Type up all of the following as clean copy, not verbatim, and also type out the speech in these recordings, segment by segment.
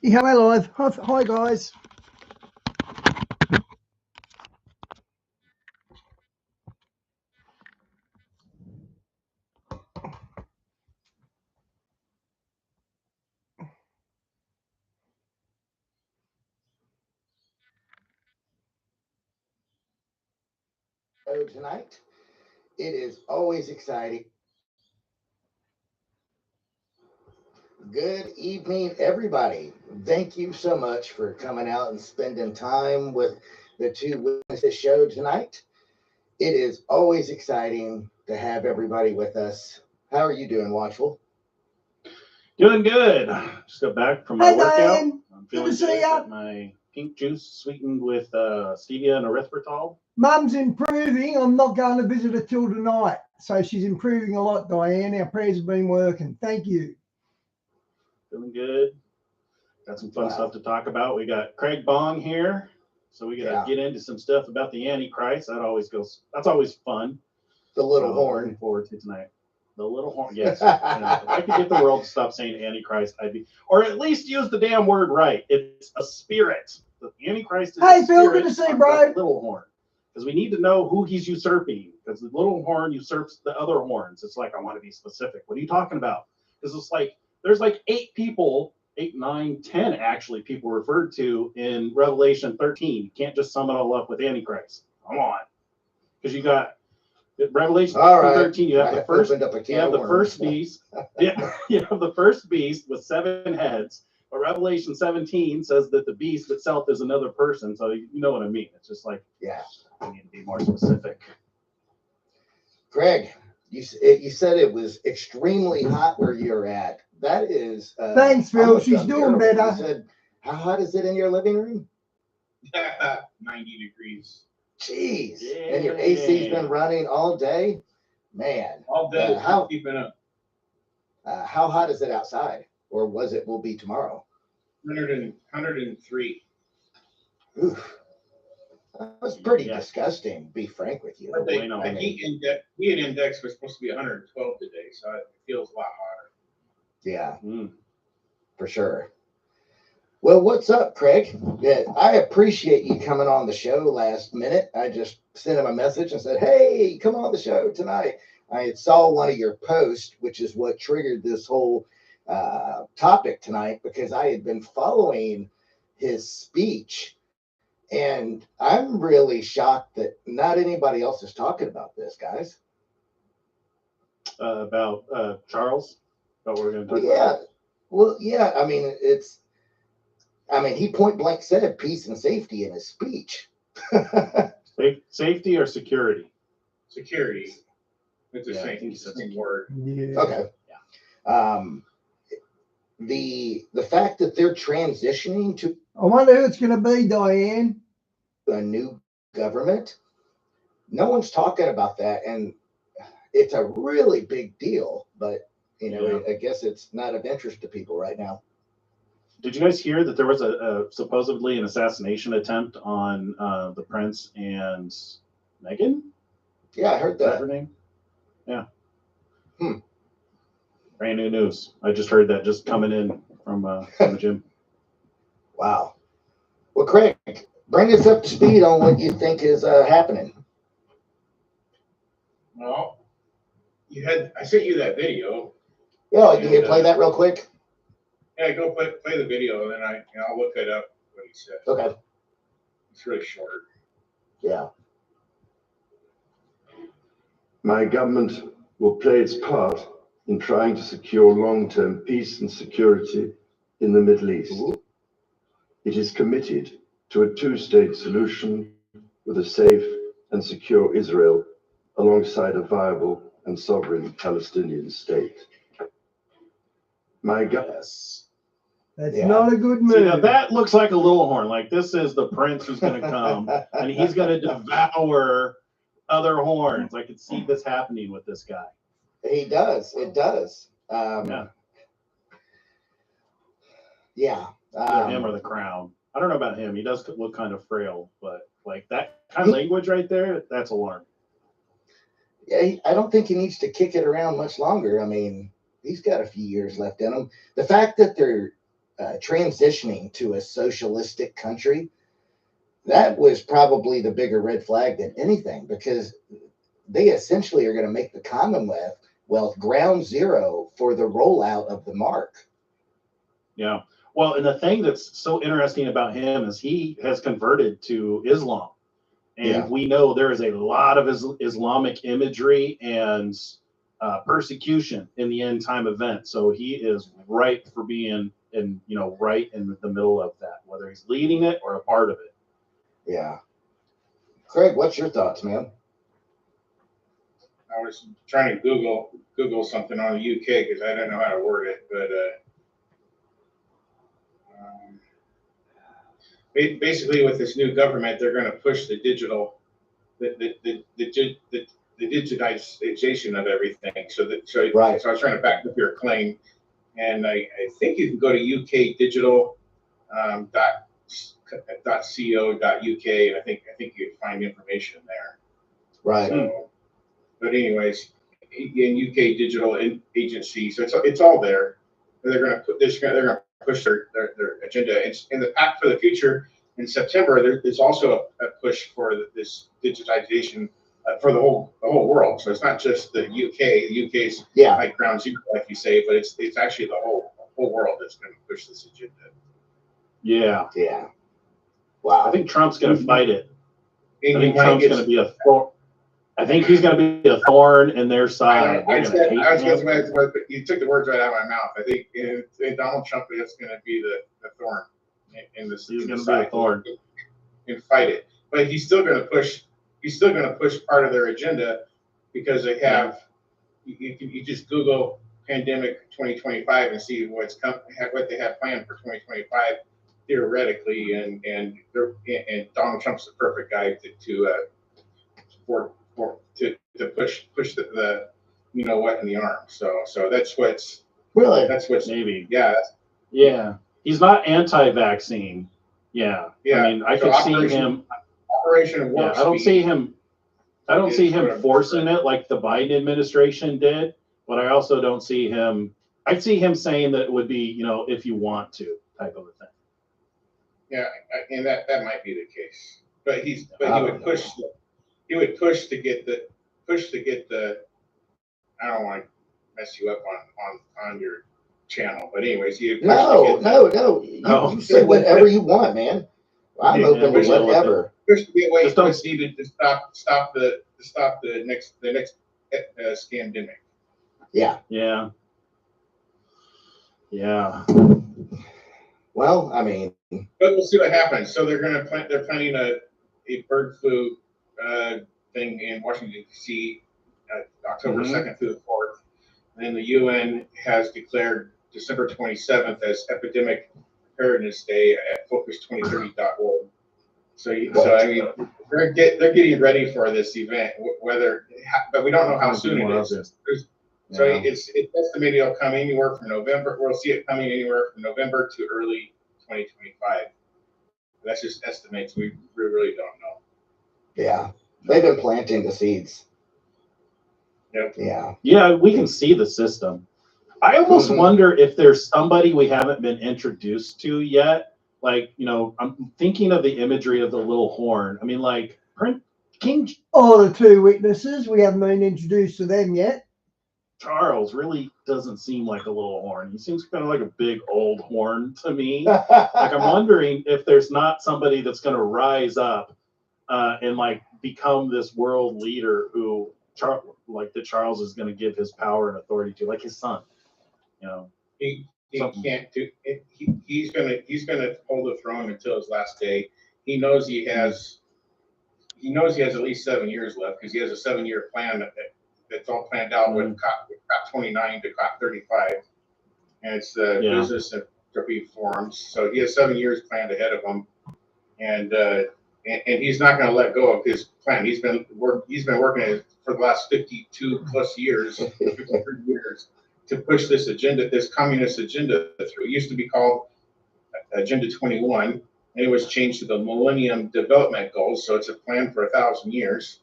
Yeah, we're live. Hi, guys. Tonight, it is always exciting. Good evening, everybody. Thank you so much for coming out and spending time with the two witnesses show tonight. It is always exciting to have everybody with us. How are you doing, Watchful? Doing good. Just got back from my Hey, workout. Diane. I'm Good feeling to see good. ya. Got my pink juice sweetened with stevia and erythritol. Mum's improving. I'm not going to visit her till tonight. So she's improving a lot, Diane. Our prayers have been working. Thank you. Feeling good. Got some fun stuff to talk about. We got Craig Bong here. So we got to get into some stuff about the Antichrist. That's always fun. The little horn. Looking forward to tonight. The little horn, yes. If I could get the world to stop saying Antichrist, or at least use the damn word right. It's a spirit. The Antichrist is hey, Phil, good to see you, bro. Little horn. Because we need to know who he's usurping. Because the little horn usurps the other horns. It's like, I want to be specific. What are you talking about? Because it's like, there's like 8, 9, 10 actually people referred to in Revelation 13. You can't just sum it all up with Antichrist. Come on. Because you got Revelation 13, you have the first beast. Yeah, you have the first beast with 7 heads. But Revelation 17 says that the beast itself is another person. So you know what I mean. It's just like, I need to be more specific. Greg, you said it was extremely hot where you're at. That is. Thanks, Phil. She's doing better. You said, how hot is it in your living room? 90 degrees. Jeez. Yeah. And your AC's been running all day? Man. All day. How keeping up? How hot is it outside? Or will be tomorrow? 103. Oof. That was pretty disgusting, be frank with you. But the heat index was supposed to be 112 today, so it feels a lot hotter. Yeah, for sure. Well, what's up, Craig? Yeah, I appreciate you coming on the show last minute. I just sent him a message and said, hey, come on the show tonight. I saw one of your posts, which is what triggered this whole topic tonight, because I had been following his speech. And I'm really shocked that not anybody else is talking about this, guys. About Charles? About what we're going to talk about? Well, yeah. He point blank said peace and safety in his speech. Safety or security? Security. It's the same word. Yeah. Okay. Yeah. The fact that they're transitioning to, I wonder who it's going to be, Diane. A new government. No one's talking about that, and it's a really big deal. But I guess it's not of interest to people right now. Did you guys hear that there was a supposedly an assassination attempt on the Prince and Meghan? Yeah, I heard that. Is that her name? Yeah. Brand new news. I just heard that just coming in from the gym. Wow. Well, Craig, bring us up to speed on what you think is happening. Well, I sent you that video. Yeah, can you play that real quick? Yeah, go play the video, and then I'll look it up what he said. Okay. It's really short. Yeah. My government will play its part in trying to secure long-term peace and security in the Middle East. Ooh. It is committed to a two-state solution with a safe and secure Israel alongside a viable and sovereign Palestinian state. My government. That's not a good move. See, now that looks like a little horn. Like this is the prince who's going to come and he's going to devour other horns. I could see this happening with this guy. He does. It does. Him or the crown. I don't know about him. He does look kind of frail, but like that kind of language right there, that's alarming. Yeah, I don't think he needs to kick it around much longer. I mean, he's got a few years left in him. The fact that they're transitioning to a socialistic country, that was probably the bigger red flag than anything, because they essentially are going to make the Commonwealth ground zero for the rollout of the mark. Yeah. Well, and the thing that's so interesting about him is he has converted to Islam. And Yeah. we know there is a lot of Islamic imagery and persecution in the end time event. So he is ripe for being right in the middle of that, whether he's leading it or a part of it. Yeah. Craig, what's your thoughts, man? I was trying to Google something on the UK because I don't know how to word it, but basically with this new government, they're going to push the digitization of everything. Right. So I was trying to back up your claim, and I think you can go to ukdigital .co.uk, and I think you can find information there. Right. So, but anyways, in UK Digital Agency, so it's all there. They're going to push their agenda. It's in the Pact for the Future in September. There's also a push for this digitization for the whole world. So it's not just the UK. The UK's like ground zero, like you say, but it's actually the whole world that's going to push this agenda. Yeah. Yeah. Wow. I think Trump's going to fight it. And I think Trump's going to be a thorn. I think he's going to be a thorn in their side. You took the words right out of my mouth. I think Donald Trump is going to be the thorn in this. He's going to be a thorn and fight it, but he's still going to push. He's still going to push part of their agenda because they have. You just Google pandemic 2025 and see what they have planned for 2025 theoretically, and Donald Trump's the perfect guy to push the you know what in the arm. So that's what's maybe. Yeah. He's not anti-vaccine. Yeah. I mean, I could see him. Operation Warp I don't Speed. see him. I don't see him forcing it like the Biden administration did, but I also don't see him. I see him saying that it would be, if you want to, type of a thing. Yeah, and that might be the case. But he would push. He would push to get the. I don't want to mess you up on your channel, but anyways, you. No. You say whatever you want, man. I'm open to whatever. Push to get away. What's needed to stop the next scandemic. Yeah. Yeah. Yeah. Well, I mean. But we'll see what happens. So they're planning a bird flu thing in Washington D.C. October 2nd through the 4th. And then the UN has declared December 27th as Epidemic Preparedness Day at focus2030.org. So I mean, they're getting ready for this event, but we don't know how soon it is. So it's estimated it'll come anywhere from November. We'll see it coming anywhere from November to early 2025. That's just estimates. We really don't know. Yeah, they've been planting the seeds. Yep. Yeah. Yeah, we can see the system. I almost wonder if there's somebody we haven't been introduced to yet. Like, I'm thinking of the imagery of the little horn. I mean, like King. Oh, the two witnesses. We haven't been introduced to them yet. Charles really doesn't seem like a little horn. He seems kind of like a big old horn to me. Like, I'm wondering if there's not somebody that's going to rise up and like become this world leader who Charles is going to give his power and authority to, like his son. He can't do it. He's gonna hold the throne until his last day. He knows he has at least 7 years left because he has a 7-year plan that's all planned out with COP 29 to COP 35, and it's the business and reforms. So he has 7 years planned ahead of him, and he's not going to let go of his plan. He's been working for the last 52 plus years, 53 years, to push this agenda, this communist agenda through. It used to be called Agenda 21, and it was changed to the Millennium Development Goals. So it's a plan for 1,000 years,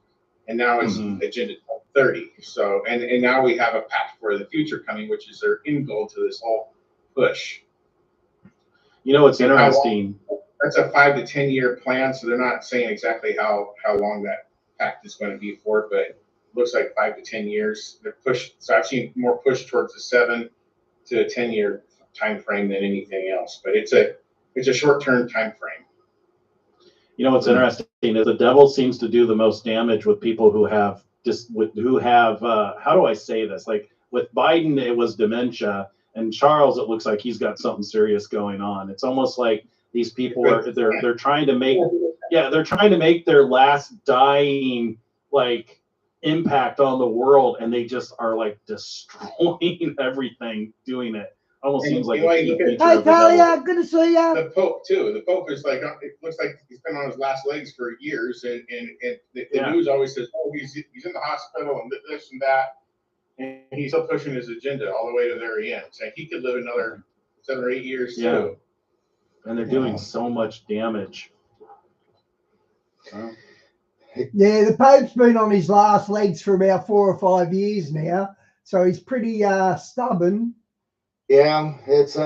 and now it's Agenda 30. So and now we have a pact for the future coming, which is their end goal to this whole push. You know, it's interesting. That's a 5 to 10 year plan, so they're not saying exactly how long that pact is going to be for, but it looks like 5 to 10 years. They're pushed, so I've seen more push towards the 7 to 10 year time frame than anything else. But it's a short term time frame. You know what's interesting is the devil seems to do the most damage with people who have how do I say this? Like with Biden, it was dementia, and Charles, it looks like he's got something serious going on. It's almost like these people they're trying to make their last dying like impact on the world, and they just are like destroying everything doing it. Almost seems like a key feature Hey of the devil. Talia, good to see you. The Pope too. The Pope is like, it looks like he's been on his last legs for years, and the news always says, oh, he's in the hospital and this and that, and he's still pushing his agenda all the way to the very end, saying he could live another 7 or 8 years too. And they're doing so much damage. Yeah, the Pope's been on his last legs for about 4 or 5 years now, so he's pretty stubborn. Yeah, it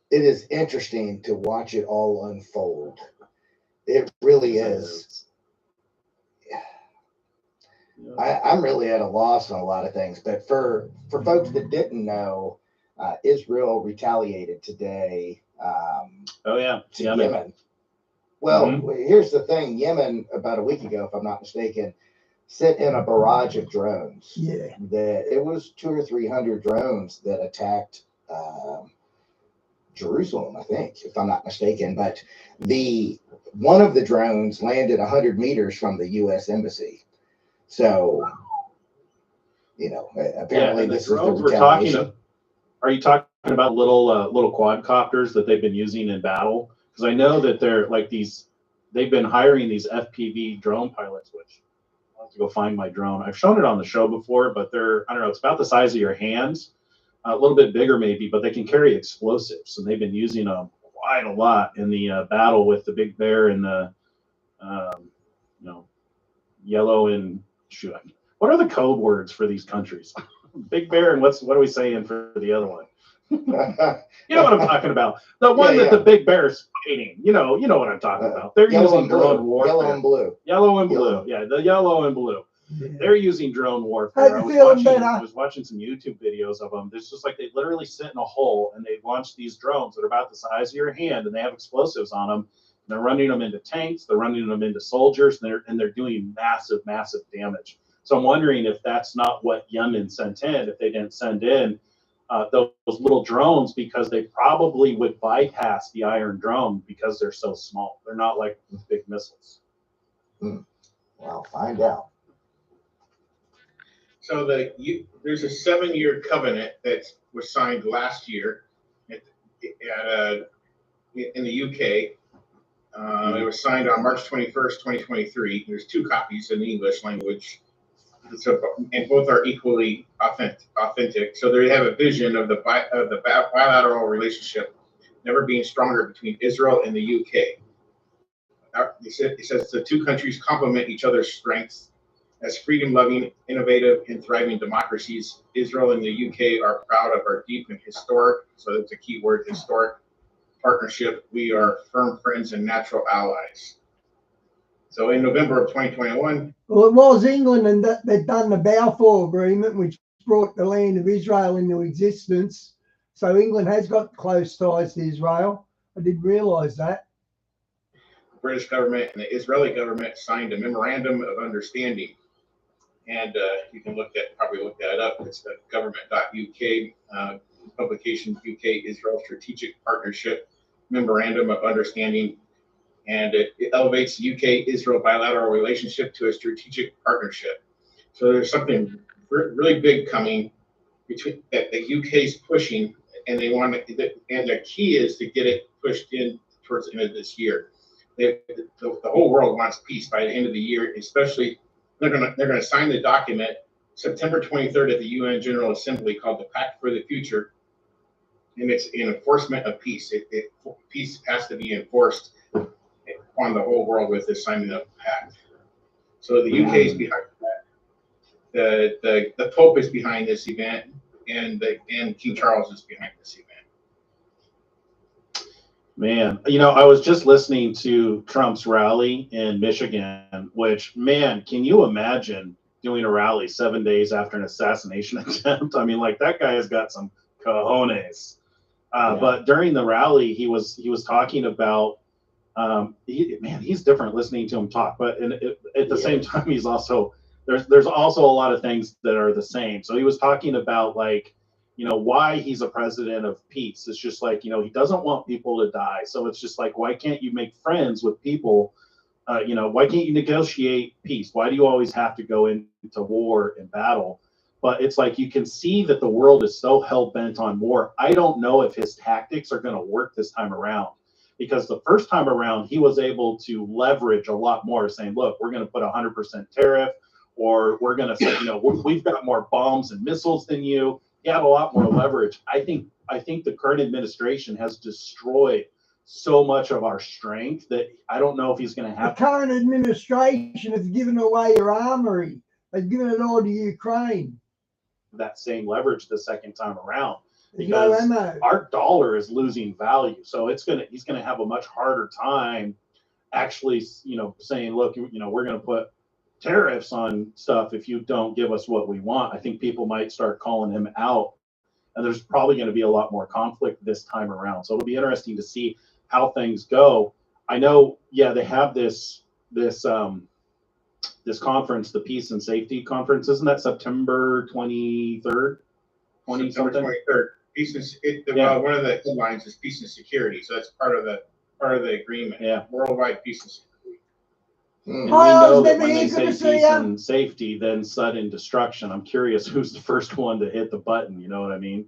is interesting to watch it all unfold. It really is. I'm really at a loss on a lot of things, but for folks that didn't know, Israel retaliated today. To Yemen. Well, here's the thing: Yemen, about a week ago, if I'm not mistaken, sent in a barrage of drones. Yeah, That it was 200 or 300 drones that attacked Jerusalem, I think, if I'm not mistaken. But one of the drones landed 100 meters from the U.S. embassy. So, apparently this is the retaliation. Are you talking about little quadcopters that they've been using in battle? Because I know that they've been hiring these FPV drone pilots, which I'll have to go find my drone. I've shown it on the show before, but I don't know, it's about the size of your hands, a little bit bigger maybe, but they can carry explosives. And they've been using them quite a lot in the battle with the big bear and the, yellow and what are the code words for these countries? Big bear and what are we saying for the other one? You know what I'm talking about. The one that the big bear's fighting. You know what I'm talking about. They're using drone warfare. Yellow and blue. Yellow and blue. Yeah, the yellow and blue. yeah. They're using drone warfare. I was watching some YouTube videos of them. It's just like they literally sit in a hole and they launch these drones that are about the size of your hand, and they have explosives on them. And they're running them into tanks. They're running them into soldiers, and they're doing massive, massive damage. So I'm wondering if that's not what Yemen sent in. If they didn't send in those little drones, because they probably would bypass the Iron Dome because they're so small. They're not like big missiles. Well, find out. So there's a 7-year covenant that was signed last year in the UK. It was signed on March 21st, 2023. There's 2 copies in the English language. And both are equally authentic. So they have a vision of the bilateral relationship never being stronger between Israel and the UK. It says the 2 countries complement each other's strengths as freedom-loving, innovative, and thriving democracies. Israel and the UK are proud of our deep and historic, so that's a key word, historic partnership. We are firm friends and natural allies. So in November of 2021. Well, it was England and they'd done the Balfour Agreement, which brought the land of Israel into existence. So England has got close ties to Israel. I didn't realise that. The British government and the Israeli government signed a memorandum of understanding. And you can probably look that up. It's the government.uk publication, UK Israel Strategic Partnership Memorandum of Understanding. And it elevates the UK-Israel bilateral relationship to a strategic partnership. So there's something really big coming between that the UK is pushing, and they want to, and the key is to get it pushed in towards the end of this year. The whole world wants peace by the end of the year, especially they're gonna sign the document September 23rd at the UN General Assembly called the Pact for the Future, and it's an enforcement of peace. Peace has to be enforced on the whole world with this signing of the pact. So the UK is behind that. The Pope is behind this event, and King Charles is behind this event. Man, I was just listening to Trump's rally in Michigan, which, man, can you imagine doing a rally 7 days after an assassination attempt? I mean, like that guy has got some cojones. Yeah. But during the rally, he was talking about, he's different listening to him talk, but at the same time, he's also there's also a lot of things that are the same. So he was talking about like, why he's a president of peace. It's just like, he doesn't want people to die. So it's just like, why can't you make friends with people? Why can't you negotiate peace? Why do you always have to go into war and battle? But it's like you can see that the world is so hell bent on war. I don't know if his tactics are going to work this time around, because the first time around he was able to leverage a lot more, saying, "Look, we're going to put 100% tariff, or we're going to say, we've got more bombs and missiles than you." He had a lot more leverage. I think the current administration has destroyed so much of our strength that I don't know if he's going to The have current administration has given away your armory. They've given it all to Ukraine. that same leverage the second time around, There's no because ammo. our dollar is losing value. So he's gonna have a much harder time actually, saying, look, we're gonna put tariffs on stuff if you don't give us what we want. I think people might start calling him out, and there's probably going to be a lot more conflict this time around. So it'll be interesting to see how things go. I know, they have this conference, the Peace and Safety Conference. Isn't that September 23rd? 20 September something? 23rd. One of the headlines is peace and security. So that's part of the agreement. Yeah. Worldwide peace and security. And we Hi, I was know that never when here. they Good say to see peace ya. and safety, then sudden destruction. I'm curious who's the first one to hit the button. You know what I mean?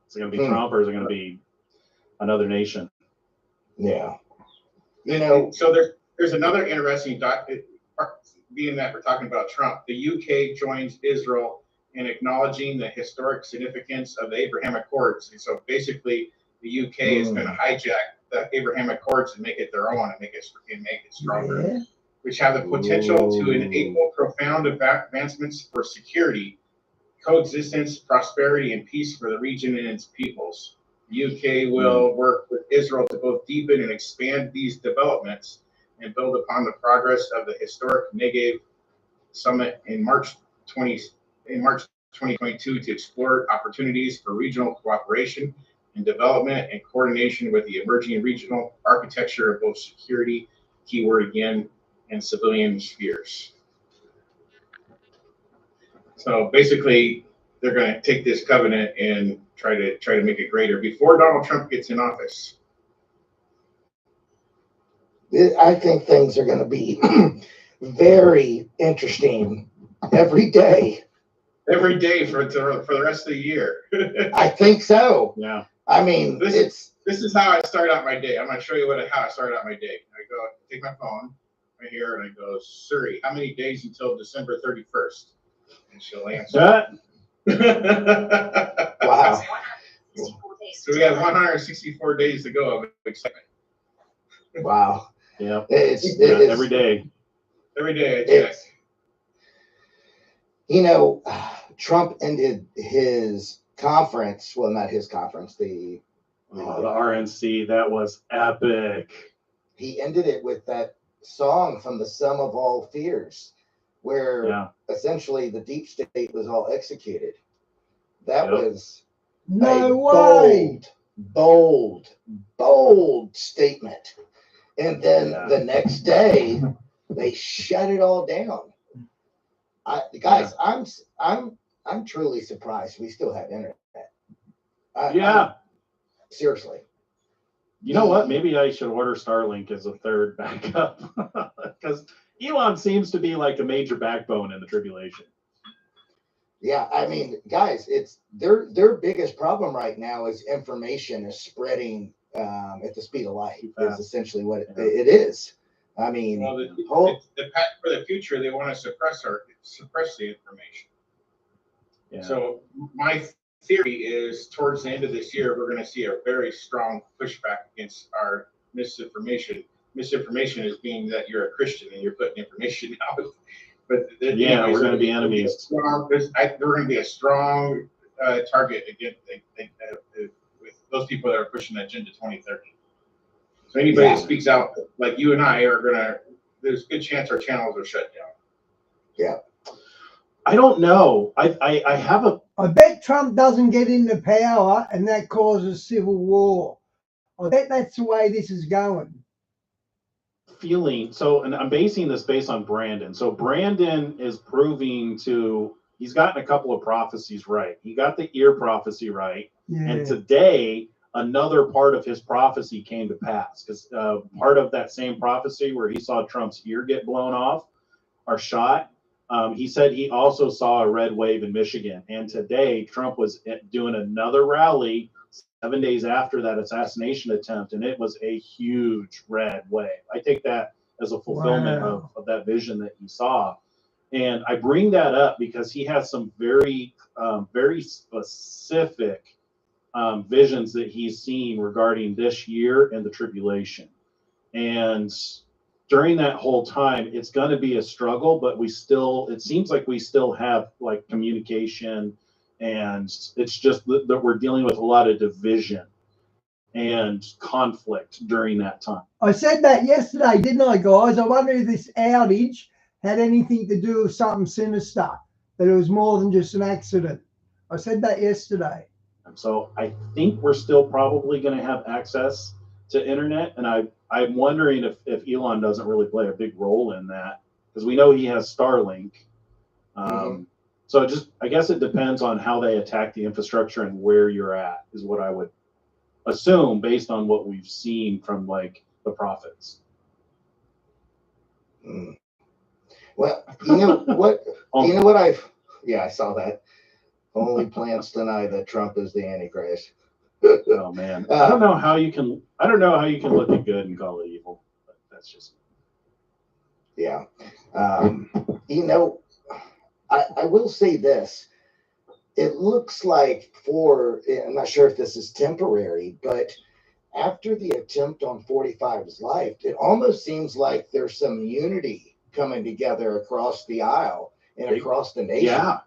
Is it going to be Trump, or is it going to be another nation? Yeah. So there's another interesting being that we're talking about Trump. The UK joins Israel in acknowledging the historic significance of the Abraham Accords. And so basically, the UK is going to hijack the Abraham Accords and make it their own and make it stronger, Yeah. which have the potential to enable profound advancements for security, coexistence, prosperity, and peace for the region and its peoples. The UK will work with Israel to both deepen and expand these developments and build upon the progress of the historic Negev Summit in March 2022 to explore opportunities for regional cooperation and development and coordination with the emerging regional architecture of both security, keyword again, and civilian spheres. So basically, they're going to take this covenant and try to make it greater before Donald Trump gets in office. I think things are going to be very interesting every day. Every day for the rest of the year. I think so. Yeah. I mean, this is how I start out my day. I'm going to show you how I start out my day. I go take my phone right here and I go, Siri, how many days until December 31st? And she'll answer. Wow. So we have 164 days to go of excitement. Wow. Yeah. It's every day. Every day I check. Trump ended his conference. Well, not his conference. The RNC. That was epic. He ended it with that song from The Sum of All Fears, where essentially the deep state was all executed. That was a bold statement. And then the next day, they shut it all down. I'm truly surprised we still have internet. Seriously. You know what? Maybe I should order Starlink as a third backup, because Elon seems to be like a major backbone in the tribulation. Yeah, I mean, guys, it's their biggest problem right now is information is spreading at the speed of light. Is essentially what it is. I mean, for the future, they want to suppress the information. Yeah. So my theory is towards the end of this year, we're going to see a very strong pushback against our misinformation. Misinformation is being that you're a Christian and you're putting information out. But anyways, we're going to be enemies. We're going to be a strong target against with those people that are pushing Agenda 2030. So anybody Yeah. that speaks out like you and I are gonna, there's a good chance our channels are shut down. Yeah. I don't know. I have a I bet Trump doesn't get into power and that causes civil war. I bet that's the way this is going. feeling. So, and I'm basing this based on Brandon. So Brandon is proving he's gotten a couple of prophecies right. He got the ear prophecy right. Yeah. And today, another part of his prophecy came to pass, because part of that same prophecy where he saw Trump's ear get blown off or shot, he said he also saw a red wave in Michigan. And today, Trump was doing another rally 7 days after that assassination attempt, and it was a huge red wave. I take that as a fulfillment Wow. of that vision that he saw. And I bring that up because he has some very specific visions that he's seen regarding this year and the tribulation. And during that whole time, it's going to be a struggle, but it seems like we still have like communication, and it's just that we're dealing with a lot of division and conflict during that time. I said that yesterday, didn't I, guys? I wonder if this outage had anything to do with something sinister, that it was more than just an accident. I said that yesterday. So I think we're still probably going to have access to internet, and I'm wondering if Elon doesn't really play a big role in that, because we know he has Starlink. So I guess it depends on how they attack the infrastructure and where you're at, is what I would assume based on what we've seen from like the prophets. Well, you know what? You know what I saw that. Only plants deny that Trump is the Antichrist. Oh man, I don't know how you can look at good and call it evil. But that's just. Yeah. You know, I will say this. It looks like I'm not sure if this is temporary, but after the attempt on 45's life, it almost seems like there's some unity coming together across the aisle and across the nation. Yeah.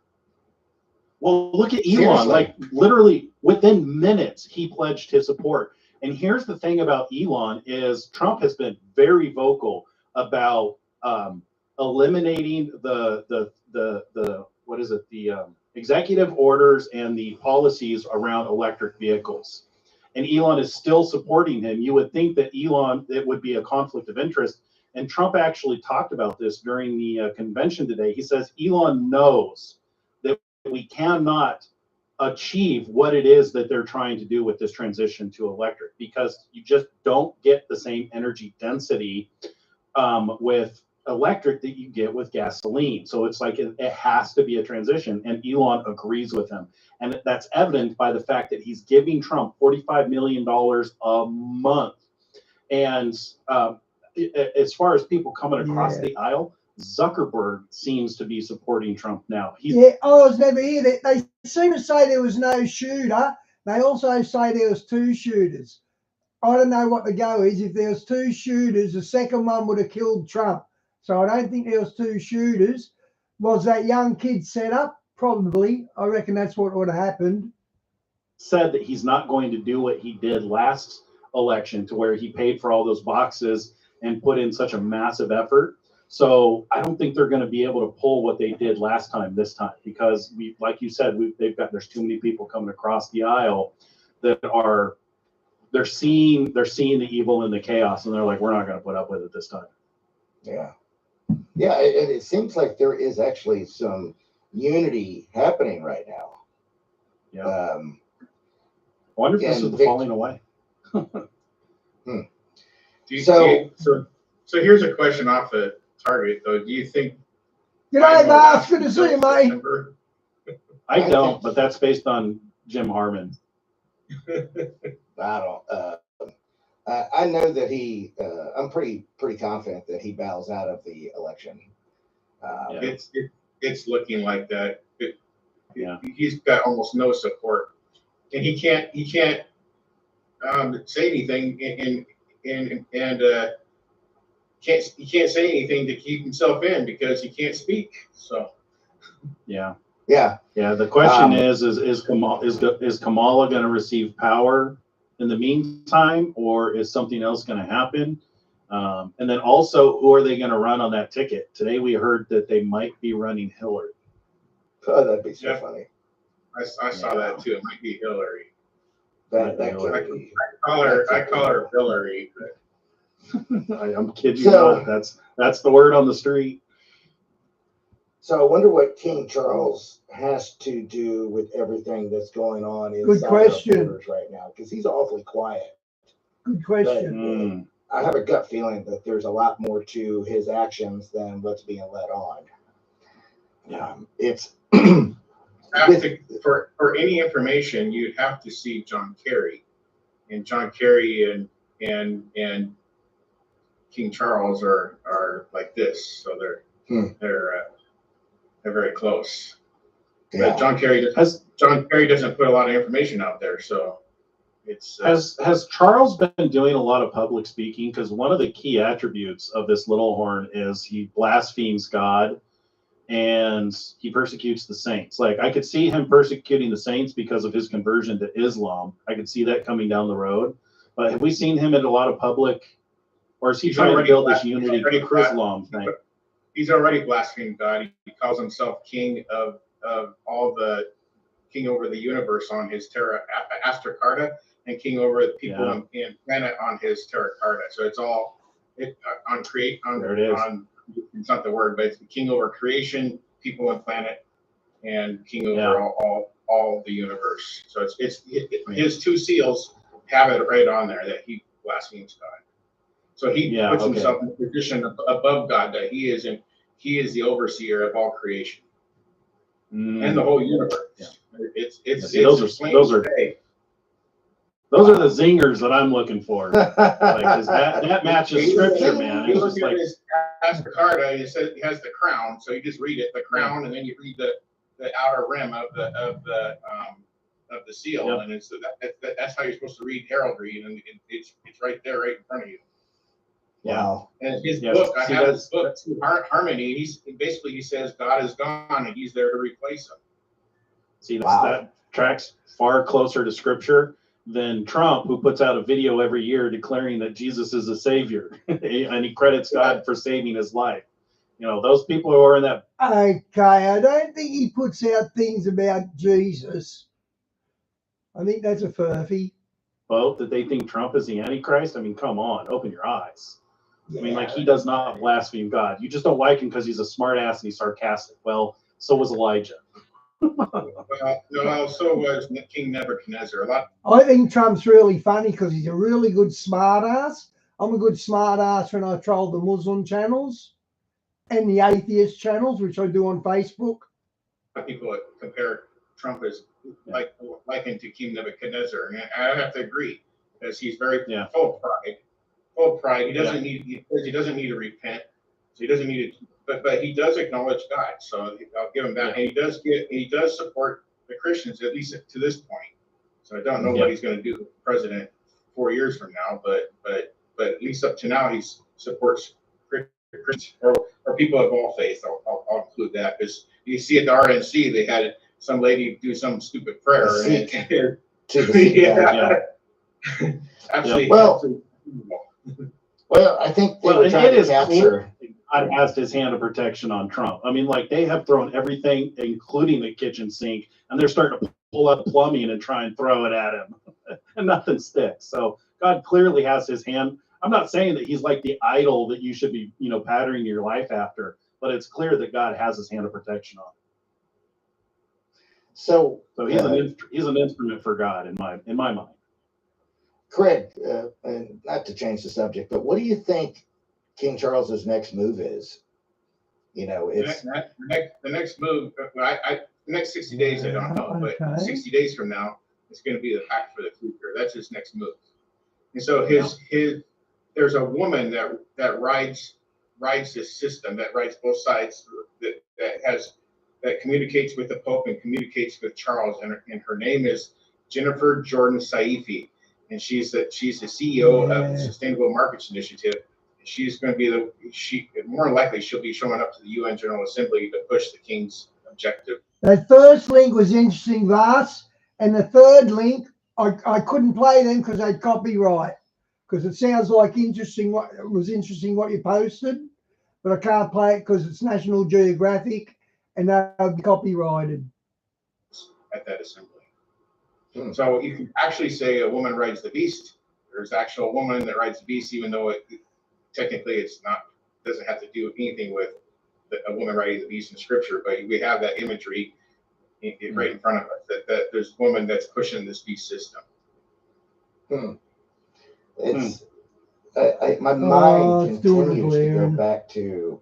Well, look at Elon. Seriously. Like literally within minutes, he pledged his support. And here's the thing about Elon is Trump has been very vocal about eliminating the executive orders and the policies around electric vehicles. And Elon is still supporting him. You would think that it would be a conflict of interest. And Trump actually talked about this during the convention today. He says Elon knows that we cannot achieve what it is that they're trying to do with this transition to electric, because you just don't get the same energy density with electric that you get with gasoline. So it's like it has to be a transition, and Elon agrees with him. And that's evident by the fact that he's giving Trump $45 million a month. And as far as people coming across the aisle, Zuckerberg seems to be supporting Trump now. I was never here. They seem to say there was no shooter. They also say there was two shooters. I don't know what the go is. If there was two shooters, the second one would have killed Trump. So I don't think there was two shooters. Was that young kid set up? Probably. I reckon that's what would have happened. Said that he's not going to do what he did last election, to where he paid for all those boxes and put in such a massive effort. So I don't think they're going to be able to pull what they did last time this time, because like you said, there's too many people coming across the aisle that they're seeing the evil and the chaos, and they're like, we're not going to put up with it this time. Yeah. Yeah, it seems like there is actually some unity happening right now. Yeah. I wonder if this is the falling away. So here's a question off the target, though. Do you think? G'day, Mark. Good to see you, mate. I don't, but that's based on Jim Harmon. I don't. I know that I'm pretty confident that he bows out of the election. It's looking like that. He's got almost no support, and he can't say anything, and he can't say anything to keep himself in because he can't speak. So. Yeah. The question is Kamala going to receive power in the meantime, or is something else going to happen? And then also, who are they going to run on that ticket? Today we heard that they might be running Hillary. Oh, that'd be so funny. I saw that too. It might be Hillary. That Hillary. can't be. I call her Hillary. I'm kidding So- you not. That's the word on the street. So I wonder what King Charles has to do with everything that's going on inside our question. borders right now, because he's awfully quiet. Good question. I have a gut feeling that there's a lot more to his actions than what's being let on. It's for any information, you'd have to see John Kerry, and John Kerry and King Charles are like this, so they're very close. yeah. But John Kerry doesn't put a lot of information out there, so it's Has Charles been doing a lot of public speaking? Because one of the key attributes of this little horn is he blasphemes God and he persecutes the saints. Like, I could see him persecuting the saints because of his conversion to Islam. I could see that coming down the road. But have we seen him in a lot of public, or is he trying to build this unity Islam thing? He's already blasphemed God. He calls himself king of all the king over the universe on his Terra Astra Carta, and king over the people in planet on his Terra Carta. So it's all on create on there it is. On it's not the word, but it's king over creation, people and planet, and king over all the universe. So it's his two seals have it right on there that he blasphemes God. So he puts himself in a position above God, that he is the overseer of all creation and the whole universe. Yeah. Those are the zingers that I'm looking for. Like, that matches scripture, man. You It's look just at like, his Astra Carta, it says he has the crown, so you just read it, the crown, and then you read the outer rim of the seal, and that's how you're supposed to read heraldry, and it's right there, right in front of you. Wow. And his book, I have his book, Harmony. He says God is gone and he's there to replace him. See, that tracks far closer to scripture than Trump, who puts out a video every year declaring that Jesus is a savior, and he credits God for saving his life. You know, those people who are in that. Okay, I don't think he puts out things about Jesus. I think that's a furphy. boat that they think Trump is the Antichrist. I mean, come on, open your eyes. I mean, like, he does not blaspheme God. You just don't like him because he's a smart ass and he's sarcastic. Well, so was Elijah. No, so was King Nebuchadnezzar. I think Trump's really funny because he's a really good smart ass. I'm a good smart ass when I troll the Muslim channels and the atheist channels, which I do on Facebook. People compare Trump as likened to King Nebuchadnezzar, and I have to agree, because he's very full of pride. Full of pride. He doesn't need. He doesn't need to repent. So he doesn't need to. But he does acknowledge God. So I'll give him that. And he does support the Christians, at least to this point. So I don't know what he's going to do president 4 years from now, but at least up to now he supports Christians or people of all faiths. I'll include that, because you see at the RNC they had some lady do some stupid prayer. Absolutely. Well, I think they were trying to capture. God has his hand of protection on Trump. I mean, like, they have thrown everything, including the kitchen sink, and they're starting to pull up plumbing and try and throw it at him, and nothing sticks. So God clearly has his hand. I'm not saying that he's like the idol that you should be, patterning your life after, but it's clear that God has his hand of protection on him. So he's an instrument for God in my mind. Craig, and not to change the subject, but what do you think King Charles's next move is? It's the next move. The next 60 days, I don't know, but 60 days from now, it's going to be the pact for the future. That's his next move. And so there's a woman that rides this system, that rides both sides, that communicates with the Pope and communicates with Charles, and her name is Jennifer Jordan Saifi, and she's the CEO of the Sustainable Markets Initiative. She's going to be more likely she'll be showing up to the UN General Assembly to push the King's objective. That first link was interesting, Vas, and the third link I couldn't play them because they'd copyright. Because it sounds like interesting. What it was interesting what you posted, but I can't play it because it's National Geographic and they'll be copyrighted. At that assembly. Hmm. So you can actually say a woman rides the beast. There's actual woman that rides the beast, even though technically it's not, doesn't have to do anything with a woman riding the beast in scripture, but we have that imagery right in front of us, that there's a woman that's pushing this beast system. It's my mind it's doing the continues to go glaring. back to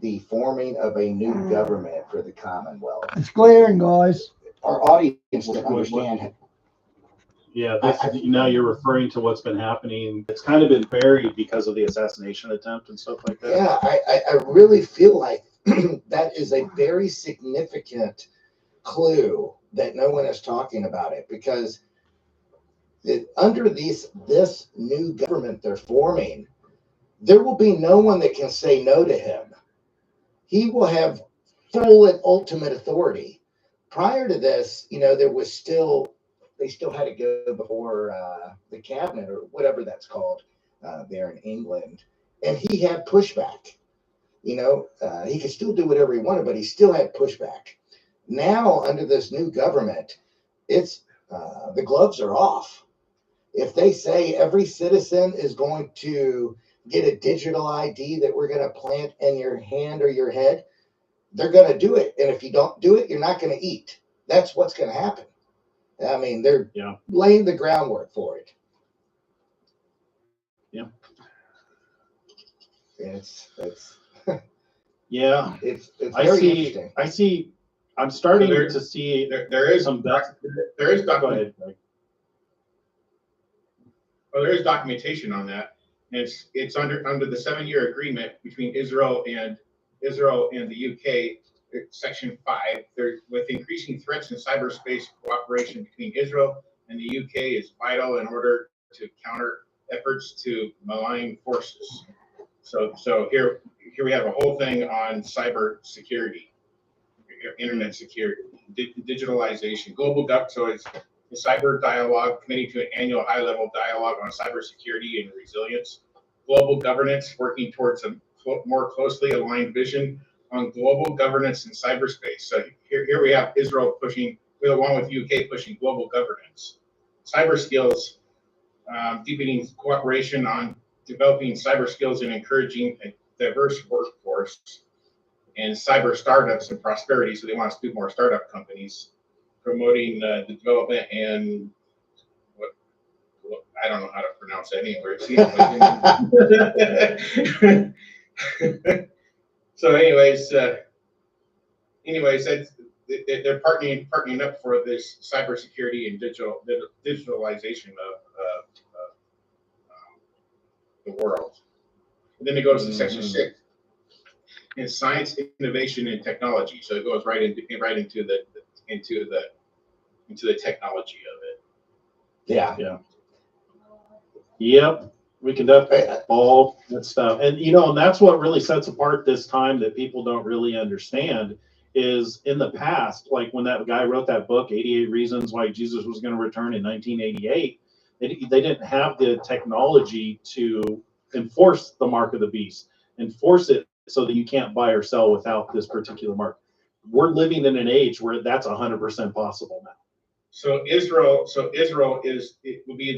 the forming of a new government for the Commonwealth. It's glaring, guys. Our audience to understand. Yeah, now you're referring to what's been happening. It's kind of been buried because of the assassination attempt and stuff like that. Yeah, I really feel like that is a very significant clue that no one is talking about it, because under this new government they're forming, there will be no one that can say no to him. He will have full and ultimate authority. Prior to this, there was they still had to go before the cabinet or whatever that's called there in England, and he had pushback. He could still do whatever he wanted, but he still had pushback. Now, under this new government, it's the gloves are off. If they say every citizen is going to get a digital ID that we're going to plant in your hand or your head, they're going to do it. And if you don't do it, you're not going to eat. That's what's going to happen. I mean, they're laying the groundwork for it. Yeah. It's yeah. It's very interesting. I'm starting to see there is some there is documentation on that. And it's under the 7-year agreement between Israel and the UK, Section 5. With increasing threats in cyberspace, cooperation between Israel and the UK is vital in order to counter efforts to malign forces. So here we have a whole thing on cyber security, internet security, digitalization, global governance. So it's the cyber dialogue, committing to an annual high-level dialogue on cybersecurity and resilience, global governance, working towards a more closely aligned vision on global governance in cyberspace. So here we have Israel pushing, along with UK, pushing global governance. Cyber skills, deepening cooperation on developing cyber skills and encouraging a diverse workforce, and cyber startups and prosperity. So they want us to do more startup companies, promoting the development and I don't know how to pronounce that anywhere. So anyways, that's, they're partnering up for this cybersecurity and digitalization of the world. And then it goes to section 6. In science, innovation, and technology. So it goes right into the technology of it. Yeah. Yep. We can definitely all that stuff. And and that's what really sets apart this time that people don't really understand is in the past, like when that guy wrote that book, 88 Reasons Why Jesus Was Going to Return in 1988, they didn't have the technology to enforce the mark of the beast, enforce it so that you can't buy or sell without this particular mark. We're living in an age where that's 100% possible now. So Israel will be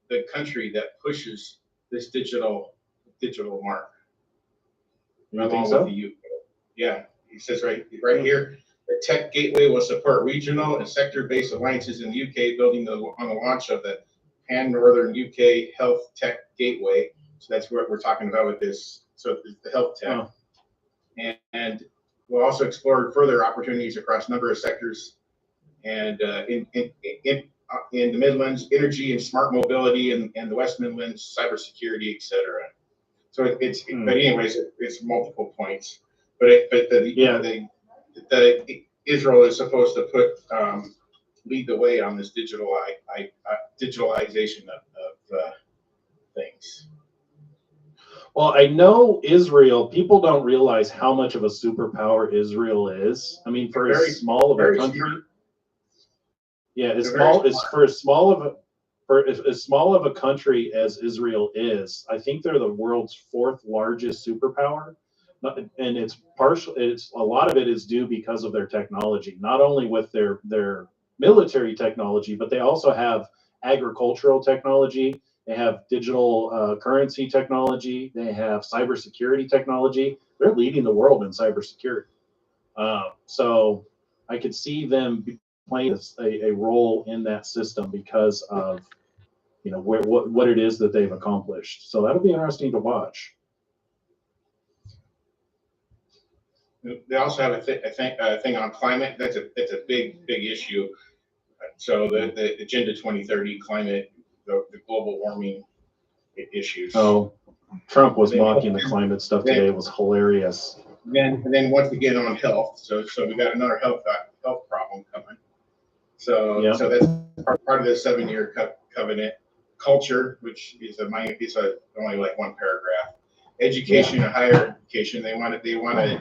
the country that pushes this digital mark. You think so? With the UK. Yeah, he says right here, the tech gateway will support regional and sector-based alliances in the UK, building on the launch of the Pan-Northern UK Health Tech Gateway. So that's what we're talking about with this. So the health tech, and we'll also explore further opportunities across a number of sectors, and in the Midlands, energy and smart mobility, and the West Midlands, cybersecurity, etc. So but anyways, it's multiple points. But Israel is supposed to lead the way on this digitalization of things. Well, I know Israel, people don't realize how much of a superpower Israel is. I mean, for as small of a country. Yeah, as They're very small as smart. for as small of a country as Israel is, I think they're the world's fourth largest superpower. And it's partial. It's a lot of it is due because of their technology, not only with their military technology, but they also have agricultural technology. They have digital currency technology. They have cybersecurity technology. They're leading the world in cybersecurity. So I could see them playing a role in that system because of what it is that they've accomplished. So that'll be interesting to watch. They also have a thing on climate. That's a big issue. So the Agenda 2030 climate, the global warming issues. Oh, Trump was mocking the climate stuff today. It was hilarious. And then once again on health. So we got another health problem coming. So Yep. so that's part of the 7-year covenant. Culture, which is only like one paragraph. Education and higher education. They want to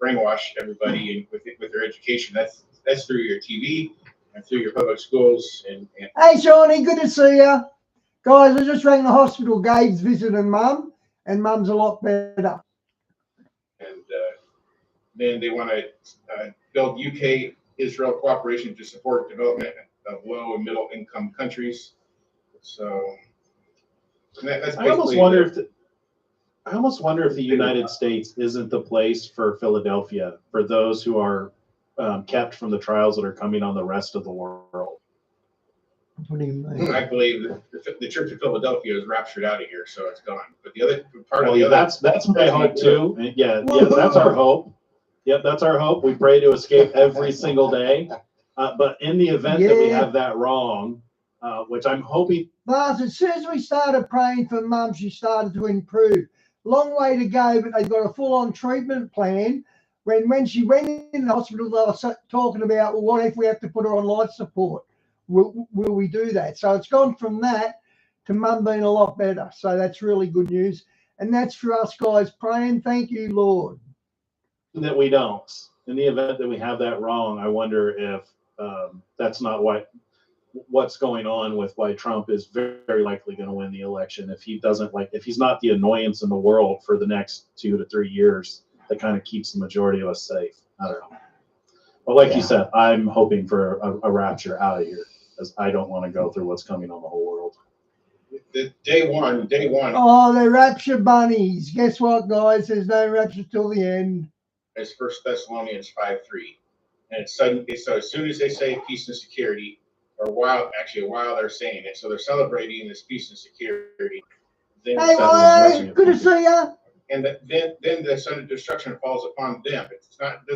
brainwash everybody with their education. That's through your TV and through your public schools. And Hey, Shawnee, good to see you. Guys, I just rang the hospital. Gabe's visiting Mum, and Mum's a lot better. And then they want to build UK-Israel cooperation to support development of low and middle income countries. So that's I almost wonder if the United States isn't the place for Philadelphia for those who are kept from the trials that are coming on the rest of the world. What do you mean? I believe that the Church of Philadelphia is raptured out of here, so it's gone. But the other part Well, of the other, that's my hope too. Yeah, that's our hope. Yep, that's our hope. We pray to escape every single day. But in the event that we have that wrong, which I'm hoping. But as soon as we started praying for Mum, she started to improve. Long way to go, but they've got a full-on treatment plan. When she went in the hospital, they were talking about, well, what if we have to put her on life support? Will we do that? So it's gone from that to Mum being a lot better. So that's really good news. And that's for us guys praying. Thank you, Lord. That we don't. In the event that we have that wrong, I wonder if that's not what's going on with why Trump is very, very likely going to win the election. If he's not the annoyance in the world for the next 2 to 3 years, that kind of keeps the majority of us safe. I don't know. But like you said, I'm hoping for a rapture out of here, because I don't want to go through what's coming on the whole world. Day one. Oh, the rapture bunnies. Guess what, guys? There's no rapture till the end. It's 1 Thessalonians 5:3, and it's sudden. So as soon as they say peace and security, or while they're saying it, so they're celebrating this peace and security. Then Hey, Wyatt, good to see you. And then the sudden destruction falls upon them. It's not.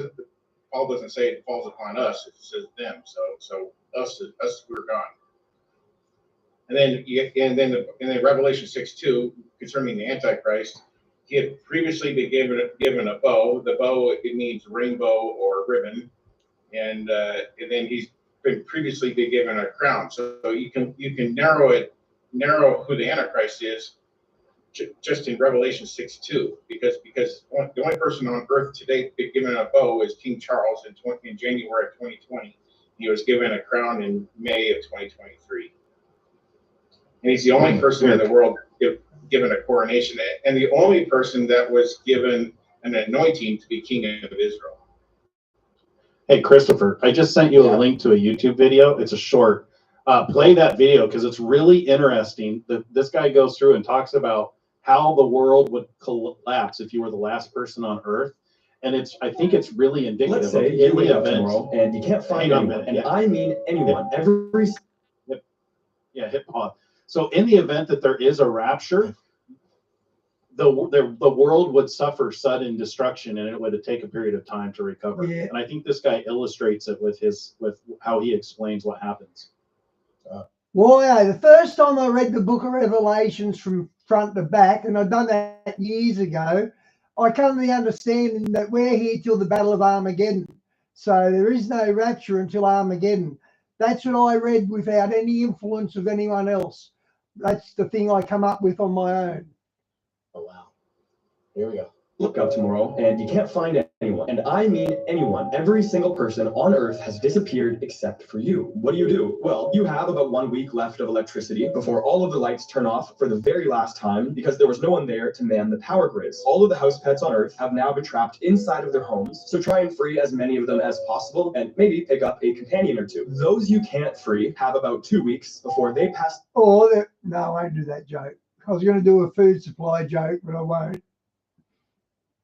Paul doesn't say it falls upon us. It says them. So us, we're gone. And then Revelation 6:2 concerning the Antichrist, he had previously been given a bow. The bow, it means rainbow or ribbon, and then he's been previously been given a crown. So you can narrow who the Antichrist is just in Revelation 6:2, because the only person on earth today been given a bow is King Charles in January of 2020. He was given a crown in May of 2023. And he's the only person in the world given a coronation, and the only person that was given an anointing to be king of Israel. Hey, Christopher, I just sent you a link to a YouTube video. It's a short. Play that video because it's really interesting. This guy goes through and talks about how the world would collapse if you were the last person on Earth. And I think it's really indicative. Let's say you wake up tomorrow and you can't find anyone, and I mean anyone, every. Hit pause. So in the event that there is a rapture, the world would suffer sudden destruction, and it would take a period of time to recover. Yeah. And I think this guy illustrates it with how he explains what happens. Well, the first time I read the book of Revelations from front to back, and I'd done that years ago, I come to the understanding that we're here till the Battle of Armageddon. So there is no rapture until Armageddon. That's what I read without any influence of anyone else. That's the thing I come up with on my own. Oh, wow. Here we go. Look up tomorrow and you can't find it. anyone, and I mean anyone. Every single person on Earth has disappeared except for you. What do? Well, you have about 1 week left of electricity before all of the lights turn off for the very last time because there was no one there to man the power grids. All of the house pets on Earth have now been trapped inside of their homes, so try and free as many of them as possible and maybe pick up a companion or two. Those you can't free have about 2 weeks before they pass. Oh, no, I won't do that joke. I was going to do a food supply joke, but I won't.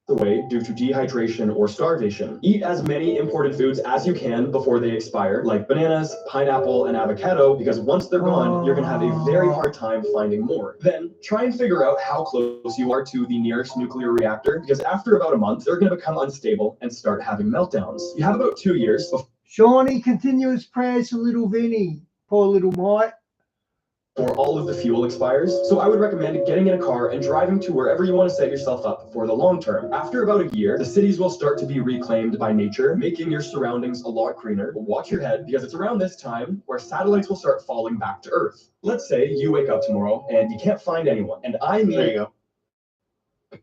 Away due to dehydration or starvation. Eat as many imported foods as you can before they expire, like bananas, pineapple, and avocado, because once they're gone, you're going to have a very hard time finding more. Then try and figure out how close you are to the nearest nuclear reactor, because after about a month, they're going to become unstable and start having meltdowns. You have about 2 years. Shawnee, continuous prayers for little Vinny. Poor little mite. Before all of the fuel expires. So I would recommend getting in a car and driving to wherever you want to set yourself up for the long term. After about a year, the cities will start to be reclaimed by nature, making your surroundings a lot greener. But watch your head, because it's around this time where satellites will start falling back to Earth. Let's say you wake up tomorrow and you can't find anyone. And I mean, there you go.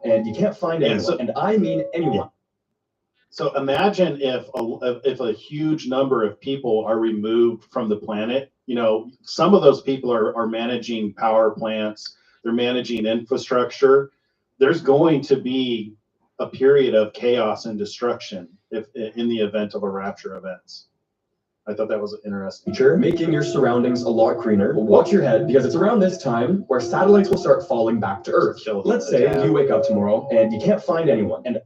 And you can't find anyone. And I mean anyone. So imagine if a huge number of people are removed from the planet. You know, some of those people are managing power plants, they're managing infrastructure. There's going to be a period of chaos and destruction if in the event of a rapture events. I thought that was interesting. Making your surroundings a lot greener. Watch your head, because it's around this time where satellites will start falling back to Earth. Let's say you wake up tomorrow and you can't find anyone. And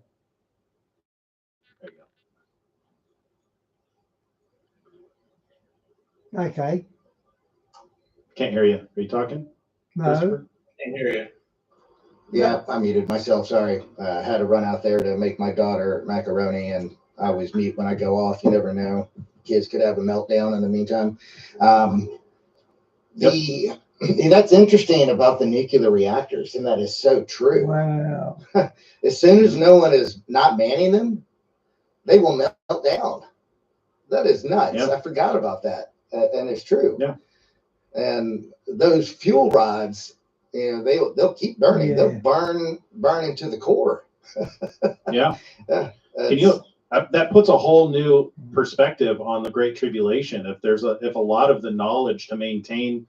Okay. Can't hear you. Are you talking? No. Can't hear you. Yeah, I muted myself. Sorry. I had to run out there to make my daughter macaroni, and I always mute when I go off. You never know. Kids could have a meltdown in the meantime. That's interesting about the nuclear reactors, and that is so true. Wow. As soon as no one is not manning them, they will melt down. That is nuts. Yep. I forgot about that. And it's true. Yeah. And those fuel rods, you know, they'll keep burning. Yeah. They'll burn into the core. Yeah. Can you? That puts a whole new perspective on the Great Tribulation. If a lot of the knowledge to maintain,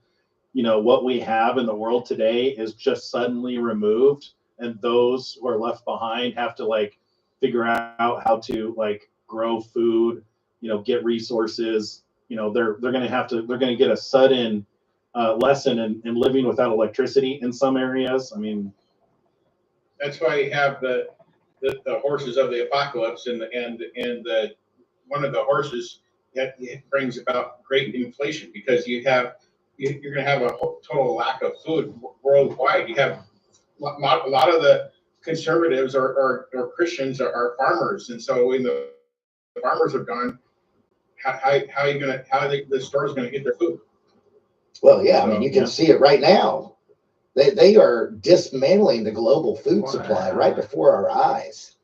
you know, what we have in the world today is just suddenly removed, and those who are left behind have to like figure out how to like grow food, you know, get resources. You know, they're going to get a sudden lesson in living without electricity in some areas. I mean, That's why you have the horses of the apocalypse, and one of the horses that it brings about great inflation, because you're going to have a total lack of food worldwide. You have a lot of the conservatives or Christians are farmers, and so when the farmers are gone, how the store's going to get their food? Well, yeah, I mean, you can see it right now. They are dismantling the global food supply right before our eyes.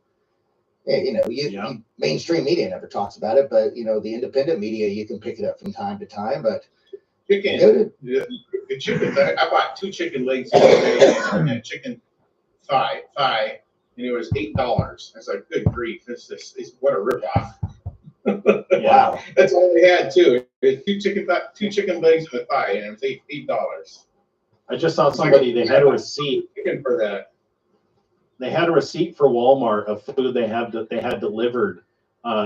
Yeah, you know, mainstream media never talks about it, but you know, the independent media, you can pick it up from time to time. But chicken, the chicken. I bought 2 chicken legs and a chicken thigh, and it was $8. I was like, good grief, this what a ripoff. Wow, that's all they had too. It was 2 chicken legs and a thigh, and it was $8. I just saw somebody, they had a receipt for that. They had a receipt for Walmart of food they had delivered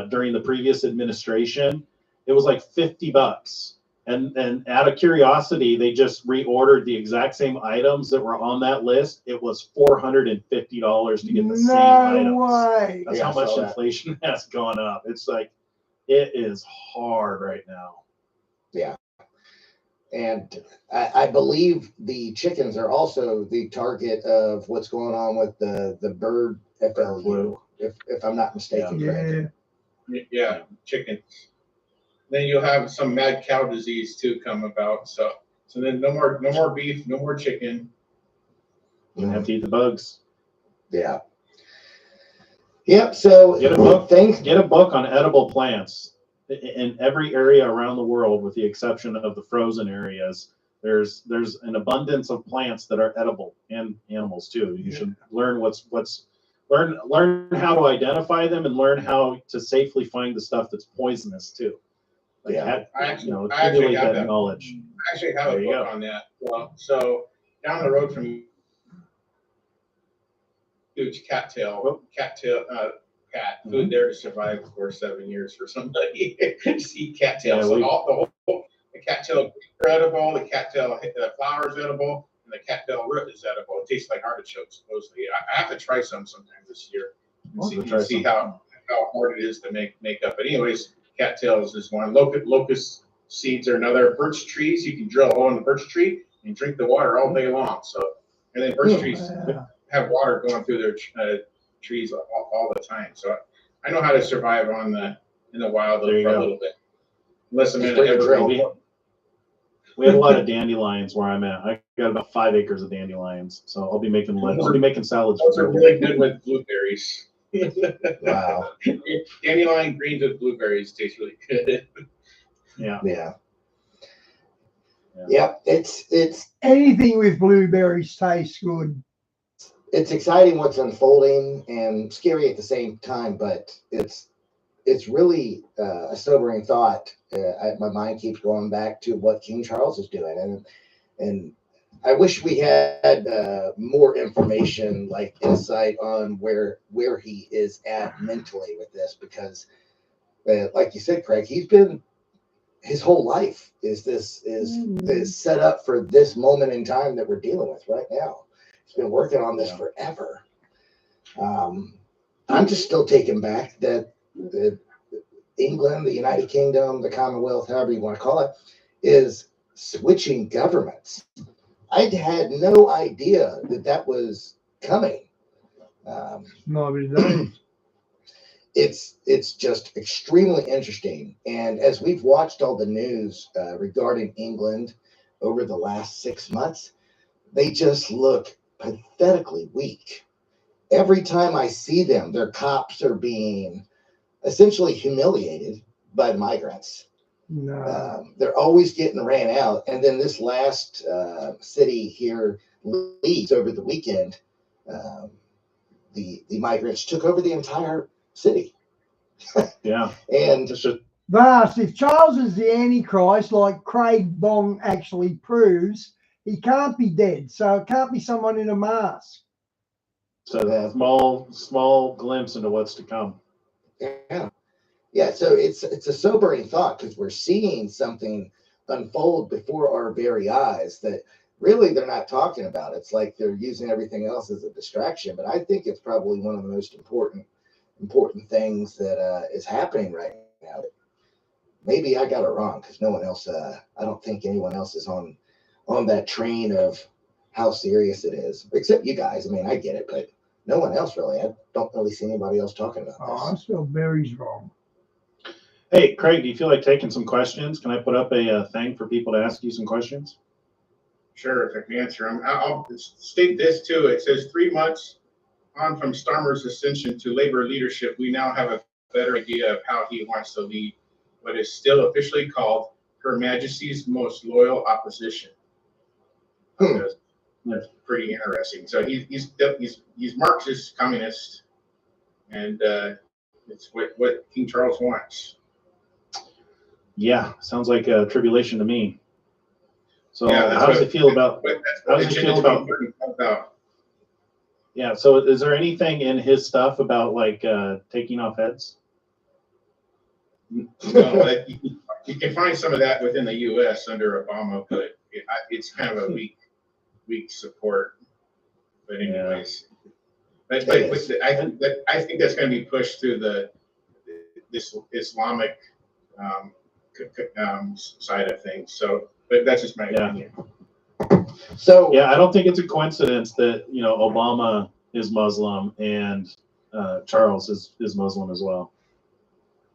during the previous administration. It was like $50. And out of curiosity, they just reordered the exact same items that were on that list. It was $450 to get the same items. Way. That's how much inflation has gone up. It's like, it is hard right now. Yeah. And I believe the chickens are also the target of what's going on with the bird flu, if I'm not mistaken. Yeah, chickens. Then you'll have some mad cow disease too come about. So then no more beef, no more chicken. You have to eat the bugs. Yeah. Yep. So get a book on edible plants. In every area around the world, with the exception of the frozen areas, there's an abundance of plants that are edible, and animals too. You should learn what's learn how to identify them and learn how to safely find the stuff that's poisonous too. Like Yeah. I actually accumulate have that that. knowledge. I actually have There a you book go. on that. Well, so down the road from huge cattail, cat, food there to survive for 7 years for somebody. Just eat cattail. Yeah, So the cattail are edible, the cattail flower is edible, and the cattail root is edible. It tastes like artichokes, supposedly. I have to try some sometime this year and see how hard it is to make up. But anyways, cattails is one. Locust seeds are another. Birch trees, you can drill a hole in the birch tree and drink the water all day long. So, and then birch trees have water going through their trees all the time. So I know how to survive in the wild for a little bit. Unless I'm in an evergreen. We have a lot of dandelions where I'm at. I got about 5 acres of dandelions, so I'll be making salads. Those are really good with blueberries. Wow. Dandelion greens with blueberries taste really good. Yeah. Yep. It's anything with blueberries tastes good. It's exciting what's unfolding and scary at the same time, but it's really a sobering thought. My mind keeps going back to what King Charles is doing, and I wish we had more information, like insight on where he is at mentally with this, because like you said, Craig, he's been his whole life is set up for this moment in time that we're dealing with right now. He's been working on this forever. I'm just still taken back that England, the United Kingdom, the Commonwealth, however you want to call it, is switching governments. I had no idea that was coming. It's just extremely interesting. And as we've watched all the news regarding England over the last 6 months, they just look pathetically weak. Every time I see them, their cops are being essentially humiliated by the migrants. They're always getting ran out. And then this last city here, Leeds, over the weekend, the migrants took over the entire city. Yeah. And Vast, if Charles is the Antichrist, like Craig Bong actually proves, he can't be dead. So it can't be someone in a mask. So a small glimpse into what's to come. Yeah, so it's a sobering thought, because we're seeing something unfold before our very eyes that really they're not talking about. It's like they're using everything else as a distraction. But I think it's probably one of the most important things that is happening right now. Maybe I got it wrong, because no one else. I don't think anyone else is on that train of how serious it is, except you guys. I mean, I get it, but no one else really. I don't really see anybody else talking about this. I spelled berries wrong. Hey, Craig, do you feel like taking some questions? Can I put up a thing for people to ask you some questions? Sure, if I can answer them. I'll state this too. It says 3 months on from Starmer's ascension to labor leadership, we now have a better idea of how he wants to lead what is still officially called Her Majesty's Most Loyal Opposition. That's pretty interesting. So he's Marxist, communist, and it's what King Charles wants. Yeah, sounds like a tribulation to me. So yeah, how does it feel about? How does it feel about? Yeah. So is there anything in his stuff about like taking off heads? No, you can find some of that within the U.S. under Obama, but it's kind of a weak support. But anyways, but I think that's going to be pushed through this Islamic side of things. So, but that's just my opinion. So yeah, I don't think it's a coincidence that Obama is Muslim and Charles is Muslim as well.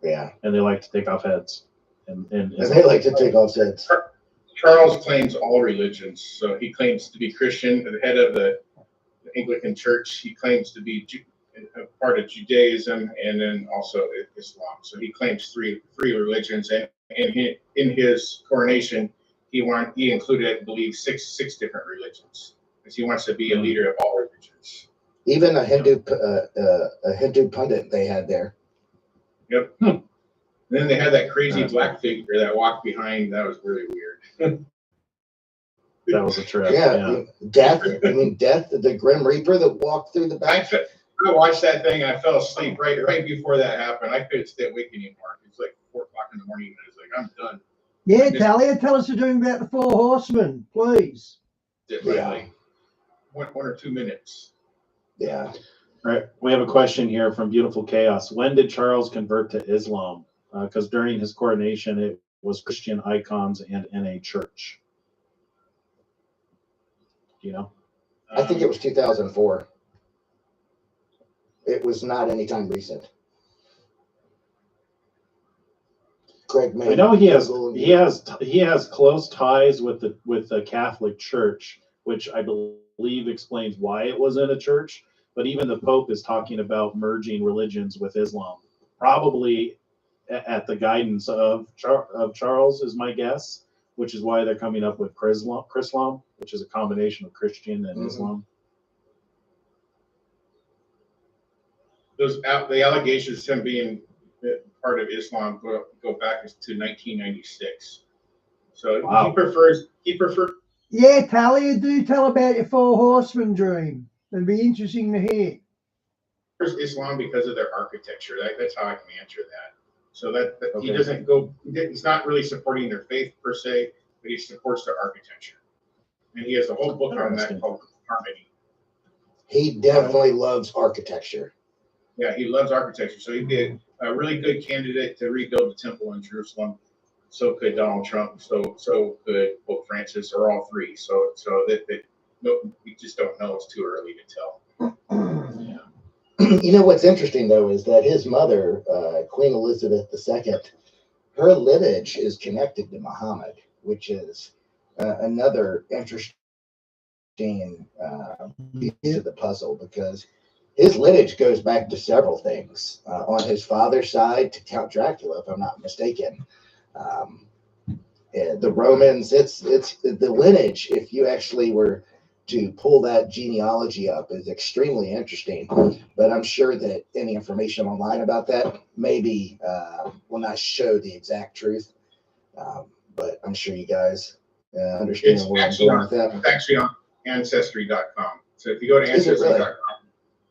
Yeah, and they like to take off heads, and they like to take off heads. Charles claims all religions, so he claims to be Christian, the head of the Anglican Church. He claims to be a part of Judaism, and then also Islam. So he claims three religions, and in his coronation, he included, I believe, six different religions, because he wants to be a leader of all religions. Even a Hindu pundit they had there. Yep. Then they had that crazy black figure that walked behind. That was really weird. That was a trip. Yeah. Death. I mean, Death, the Grim Reaper that walked through the back. I watched that thing. I fell asleep right before that happened. I couldn't stay awake anymore. It's like 4 o'clock in the morning. And I was like, I'm done. Yeah, Talia, tell us what you're doing about the 4 horsemen, please. Like 1 or 2 minutes. Yeah. All right. We have a question here from Beautiful Chaos. When did Charles convert to Islam? Because during his coronation, it was Christian icons and in a church. Do you know? I think it was 2004. It was not anytime recent. Craig I know he has close ties with the Catholic Church, which I believe explains why it was in a church. But even the Pope is talking about merging religions with Islam, probably at the guidance of Charles, is my guess, which is why they're coming up with Chrislam, which is a combination of Christian and Islam. The allegations of him being part of Islam go back to 1996. So wow. he prefers. Yeah, Talia, do tell about your 4 horsemen dream. It'd be interesting to hear. Islam because of their architecture. That's how I can answer that. So that okay. He doesn't go. He's not really supporting their faith per se, but he supports their architecture. And he has a whole book on that called Harmony. He definitely loves architecture. Yeah, he loves architecture. So he'd be a really good candidate to rebuild the temple in Jerusalem. So could Donald Trump. So could Pope Francis, or all three. So that no, we just don't know. It's too early to tell. Yeah. You know what's interesting though is that his mother, Queen Elizabeth II, her lineage is connected to Muhammad, which is another interesting piece of the puzzle, because his lineage goes back to several things. On his father's side, to Count Dracula, if I'm not mistaken. The Romans, it's the lineage, if you actually were to pull that genealogy up, is extremely interesting. But I'm sure that any information online about that maybe will not show the exact truth. But I'm sure you guys understand where I'm going with that. It's actually on Ancestry.com. So if you go to Ancestry.com, really?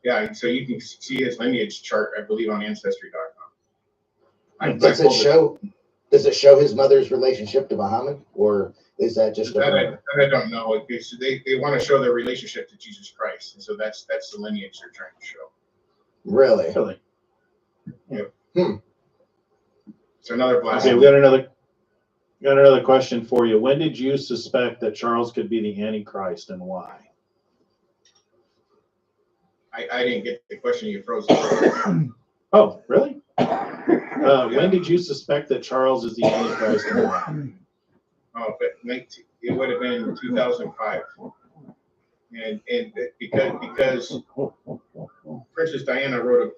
Yeah, so you can see his lineage chart, I believe, on Ancestry.com. Does it show his mother's relationship to Muhammad, or is that just I don't know. They want to show their relationship to Jesus Christ, and so that's the lineage they're trying to show. Really? Yep. So another blast. Okay, we got another question for you. When did you suspect that Charles could be the Antichrist, and why? I didn't get the question. You froze. Oh, really? When did you suspect that Charles is the Antichrist? Oh, but it would have been 2005, and because Princess Diana wrote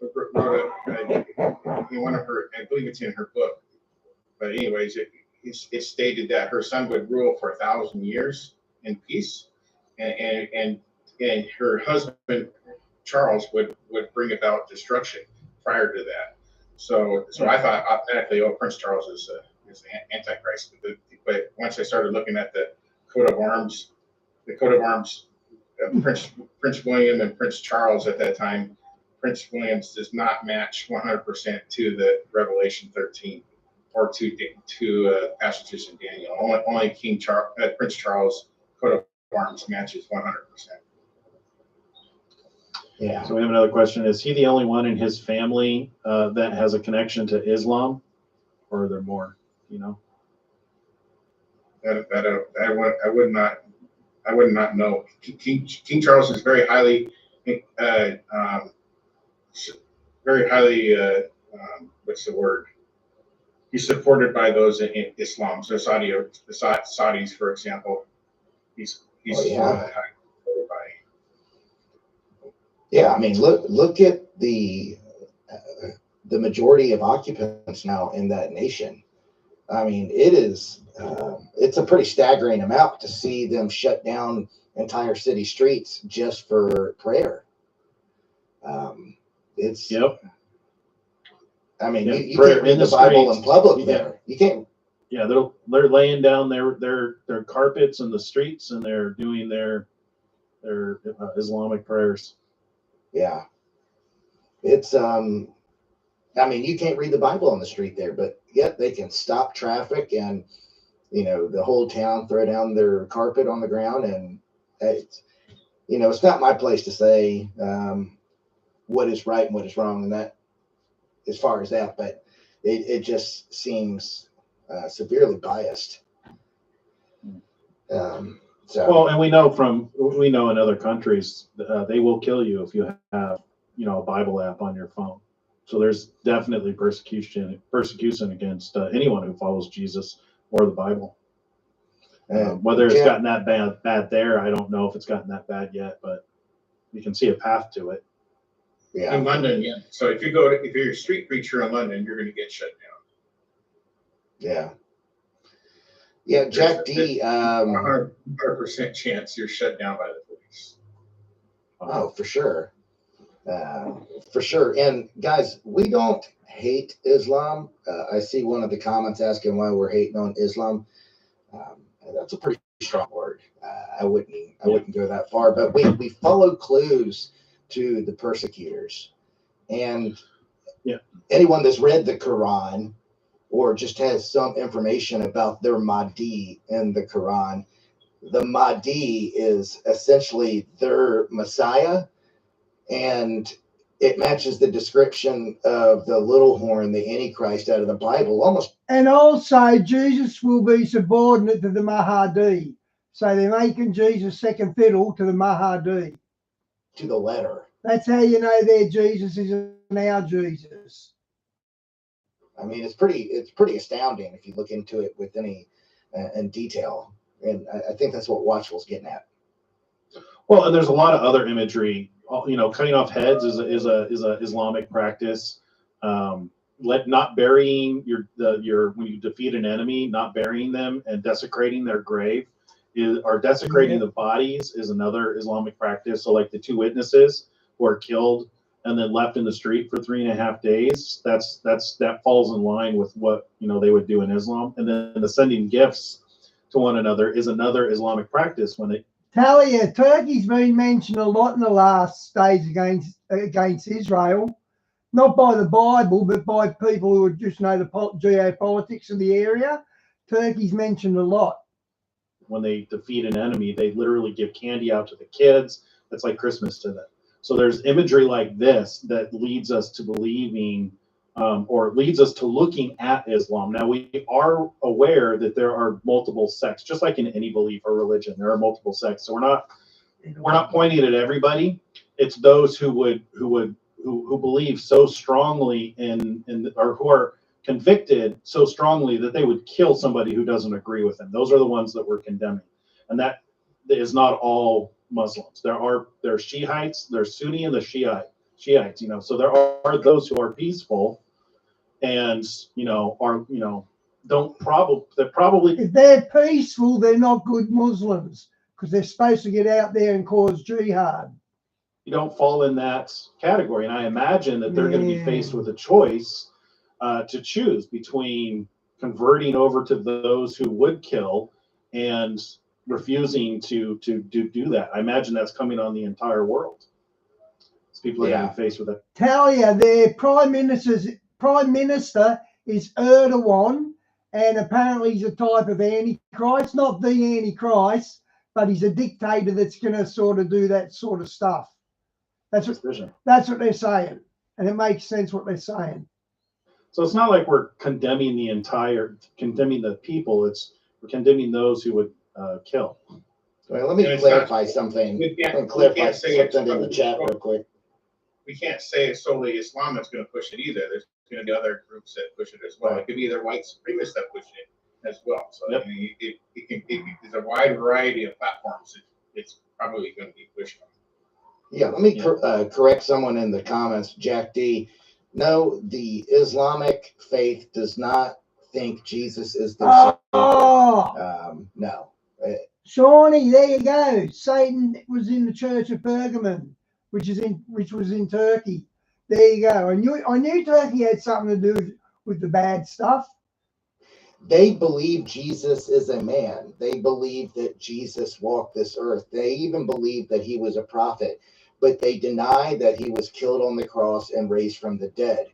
in one of her, I believe it's in her book, but anyways, it stated that her son would rule for 1,000 years in peace, and her husband Charles would bring about destruction prior to that. So I thought automatically, Prince Charles is the Antichrist. But once I started looking at the coat of arms, Prince William and Prince Charles at that time, Prince William's does not match 100% to the Revelation 13 or to passages in Daniel. Only Prince Charles' coat of arms matches 100%. Yeah. So we have another question. Is he the only one in his family that has a connection to Islam, or are there more? You know? I would not know. King Charles is very highly what's the word? He's supported by those in Islam. So the Saudis, for example, he's supported by. Yeah, I mean, look at the majority of occupants now in that nation. I mean, it's a pretty staggering amount to see them shut down entire city streets just for prayer. It's Yep. I mean, Yeah, you prayer can't read in the the Bible in streets. public You there. You can't. Yeah, they're laying down their carpets in the streets, and they're doing their Islamic prayers. Yeah, it's I mean, you can't read the Bible on the street there, but yet they can stop traffic and the whole town throw down their carpet on the ground, and it's it's not my place to say what is right and what is wrong, and that as far as that, but it just seems severely biased. So Well, and we know in other countries they will kill you if you have a Bible app on your phone. So there's definitely persecution against anyone who follows Jesus or the Bible. Whether it's gotten that bad there, I don't know if it's gotten that bad yet, but you can see a path to it. Yeah. In London, yeah. So if you're a street preacher in London, you're going to get shut down. Yeah. Yeah, Jack D. 100% chance you're shut down by the police. Oh, for sure. For sure. And guys, we don't hate Islam. I see one of the comments asking why we're hating on Islam. That's a pretty strong word. I wouldn't go that far, but we follow clues to the persecutors. And anyone that's read the Quran or just has some information about their Mahdi in the Quran, the Mahdi is essentially their Messiah, and it matches the description of the little horn, the Antichrist out of the Bible, almost. And also, Jesus will be subordinate to the Mahdi. So they're making Jesus second fiddle to the Mahdi. To the letter. That's how you know their Jesus is our Jesus. I mean, it's pretty astounding if you look into it with any in detail, and I think that's what Watchful's getting at. Well, and there's a lot of other imagery. Cutting off heads is a Islamic practice. Not burying when you defeat an enemy, not burying them and desecrating their grave desecrating the bodies is another Islamic practice. So like the two witnesses who are killed and then left in the street for 3.5 days, that falls in line with what they would do in Islam. And then the sending gifts to one another is another Islamic practice. Talia, Turkey's been mentioned a lot in the last days against Israel, not by the Bible, but by people who just know the geopolitics of the area. Turkey's mentioned a lot. When they defeat an enemy, they literally give candy out to the kids. That's like Christmas to them. So there's imagery like this that leads us to believing, or leads us to looking at Islam. Now, we are aware that there are multiple sects, just like in any belief or religion, there are multiple sects. So we're not pointing it at everybody. It's those who believe so strongly or who are convicted so strongly that they would kill somebody who doesn't agree with them. Those are the ones that we're condemning. And that is not all Muslims. There are Shiites, there's Sunni and the Shiites, so there are those who are peaceful and, they're probably. If they're peaceful, they're not good Muslims because they're supposed to get out there and cause jihad. You don't fall in that category. And I imagine that they're going to be faced with a choice to choose between converting over to those who would kill and refusing to do that. I imagine that's coming on the entire world. People are going to be faced with it. Talia, their prime minister is Erdogan, and apparently he's a type of antichrist, not the antichrist, but he's a dictator that's going to sort of do that sort of stuff. That's what they're saying, and it makes sense what they're saying. So it's not like we're condemning the people. We're condemning those who would kill. Well, let me clarify something. We can't say something in the chat real quick. We can't say it's solely Islam that's going to push it either. There's going to be other groups that push it as well. It could be either white supremacists that push it as well. So yep. I mean, there's a wide variety of platforms it's probably going to be pushed on. Yeah, let me correct someone in the comments, Jack D. No, the Islamic faith does not think Jesus is the Savior. No. Shawnee, there you go. Satan was in the Church of Pergamon. which was in Turkey. There you go. I knew Turkey had something to do with the bad stuff. They believe Jesus is a man. They believe that Jesus walked this earth. They even believe that he was a prophet, but they deny that he was killed on the cross and raised from the dead.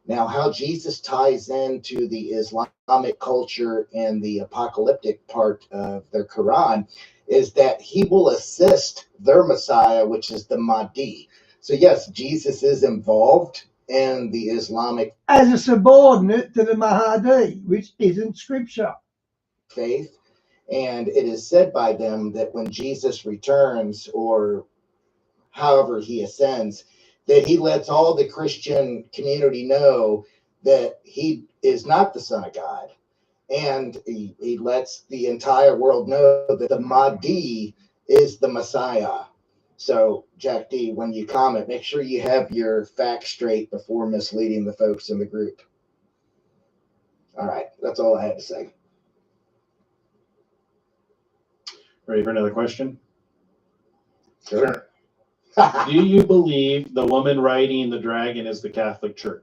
Now, how Jesus ties into the Islamic culture and the apocalyptic part of their Quran is that he will assist their Messiah, which is the Mahdi. So, yes, Jesus is involved in the Islamic as a subordinate to the Mahdi, which isn't scripture. Faith. And it is said by them that when Jesus returns, or however he ascends, that he lets all the Christian community know that he is not the Son of God. And he lets the entire world know that the Mahdi is the Messiah. So, Jack D, when you comment, make sure you have your facts straight before misleading the folks in the group. All right, that's all I had to say. Ready for another question? Sure. Do you believe the woman riding the dragon is the Catholic Church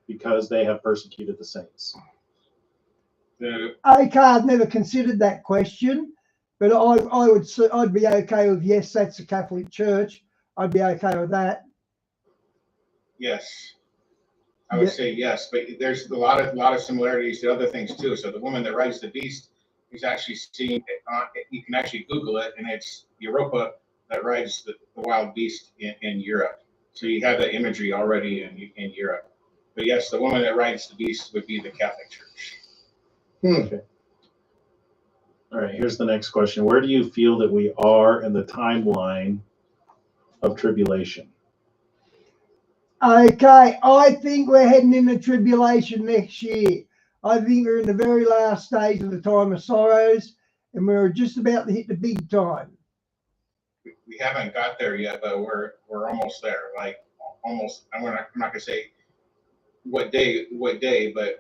because they have persecuted the saints? Okay, I've never considered that question, but I'd be okay with yes, that's the Catholic Church. I'd be okay with that. Yes, I would say yes, but there's a lot of similarities to other things too. So the woman that rides the beast is actually seen. You can actually Google it, and it's Europa that rides the wild beast in Europe. So you have that imagery already in Europe. But yes, the woman that rides the beast would be the Catholic Church. Okay. All right, here's the next question. Where do you feel that we are in the timeline of tribulation? Okay, I think we're heading into tribulation next year. I think we're in the very last stage of the time of sorrows, and we're just about to hit the big time. We haven't got there yet, but we're almost there. Like almost. I'm not gonna say what day, but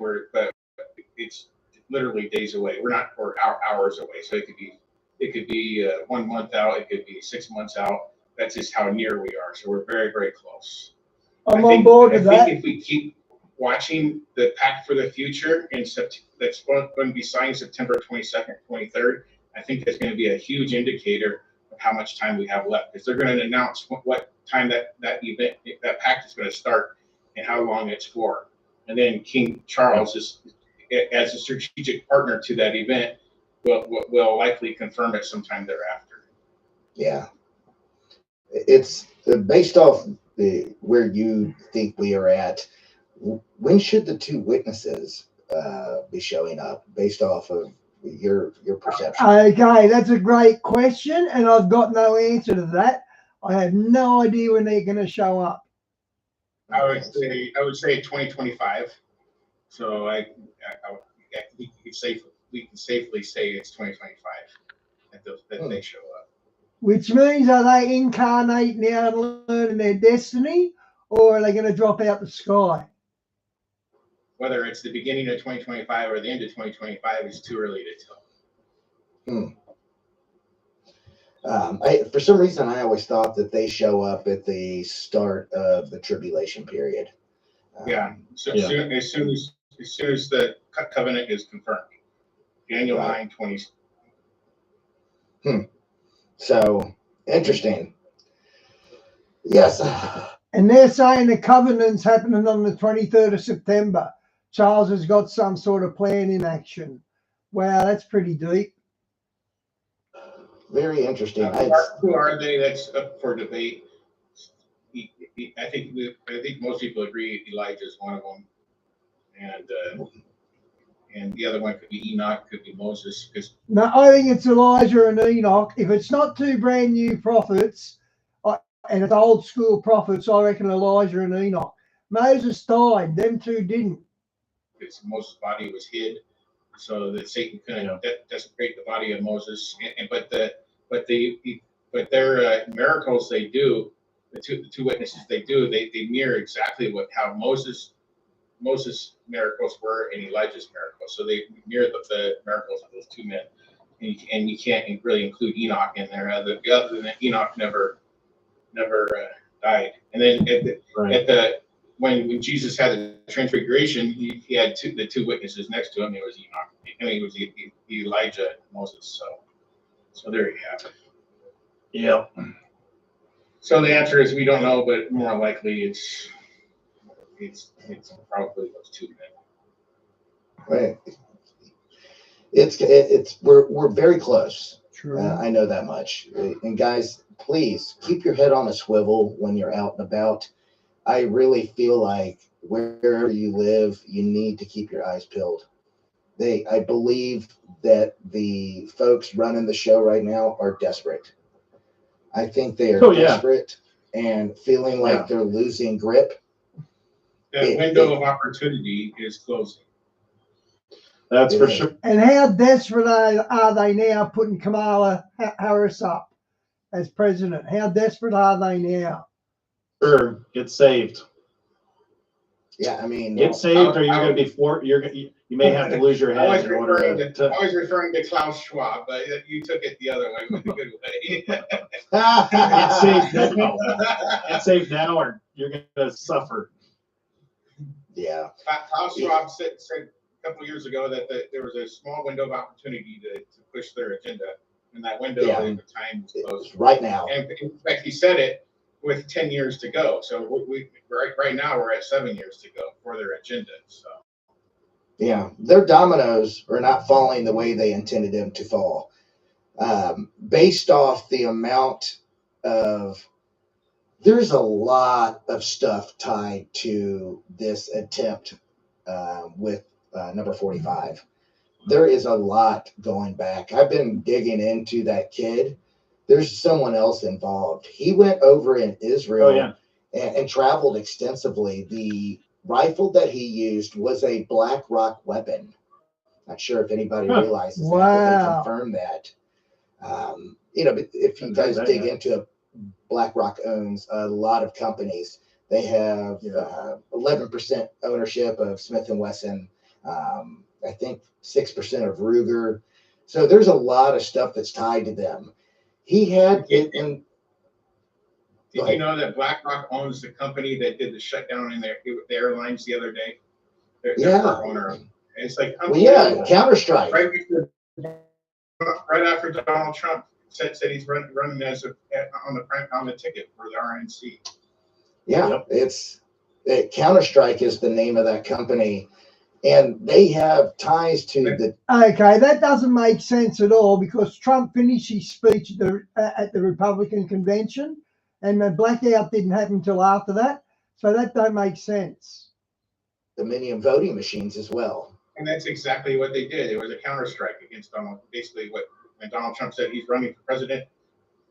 it's literally days away. We're hours away. So it could be 1 month out. It could be 6 months out. That's just how near we are. So we're very, very close. I'm on board with that. I think if we keep watching the Pact for the Future that's going to be signed September 22nd, 23rd, I think that's going to be a huge indicator of how much time we have left, because they're going to announce what time that pact is going to start and how long it's for. And then King Charles is, as a strategic partner to that event, will likely confirm it sometime thereafter. Yeah, it's based off where you think we are at. When should the two witnesses be showing up, based off of your perception? Okay, that's a great question, and I've got no answer to that. I have no idea when they're going to show up. I would say 2025. So we can safely say it's 2025 that they show up. Which means, are they incarnating out and learning their destiny, or are they going to drop out the sky? Whether it's the beginning of 2025 or the end of 2025 is too early to tell. For some reason, I always thought that they show up at the start of the tribulation period. As soon as the covenant is confirmed, Daniel 9:20. So interesting. Yes. And they're saying the covenant's happening on the 23rd of September. Charles has got some sort of plan in action. Wow, that's pretty deep. Very interesting. Who are they? That's up for debate. I think most people agree Elijah is one of them, and the other one could be Enoch, could be Moses. No, I think it's Elijah and Enoch. If it's not two brand new prophets, and it's old school prophets, I reckon Elijah and Enoch. Moses died; them two didn't. Because Moses' body was hid, so that Satan couldn't desecrate the body of Moses. But their miracles they do, the two witnesses they mirror exactly how Moses' miracles were and Elijah's miracles. So they mirror the miracles of those two men, and you can't really include Enoch in there, other than Enoch never died. And then when Jesus had the transfiguration, he had the two witnesses next to him. It was Enoch, and it was Elijah and Moses. So there you have it. Yeah. So the answer is we don't know, but more likely it's probably those two men. Right. We're very close. True. I know that much. And guys, please keep your head on a swivel when you're out and about. I really feel like wherever you live, you need to keep your eyes peeled. I believe that the folks running the show right now are desperate. I think they are desperate and feeling like they're losing grip. That window of opportunity is closing. That's for sure. And how desperate are they now putting Kamala Harris up as president? How desperate are they now? Sure, get saved. Yeah, I mean, get saved, or you're going to be you may have to lose your head. I was referring to Klaus Schwab, but you took it the other way, with the good way. Get saved now. Get saved now, or you're going to suffer. Yeah. Klaus Schwab said a couple of years ago that there was a small window of opportunity to push their agenda, and that window at the time was closed. Right now. And in fact, he said it with 10 years to go. So right now we're at 7 years to go for their agenda. So yeah, their dominoes are not falling the way they intended them to fall. Based off the amount of, there's a lot of stuff tied to this attempt with number 45. There is a lot going back. I've been digging into that kid. There's someone else involved. He went over in Israel and traveled extensively. The rifle that he used was a Black Rock weapon. Not sure if anybody realizes that, but they confirmed that. But if you guys dig into it, Black Rock owns a lot of companies. They have 11% ownership of Smith & Wesson. I think 6% of Ruger. So there's a lot of stuff that's tied to them. He had it in. Did you know that BlackRock owns the company that did the shutdown in the airlines the other day? They're owner. It's like Counter-Strike. Right after Donald Trump said he's running as on the ticket for the RNC. Yeah, Counter-Strike is the name of that company. And they have ties to the. Okay, that doesn't make sense at all because Trump finished his speech at the Republican convention, and the blackout didn't happen until after that. So that don't make sense. Dominion voting machines as well. And that's exactly what they did. It was a counter-strike against Donald. Basically, when Donald Trump said he's running for president,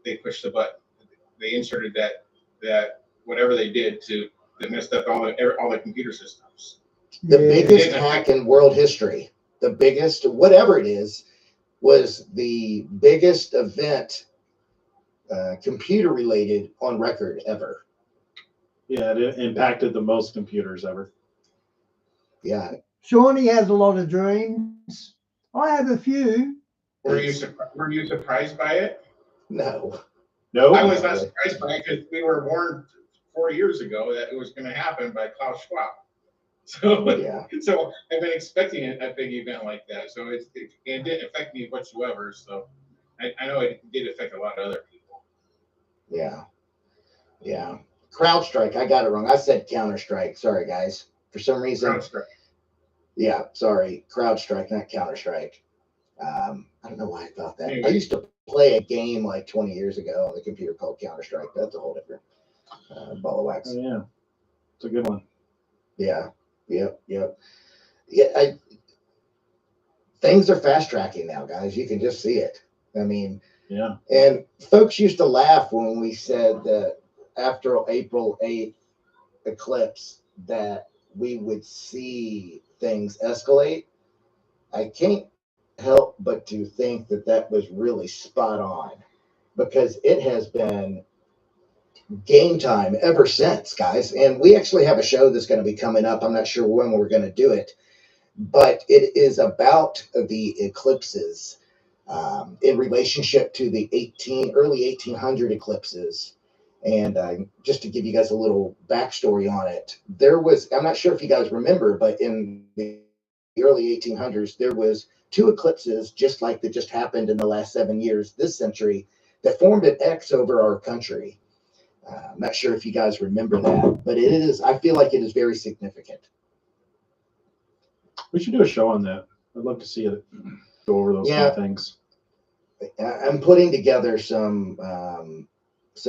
they pushed the button. They inserted that whatever they did that messed up all the computer systems. The biggest hack in world history, the biggest, whatever it is, was the biggest event, computer related, on record ever. Yeah, it impacted the most computers ever. Yeah. Shawnee has a lot of dreams. I have a few. Were you surprised by it? No. I was not surprised by it because we were warned 4 years ago that it was going to happen by Klaus Schwab. So I've been expecting a big event like that. So it didn't affect me whatsoever. So I know it did affect a lot of other people. Yeah. CrowdStrike. I got it wrong. I said Counter-Strike. Sorry, guys. For some reason. CrowdStrike. Yeah, sorry. CrowdStrike, not Counter-Strike. I don't know why I thought that. I used to play a game like 20 years ago on the computer called Counter-Strike. That's a whole different ball of wax. Oh, yeah. It's a good one. Yeah. Yep. Yeah, things are fast tracking now, guys. You can just see it. I mean, yeah. And folks used to laugh when we said that after April 8th eclipse that we would see things escalate. I can't help but to think that was really spot on because it has been game time ever since, guys. And we actually have a show that's going to be coming up. I'm not sure when we're going to do it, but it is about the eclipses in relationship to the early 1800 eclipses And just to give you guys a little backstory on it, there was, I'm not sure if you guys remember, but in the early 1800s, there was 2 eclipses just like that just happened in the last 7 years this century that formed an X over our country. I'm not sure if you guys remember that, but it is, I feel like it is very significant. We should do a show on that. I'd love to see it. Go over those kind of things. I'm putting together some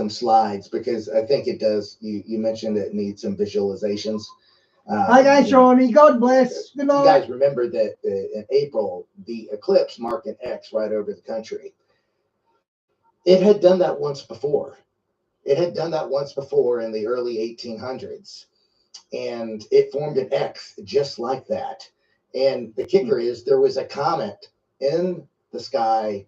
slides because I think it does. You mentioned it needs some visualizations. Okay, Shawnee, God bless. Good You night. guys remember that in April, the eclipse marked an X right over the country. It had done that once before. It had done that once before in the early 1800s. And it formed an X just like that. And the kicker is there was a comet in the sky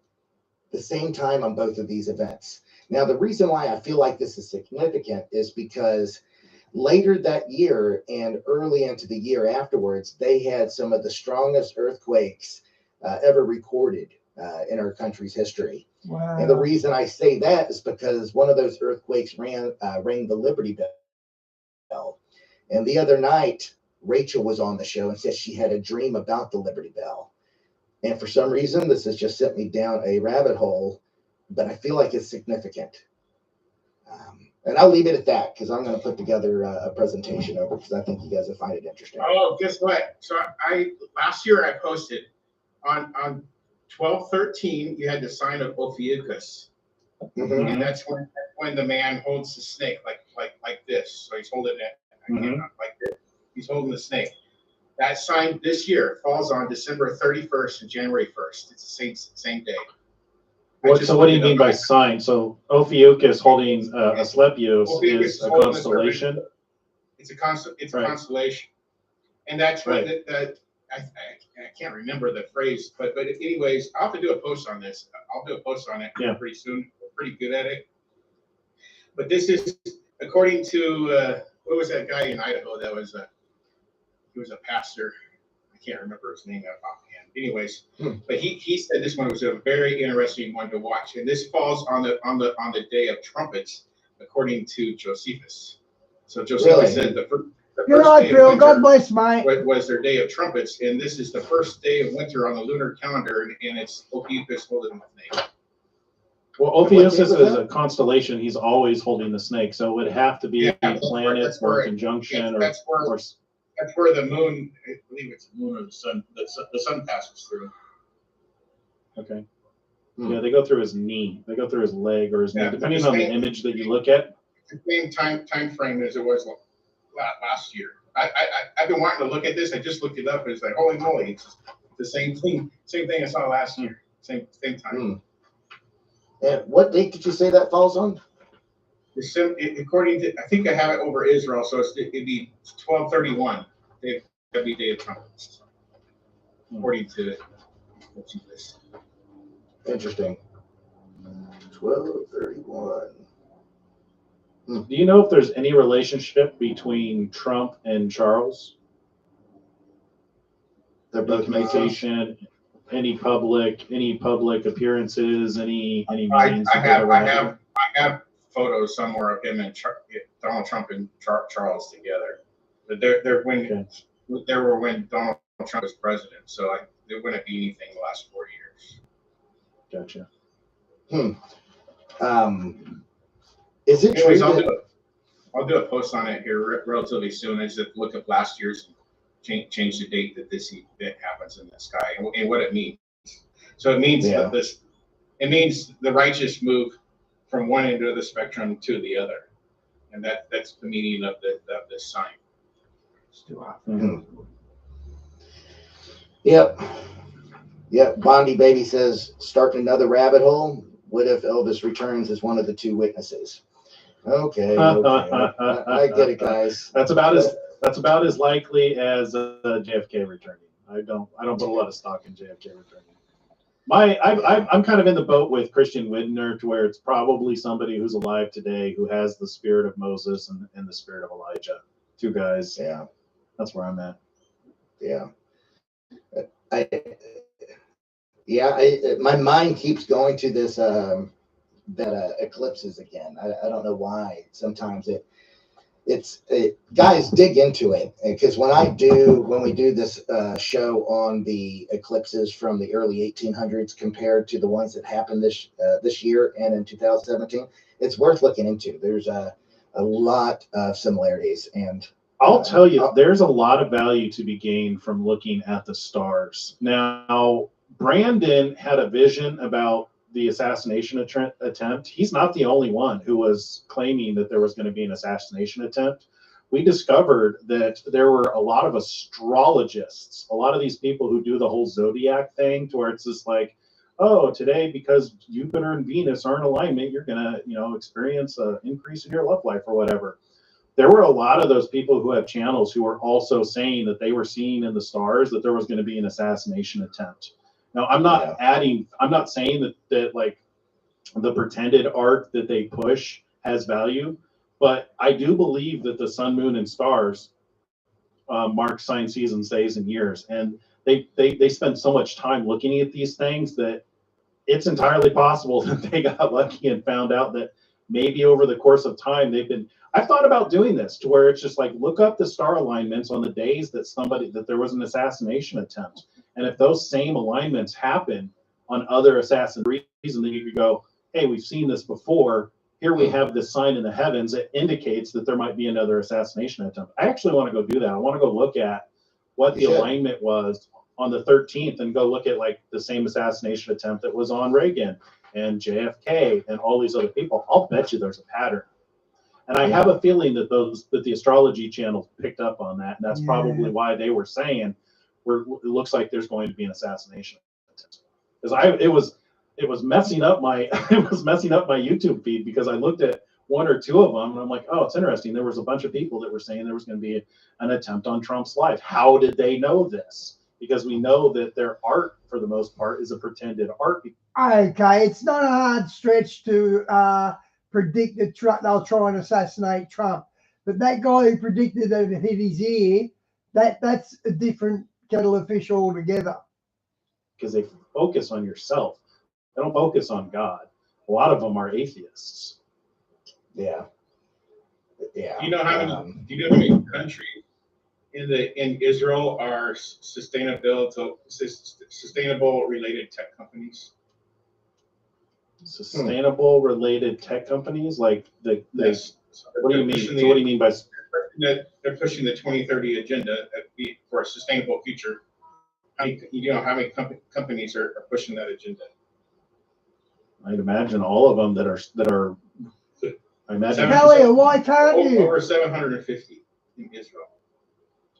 the same time on both of these events. Now, the reason why I feel like this is significant is because later that year and early into the year afterwards, they had some of the strongest earthquakes ever recorded in our country's history. Wow. And the reason I say that is because one of those earthquakes rang the Liberty Bell. And the other night, Rachel was on the show and said she had a dream about the Liberty Bell. And for some reason, this has just sent me down a rabbit hole, but I feel like it's significant. And I'll leave it at that because I'm going to put together a presentation over because I think you guys will find it interesting. Oh, guess what? So last year I posted on 12/13, you had the sign of Ophiuchus. Mm-hmm. And that's when the man holds the snake like this. So he's holding it like this. He's holding the snake. That sign this year falls on December 31st and January 1st. It's the same day. So what do you mean by sign? So Ophiuchus holding Asclepius is a constellation? It's a constellation. And that's what I can't remember the phrase, but anyways, I'll have to do a post on this. I'll do a post on it pretty soon. We're pretty good at it. But this is according to what was that guy in Idaho that was he was a pastor. I can't remember his name offhand. Anyways, but he said this one was a very interesting one to watch, and this falls on the day of trumpets, according to Josephus. So Josephus said the first Good night, Phil. God bless, mate. Was their day of trumpets, and this is the first day of winter on the lunar calendar, and it's Ophiuchus holding the snake. Well, Ophiuchus is a constellation. He's always holding the snake, so it would have to be a planet or a conjunction. That's where the moon, I believe it's the moon or the sun, the sun passes through. Okay. Yeah, they go through his knee. They go through his leg or his knee, depending on the image that you look at. The same time frame as it was last year. I've been wanting to look at this. I just looked it up. It's like, holy moly, it's the same thing I saw last year. Same time. And what date did you say that falls on? According to, I think I have it over Israel, so it'd be 12/31. Every day of trumpets, according to this. Interesting. 12/31. Do you know if there's any relationship between Trump and Charles? They're both communication, any public appearances, any meetings. I have photos somewhere of him and Donald Trump and Charles together. But they were when Donald Trump was president, so there wouldn't be anything the last 4 years. Gotcha. Is it Anyways, true I'll do a post on it here relatively soon. I just look up last year's and change the date that this event happens in the sky and what it means. So it means it means the righteous move from one end of the spectrum to the other, and that's the meaning of this sign. Yep. Bondi Baby says, starting another rabbit hole. What if Elvis returns as one of the 2 witnesses? Okay. I get it, guys. That's about as likely as JFK returning. I don't put a lot of stock in JFK returning. I'm kind of in the boat with Christian Widner to where it's probably somebody who's alive today who has the spirit of Moses and the spirit of Elijah. 2 guys. Yeah. That's where I'm at. Yeah. My mind keeps going to this eclipses again. I don't know why. Sometimes guys dig into it, because when we do this show on the eclipses from the early 1800s compared to the ones that happened this year and in 2017, it's worth looking into. There's a lot of similarities, and I'll tell you, there's a lot of value to be gained from looking at the stars. Now, Brandon had a vision about the assassination attempt. He's not the only one who was claiming that there was going to be an assassination attempt. We discovered that there were a lot of astrologists, a lot of these people who do the whole zodiac thing, to where it's just like, oh, today, because Jupiter and Venus are in alignment, you're going to, experience an increase in your love life or whatever. There were a lot of those people who have channels who were also saying that they were seeing in the stars that there was going to be an assassination attempt. Now, I'm not saying that like the pretended art that they push has value, but I do believe that the sun, moon, and stars mark sign, seasons, days, and years. And they spend so much time looking at these things that it's entirely possible that they got lucky and found out that maybe over the course of time I've thought about doing this, to where it's just like, look up the star alignments on the days that there was an assassination attempt. And if those same alignments happen on other assassinations, then you could go, hey, we've seen this before. Here we have this sign in the heavens that indicates that there might be another assassination attempt. I actually want to go do that. I want to go look at what the alignment was on the 13th and go look at like the same assassination attempt that was on Reagan and JFK and all these other people. I'll bet you there's a pattern. And I have a feeling that the astrology channels picked up on that, and that's probably why they were saying it looks like there's going to be an assassination attempt. Because it was messing up my YouTube feed, because I looked at one or two of them and I'm like, oh, it's interesting. There was a bunch of people that were saying there was going to be an attempt on Trump's life. How did they know this? Because we know that their art, for the most part, is a pretended art. Okay, it's not a hard stretch to predict that they'll try and assassinate Trump. But that guy who predicted that it hit his ear, that's a different kettle of fish altogether. Because they focus on yourself. They don't focus on God. A lot of them are atheists. Yeah. Do you know how many countries in Israel are sustainable related tech companies? Sustainable related tech companies, like yes. What do you mean? So what do you mean by they're pushing the 2030 agenda for a sustainable future? How many companies are pushing that agenda? I'd imagine all of them that are. I imagine. Elliot, why can't you? Over 750 in Israel.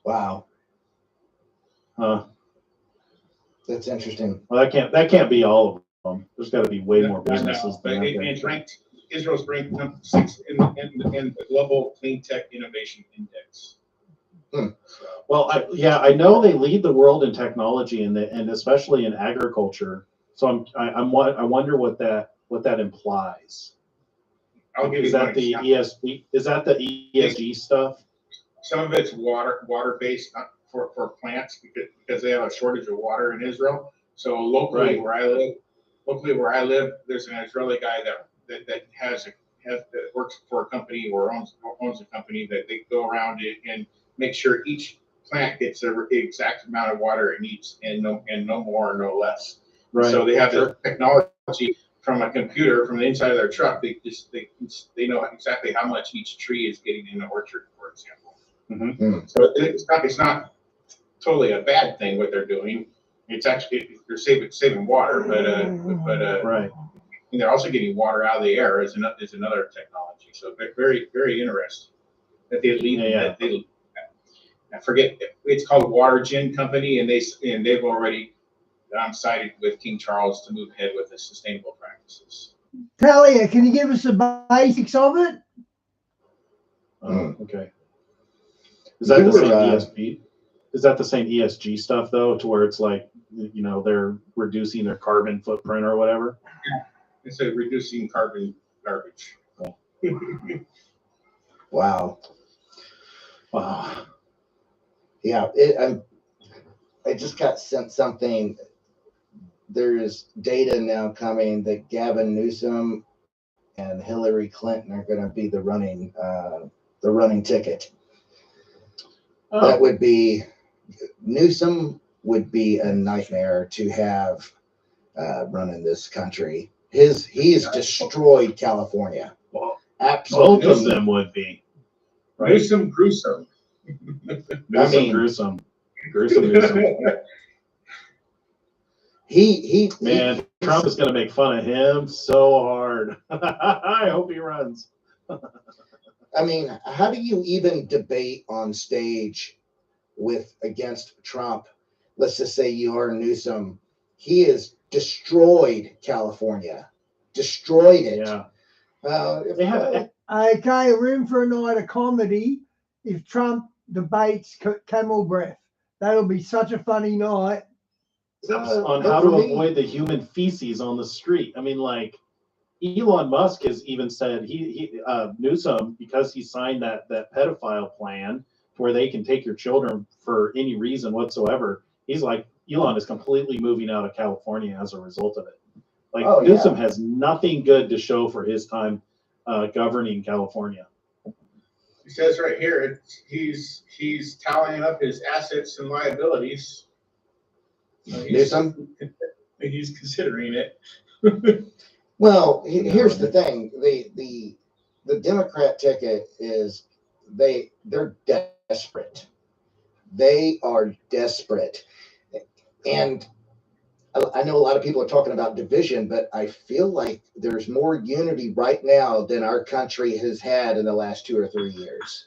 Wow. Huh. That's interesting. Well, that can't be all of them. There's got to be way more businesses than that. It's ranked. Israel's ranked number 6 in the Global Clean Tech Innovation Index. Well, I know they lead the world in technology and especially in agriculture. So I wonder what that implies. I'll give is you that the ESG? Is that the ESG stuff? Some of it's water based for plants because they have a shortage of water in Israel. So locally where I live, there's an Israeli guy that works for a company or owns a company that they go around and make sure each plant gets the exact amount of water it needs and no more or no less. Right. So they have the technology from a computer from the inside of their truck. They know exactly how much each tree is getting in the orchard, for example. Mm-hmm. So it's not totally a bad thing what they're doing. It's actually they're saving water, but right. And they're also getting water out of the air is another technology. So very very interesting that they lead. Yeah. I forget, it's called WaterGen Company, and they've already sided with King Charles to move ahead with the sustainable practices. Talia, can you give us the basics of it? Okay. Is that the same ESG? Is that the same ESG stuff though, to where it's like, they're reducing their carbon footprint or whatever? Yeah, it's reducing carbon garbage. Wow. Wow. Yeah, I just got sent something. There's data now coming that Gavin Newsom and Hillary Clinton are going to be the running ticket. Oh, That would be Newsom would be a nightmare to have running this country. He's destroyed California. well, Absolutely. both of them would be. Right? Newsom gruesome. Newsom, gruesome. Newsom. Man, Trump is going to make fun of him so hard. I hope he runs. I mean, how do you even debate on stage against Trump? Let's just say you are Newsom. He has destroyed California, destroyed it. Yeah. They have Okay, a room for a night of comedy. If Trump debates camel breath, that'll be such a funny night. On how to avoid the human feces on the street. I mean, like Elon Musk has even said Newsom, because he signed that pedophile plan where they can take your children for any reason whatsoever. He's like, Elon is completely moving out of California as a result of it. Like Newsom has nothing good to show for his time governing California. He says right here, he's tallying up his assets and liabilities. So he's considering it. Well, here's the thing: the Democrat ticket is they're desperate. They are desperate, and I know a lot of people are talking about division, but I feel like there's more unity right now than our country has had in the last 2 or 3 years.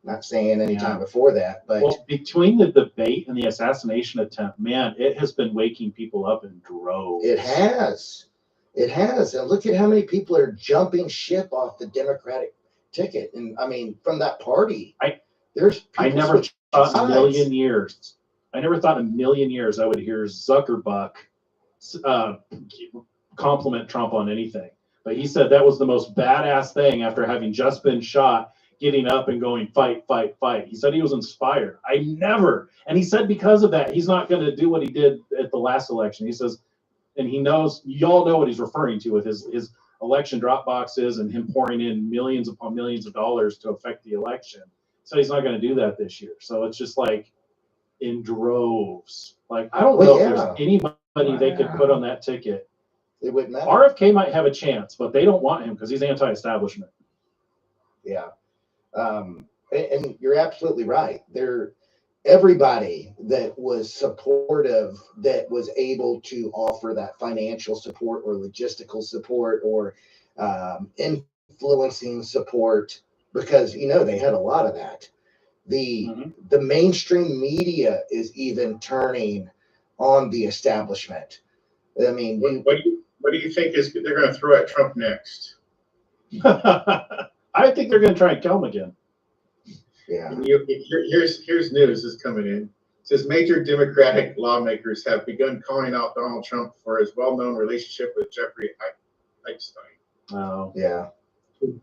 Not saying any time before that, but between the debate and the assassination attempt, man, it has been waking people up in droves. It has, and look at how many people are jumping ship off the Democratic ticket, and I mean from that party. I never thought in a million years I would hear Zuckerbuck compliment Trump on anything, but he said that was the most badass thing after having just been shot. Getting up and going, fight, fight, fight. He said he was inspired. And he said because of that, he's not going to do what he did at the last election. He says, and he knows, y'all know what he's referring to with his election drop boxes and him pouring in millions upon millions of dollars to affect the election. So he's not going to do that this year. So it's just like in droves. Like, I don't know if there's anybody they could put on that ticket. It wouldn't matter. RFK might have a chance, but they don't want him because he's anti-establishment. Yeah. And you're absolutely right. Everybody that was supportive, that was able to offer that financial support or logistical support or influencing support, because they had a lot of that. The mainstream media is even turning on the establishment. I mean, what do you think they're going to throw at Trump next? I think they're going to try and kill him again. Yeah. Here's news is coming in. It says major Democratic lawmakers have begun calling out Donald Trump for his well-known relationship with Jeffrey Epstein. Oh. Yeah.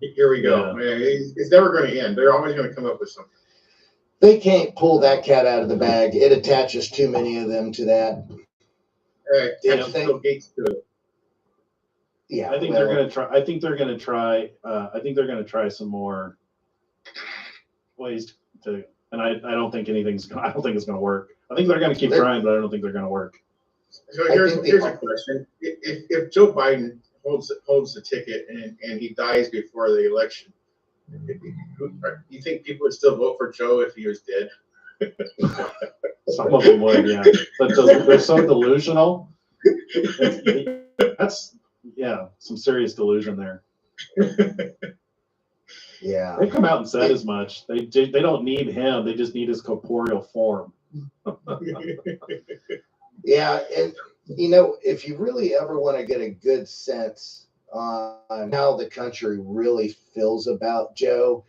Here we go. Yeah. It's never going to end. They're always going to come up with something. They can't pull that cat out of the bag. It attaches too many of them to that. Bill Gates to it. Yeah, I think they're going to try. I think they're going to try some more ways to. And I don't think anything's. I don't think it's going to work. I think they're going to keep trying, but I don't think they're going to work. So here's a question: If Joe Biden holds the ticket and he dies before the election, do you think people would still vote for Joe if he was dead? Some of them would, yeah. But they're so delusional. That's some serious delusion there. Yeah, they've come out and said as much. They don't need him. They just need his corporeal form. Yeah, and if you really ever want to get a good sense on how the country really feels about Joe,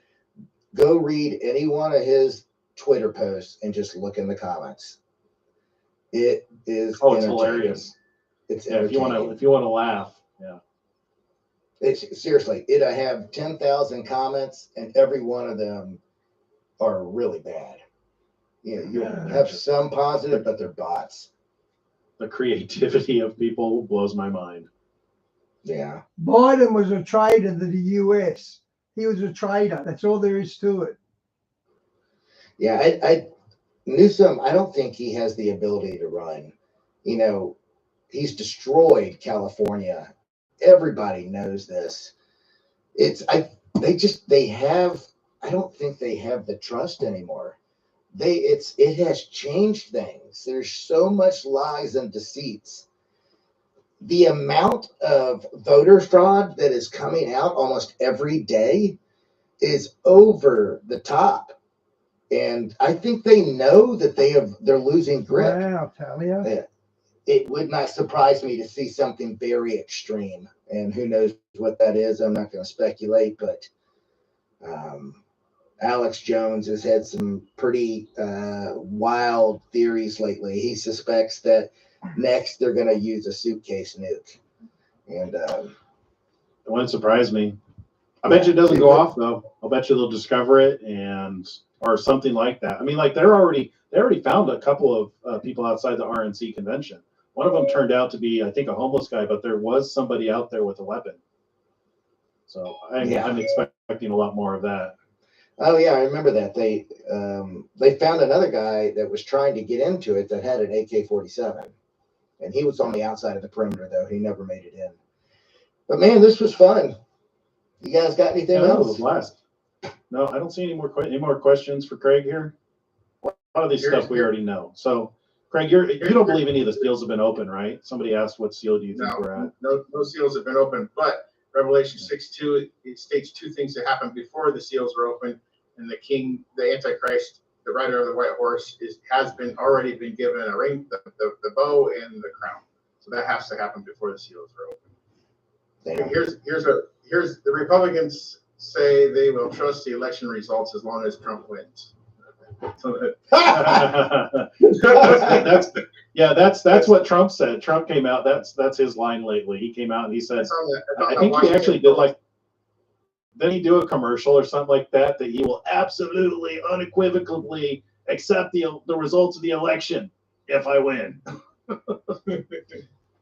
go read any one of his Twitter posts and just look in the comments. It is it's hilarious. It's if you want to laugh, yeah. It's seriously, I have 10,000 comments and every one of them are really bad. You have some positive, but they're bots. The creativity of people blows my mind. Yeah. Biden was a traitor to the US. He was a traitor. That's all there is to it. Yeah. Newsom, I don't think he has the ability to run. You know, he's destroyed California. Everybody knows this. I don't think they have the trust anymore. It has changed things. There's so much lies and deceits. The amount of voter fraud that is coming out almost every day is over the top. And I think they know that they're losing grip. Wow, Talia. It would not surprise me to see something very extreme. And who knows what that is. I'm not going to speculate, but Alex Jones has had some pretty wild theories lately. He suspects that next they're going to use a suitcase nuke. And it wouldn't surprise me. I bet you it doesn't go off though. I'll bet you they'll discover it or something like that. I mean, like they already found a couple of people outside the RNC convention. One of them turned out to be, I think, a homeless guy, but there was somebody out there with a weapon. So I'm expecting a lot more of that. Oh yeah, I remember that. They found another guy that was trying to get into it that had an AK-47, and he was on the outside of the perimeter though. He never made it in. But man, this was fun. You guys got anything else? It was blast. No, I don't see any more questions for Craig here. A lot of these stuff we already know. So, Craig, you don't believe any of the seals have been open, right? Somebody asked what seal do you think we're at? No seals have been open, but Revelation 6:2 it states two things that happened before the seals were open, and the king, the Antichrist, the rider of the white horse, has already been given a ring, the bow and the crown. So that has to happen before the seals are open. Here's the Republicans say they will trust the election results as long as Trump wins. So that's what Trump said. Trump came out. That's his line lately. He came out and he said, I think he actually did then he do a commercial or something like that he will absolutely unequivocally accept the results of the election if I win.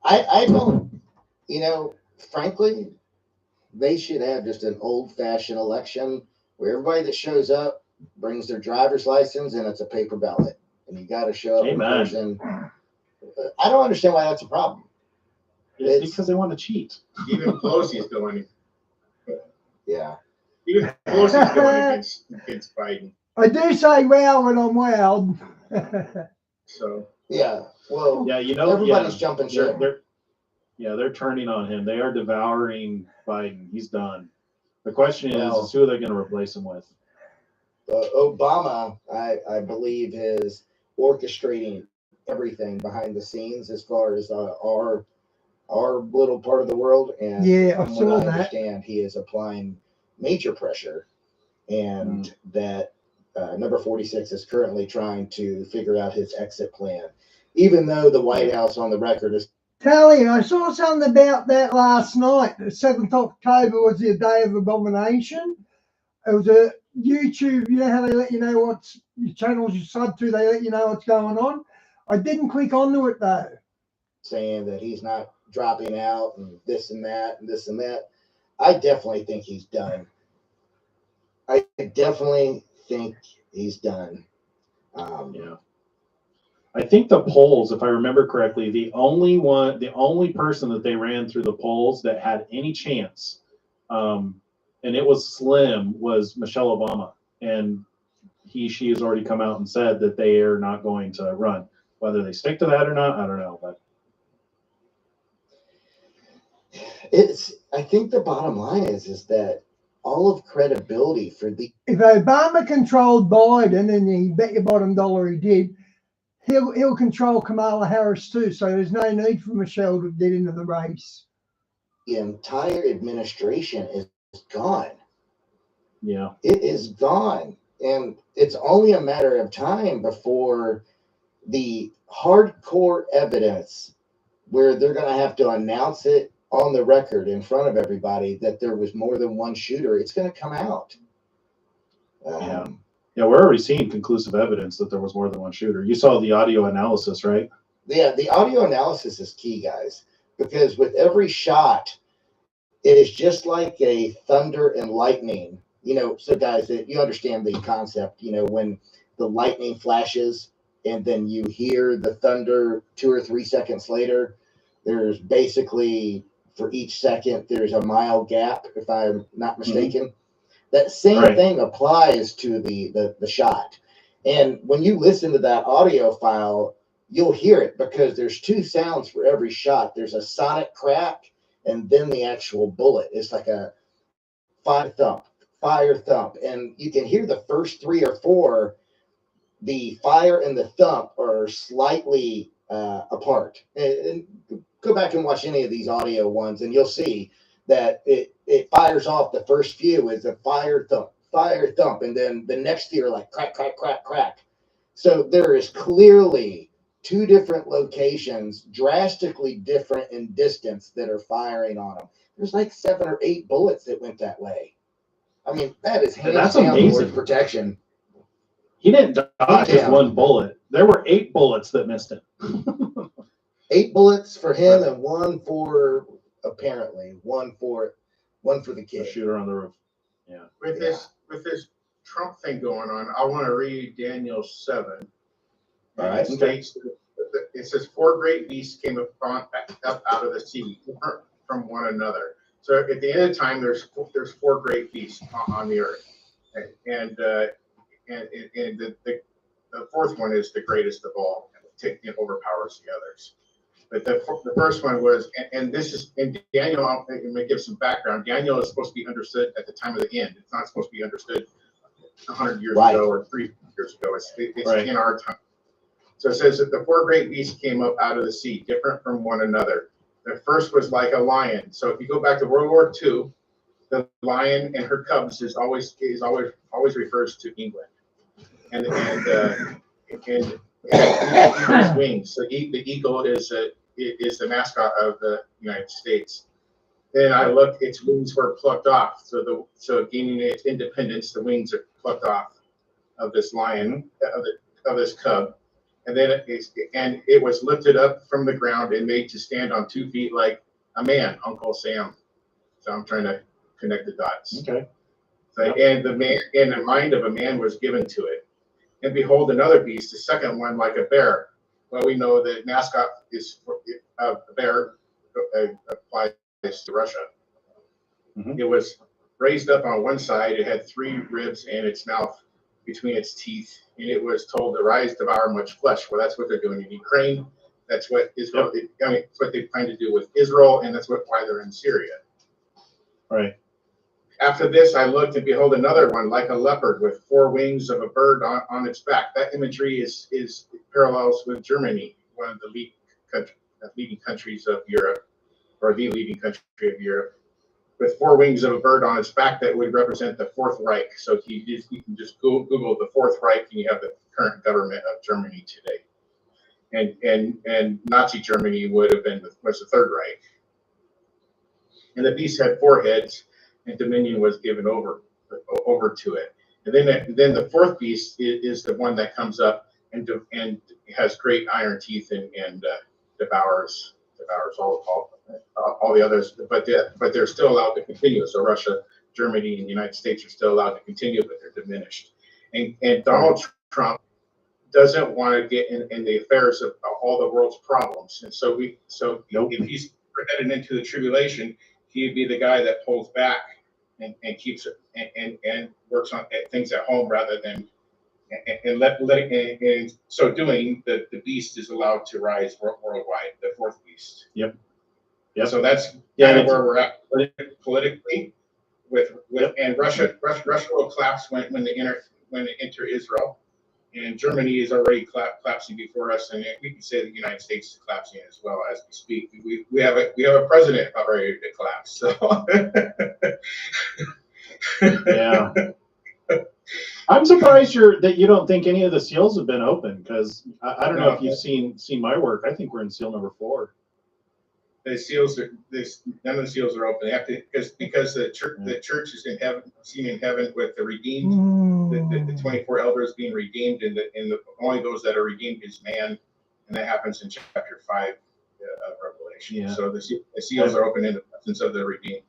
I don't, frankly, they should have just an old-fashioned election where everybody that shows up brings their driver's license and it's a paper ballot, and you got to show up in person. I don't understand why that's a problem. It's because they want to cheat. Even Pelosi's going. Yeah. Even Pelosi's going against Biden. I do say wow when I'm wowed. So. Yeah. Well. Yeah. Everybody's jumping ship. They're turning on him. They are devouring Biden. He's done. The question is who are they going to replace him with? Obama, I believe, is orchestrating everything behind the scenes as far as our little part of the world. And I saw that. Understand he is applying major pressure, and that number 46 is currently trying to figure out his exit plan, even though the White House on the record is. Talia, I saw something about that last night. The 7th of October was the Day of Abomination. It was a YouTube, you know how they let you know what's your channels you sub to, they let you know what's going on. I didn't click onto it though. Saying that he's not dropping out and this and that and this and that. I definitely think he's done. I definitely think he's done. I think the polls, if I remember correctly, the only person that they ran through the polls that had any chance, and it was slim, was Michelle Obama. And she has already come out and said that they are not going to run. Whether they stick to that or not, I don't know. But I think the bottom line is that all of credibility for if Obama controlled Biden, and he bet your bottom dollar he did, he'll control Kamala Harris too. So there's no need for Michelle to get into the race. The entire administration is gone. Yeah, it is gone, and it's only a matter of time before the hardcore evidence, where they're going to have to announce it on the record in front of everybody that there was more than one shooter. It's going to come out. Yeah, we're already seeing conclusive evidence that there was more than one shooter. You saw the audio analysis, right? Yeah, the audio analysis is key, guys, because with every shot, It is just like a thunder and lightning. So guys, that you understand the concept. When the lightning flashes and then you hear the thunder 2 or 3 seconds later, there's basically for each second there's a mile gap, if I'm not mistaken. That same thing applies to the shot. And when you listen to that audio file, you'll hear it because there's 2 sounds for every shot. There's a sonic crack and then the actual bullet. It's like a fire thump. And you can hear the first 3 or 4, the fire and the thump are slightly apart. And go back and watch any of these audio ones and you'll see that it fires off. The first few is a fire thump, and then the next few are like crack, crack, crack, crack. So there is clearly 2 different locations, drastically different in distance, that are firing on them. There's like 7 or 8 bullets that went that way. I mean, that is hands down the word protection. He didn't dodge just 1 bullet. There were 8 bullets that missed him. 8 bullets for him and 1 for the kid. The shooter on the roof. Yeah. With this Trump thing going on, I want to read Daniel 7. All right. It says 4 great beasts came up out of the sea from one another. So at the end of time, there's 4 great beasts on the earth, and the 4th one is the greatest of all. It overpowers the others. But the first one was, and this is in Daniel. I'm going to give some background. Daniel is supposed to be understood at the time of the end. It's not supposed to be understood 100 years ago or 3 years ago. It's in our time. So it says that the 4 great beasts came up out of the sea, different from one another. The first was like a lion. So if you go back to World War II, the lion and her cubs always refers to England, and eagle's wings. So the eagle is the mascot of the United States. Then I looked; its wings were plucked off. So gaining its independence, the wings are plucked off of this lion, of this cub, and then it was lifted up from the ground and made to stand on 2 feet like a man, Uncle Sam. So I'm trying to connect the dots. Okay. So, and the mind of a man was given to it. And behold, another beast, the second one like a bear. Well, we know the mascot is a bear applies to Russia. Mm-hmm. It was raised up on one side. It had 3 ribs and its mouth between its teeth, and it was told to rise, devour much flesh. Well, that's what they're doing in Ukraine. That's what Israel. It's what they plan to do with Israel, and that's why they're in Syria. Right. After this, I looked, and behold, another one like a leopard with 4 wings of a bird on its back. That imagery is parallels with Germany, one of the leading countries of Europe, or the leading country of Europe, with 4 wings of a bird on its back that would represent the 4th Reich. So you can just Google the 4th Reich, and you have the current government of Germany today. And Nazi Germany was the 3rd Reich. And the beast had 4 heads, and dominion was given over to it. And then the 4th beast is the one that comes up and has great iron teeth and devours all the others. But they're still allowed to continue. So Russia, Germany, and the United States are still allowed to continue, but they're diminished. And Donald Trump doesn't want to get in the affairs of all the world's problems. And so if he's headed into the tribulation, he'd be the guy that pulls back and keeps it and works on things at home rather than and so doing the beast is allowed to rise worldwide, the 4th beast. Yep. So that's kind of where we're at politically and Russia will collapse when they enter Israel. And Germany is already collapsing before us, and we can say the United States is collapsing as well as we speak. We have a president about ready to collapse. So yeah, I'm surprised that you don't think any of the seals have been open, because I don't know if you've seen my work. I think we're in seal number 4. The seals none of the seals are open. They have to because the church is in heaven, seen in heaven with the redeemed, the 24 elders being redeemed, and the only those that are redeemed is man, and that happens in chapter 5 of Revelation. Yeah. So the seals are open in the presence of the redeemed.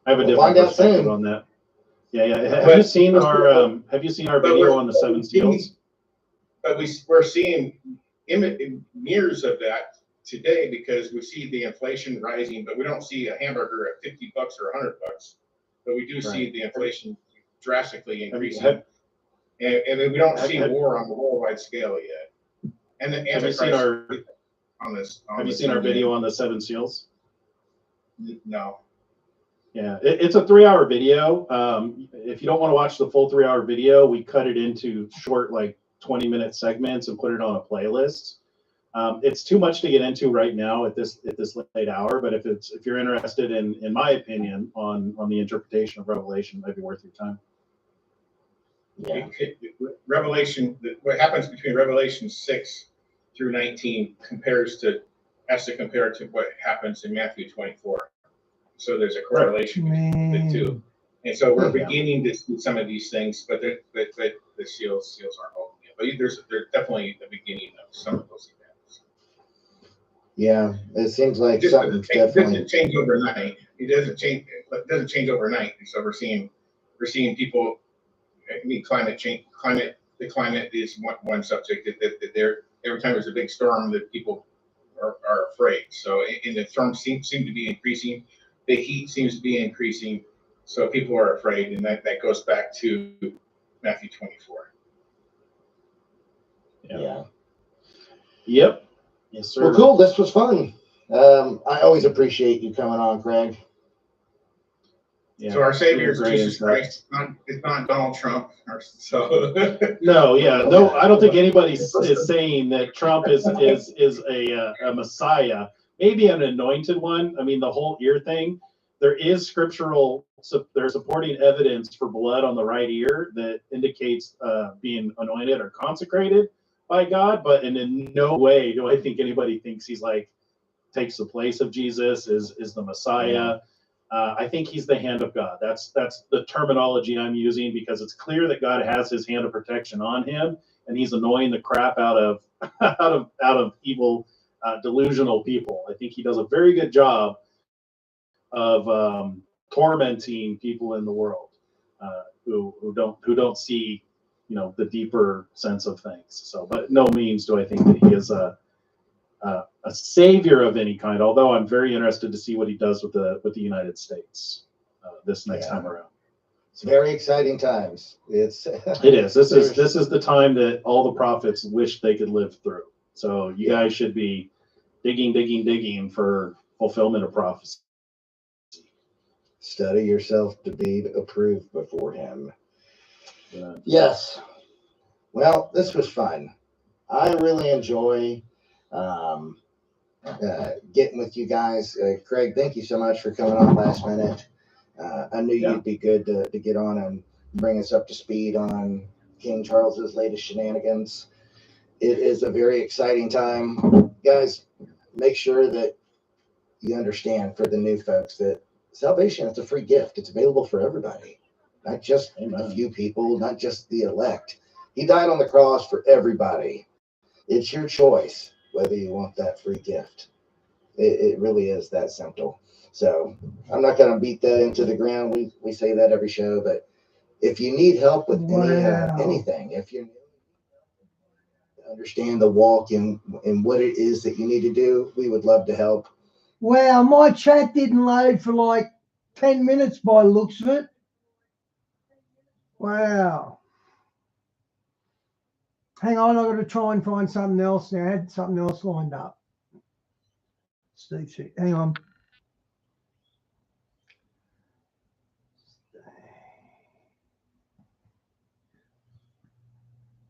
I have a We'll different find out perspective soon. on that. Yeah. Have But- you seen our video on the 7 seals? But we're seeing mirrors of that today because we see the inflation rising, but we don't see a hamburger at $50 or $100. But we do see the inflation drastically increasing, and we don't see war on the worldwide scale yet. And the Have you seen our on this? Have you seen our video on the 7 seals? No. Yeah, it's a 3-hour video. If you don't want to watch the full 3-hour video, we cut it into short, like 20-minute segments and put it on a playlist. It's too much to get into right now at this late hour, but if you're interested in my opinion on the interpretation of Revelation, it might be worth your time. Yeah. Revelation, what happens between Revelation 6 through 19 has to compare to what happens in Matthew 24. So there's a correlation between the two. And so we're beginning to see some of these things, but the seals aren't open yet. But there's definitely the beginning of some of those events. Yeah, it seems like It something's definitely doesn't change overnight. It doesn't change overnight. And so we're seeing people. I mean, climate change. The climate is one subject that every time there's a big storm, that people are afraid. So, and the storms seem to be increasing. The heat seems to be increasing, so people are afraid, and that goes back to Matthew 24. yeah. Yep. Yes, sir. Well, cool. This was fun. I always appreciate you coming on, Craig. Yeah, So our Savior is great Jesus insight. Christ. It's not Donald Trump. So No, I don't think anybody is saying that Trump is a Messiah. Maybe an anointed one. I mean, the whole ear thing. There is there's supporting evidence for blood on the right ear that indicates being anointed or consecrated by God. But in no way do I think anybody thinks he's like takes the place of Jesus, is the Messiah. I think he's the hand of God. That's the terminology I'm using because it's clear that God has his hand of protection on him, and he's annoying the crap out of evil, delusional people. I think he does a very good job of tormenting people in the world who don't see, the deeper sense of things. So, but no means do I think that he is a savior of any kind. Although I'm very interested to see what he does with the United States this next time around. It's very exciting times. It is. This is the time that all the prophets wish they could live through. So you guys should be digging for fulfillment of prophecy. Study yourself to be approved before him. Yeah. Yes. Well, this was fun. I really enjoy getting with you guys. Craig, thank you so much for coming on last minute. I knew you'd be good to get on and bring us up to speed on King Charles's latest shenanigans. It is a very exciting time. Guys, make sure that you understand, for the new folks, that salvation is a free gift. It's available for everybody, not just a few people, not just the elect. He died on the cross for everybody. It's your choice whether you want that free gift. It really is that simple. So I'm not going to beat that into the ground. We say that every show, but if you need help with anything, if you understand the walk and what it is that you need to do, we would love to help. Wow, my chat didn't load for like 10 minutes by the looks of it. Wow. Hang on, I've got to try and find something else now. I had something else lined up. Steve, hang on.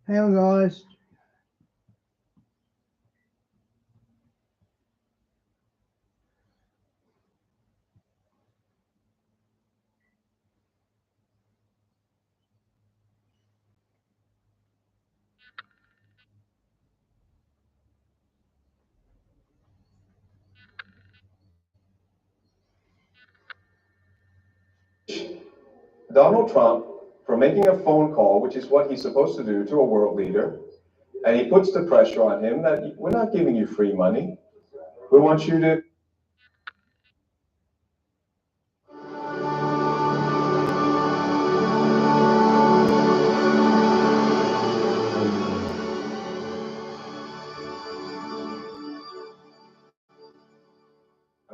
Hang on, guys. Donald Trump for making a phone call, which is what he's supposed to do to a world leader, and he puts the pressure on him that we're not giving you free money. We want you to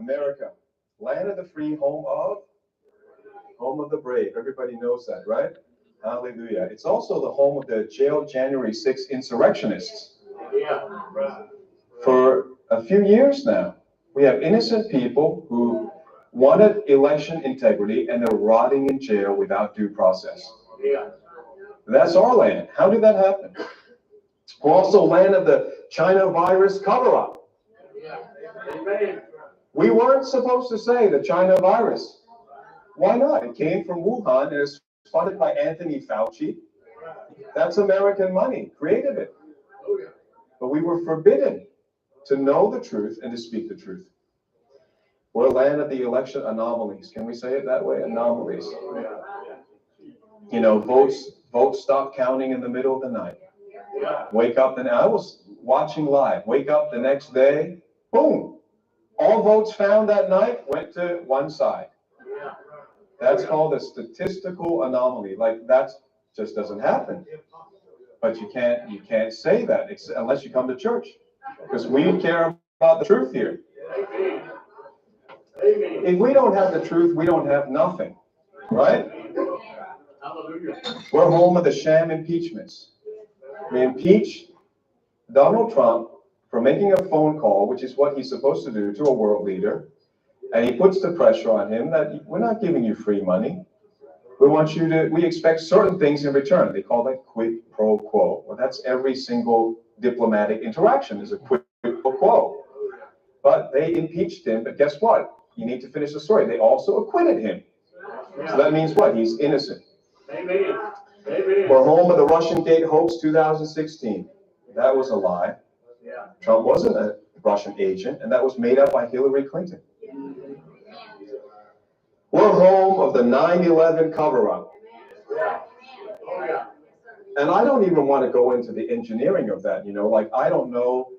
America, land of the free, home of the brave. Everybody knows that, right? Hallelujah. It's also the home of the jailed January 6th insurrectionists. Yeah. For a few years now, we have innocent people who wanted election integrity and they're rotting in jail without due process. Yeah. That's our land. How did that happen? We're also land of the China virus cover-up. Yeah. Amen. We weren't supposed to say the China virus. Why not? It came from Wuhan and it's funded by Anthony Fauci. That's American money, created it. But we were forbidden to know the truth and to speak the truth. We're a land of the election anomalies. Can we say it that way? Anomalies. You know, votes stop counting in the middle of the night. Wake up, and I was watching live. Wake up the next day, boom. All votes found that night went to one side. That's called a statistical anomaly. Like that just doesn't happen. But you can't say that unless you come to church, because we care about the truth here. If we don't have the truth, we don't have nothing, right? We're home of the sham impeachments. We impeach Donald Trump for making a phone call, which is what he's supposed to do, to a world leader, and he puts the pressure on him that we're not giving you free money. We expect certain things in return. They call that quid pro quo. Well, that's every single diplomatic interaction is a quid pro quo. But they impeached him, but guess what? You need to finish the story. They also acquitted him. So that means what? He's innocent. Amen. We're home of the Russian Gate hoax 2016. That was a lie. Trump wasn't a Russian agent, and that was made up by Hillary Clinton. We're home of the 9/11 cover-up. And I don't even want to go into the engineering of that, like I don't know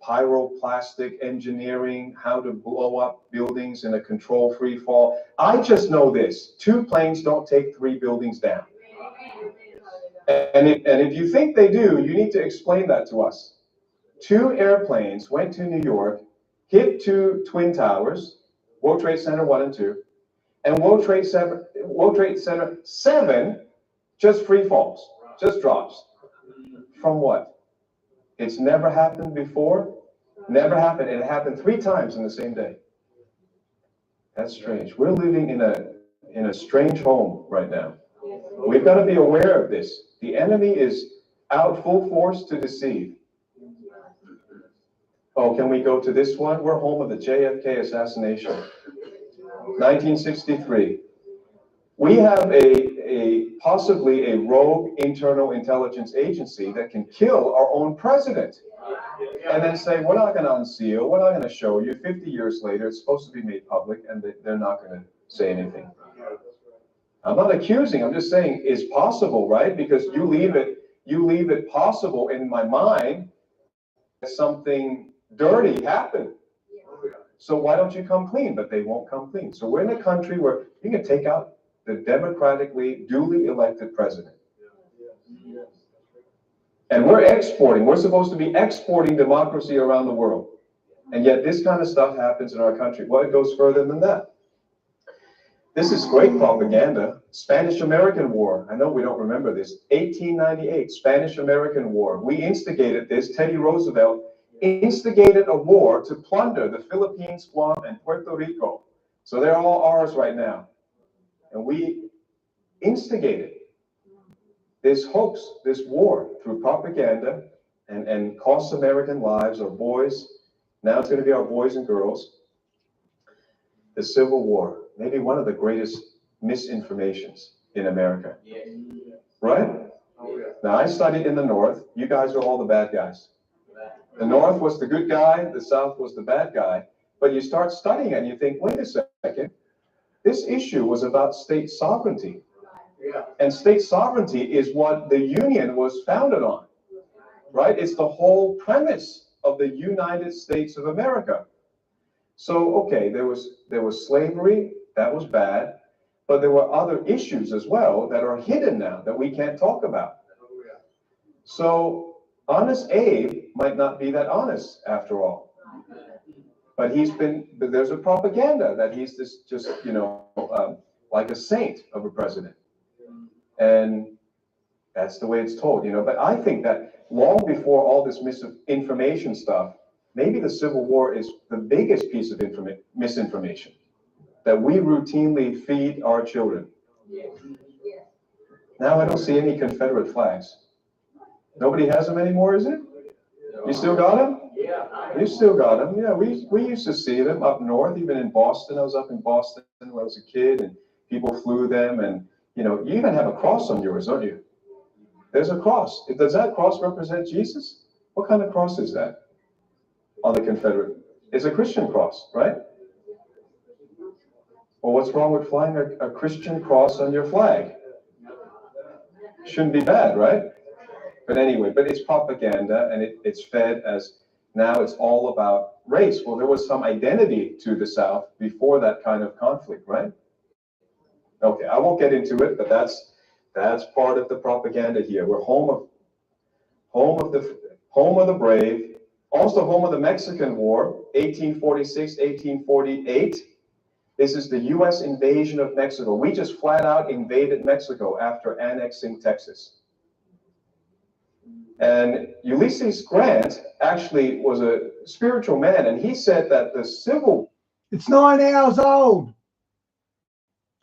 pyroclastic engineering, how to blow up buildings in a controlled free fall. I just know this: 2 planes don't take 3 buildings down. And if you think they do, you need to explain that to us. 2 airplanes went to New York, hit 2 twin towers, World Trade Center 1 and 2, and World Trade Center 7 just free falls, just drops. From what? It's never happened before. Never happened. It happened 3 times in the same day. That's strange. We're living in a strange home right now. We've got to be aware of this. The enemy is out full force to deceive. Oh, can we go to this one? We're home of the JFK assassination. 1963. We have possibly a rogue internal intelligence agency that can kill our own president. And then say, we're not going to unseal, we're not going to show you. 50 years later, it's supposed to be made public, and they're not going to say anything. I'm not accusing, I'm just saying it's possible, right? Because you leave it possible in my mind that something dirty happened. So why don't you come clean? But they won't come clean. So we're in a country where you can take out the democratically duly elected president. And we're supposed to be exporting democracy around the world. And yet this kind of stuff happens in our country. Well, it goes further than that. This is great propaganda. Spanish-American War. I know we don't remember this. 1898, Spanish-American War. We instigated this. Teddy Roosevelt instigated a war to plunder the Philippines, Guam, and Puerto Rico. So they're all ours right now. And we instigated this hoax, this war, through propaganda and cost American lives, our boys. Now it's going to be our boys and girls. The Civil War, maybe one of the greatest misinformations in America. Right? Now, I studied in the North. You guys are all the bad guys. The North was the good guy, the South was the bad guy. But you start studying it and you think, wait a second, this issue was about state sovereignty. And state sovereignty is what the Union was founded on, right? It's the whole premise of the United States of America. So, okay, there was slavery, that was bad, but there were other issues as well that are hidden now that we can't talk about. So, Honest Abe might not be that honest after all. But there's a propaganda that he's this just, like a saint of a president. And that's the way it's told, But I think that long before all this misinformation stuff, maybe the Civil War is the biggest piece of misinformation that we routinely feed our children. Now I don't see any Confederate flags. Nobody has them anymore, is it? You still got them? Yeah. You still got them. Yeah, we used to see them up north, even in Boston. I was up in Boston when I was a kid, and people flew them. And, you even have a cross on yours, don't you? There's a cross. Does that cross represent Jesus? What kind of cross is that on the Confederate? It's a Christian cross, right? Well, what's wrong with flying a Christian cross on your flag? Shouldn't be bad, right? But anyway, it's propaganda, and it's fed as now it's all about race. Well, there was some identity to the South before that kind of conflict, right? Okay, I won't get into it, but that's part of the propaganda here. We're home of the brave, also home of the Mexican War, 1846, 1848. This is the U.S. invasion of Mexico. We just flat out invaded Mexico after annexing Texas. And Ulysses Grant actually was a spiritual man, and he said that the Civil... It's 9 hours old.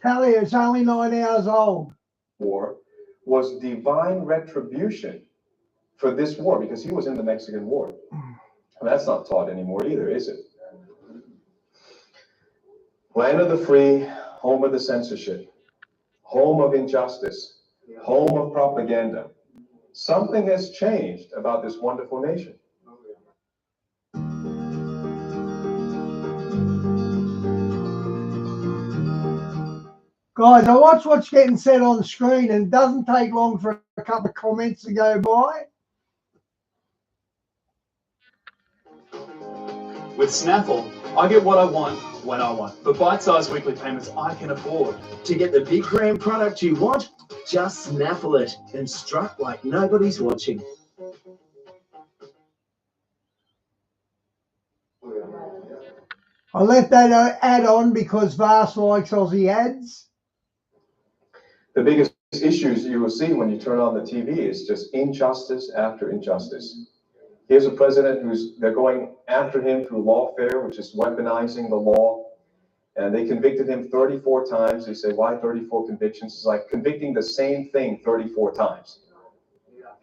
Tell you, it's only 9 hours old. War was divine retribution for this war, because he was in the Mexican War. And that's not taught anymore either, is it? Land of the free, home of the censorship, home of injustice, home of propaganda. Something has changed about this wonderful nation. Guys, I watch what's getting said on the screen, and it doesn't take long for a couple of comments to go by. With Snaffle, I get what I want when I want. For bite-sized weekly payments I can afford. To get the big brand product you want, just snaffle it and strut like nobody's watching. I left that ad on because Vast likes Aussie ads. The biggest issues you will see when you turn on the TV is just injustice after injustice. Here's a president they're going after him through lawfare, which is weaponizing the law. And they convicted him 34 times. They say, why 34 convictions? It's like convicting the same thing 34 times.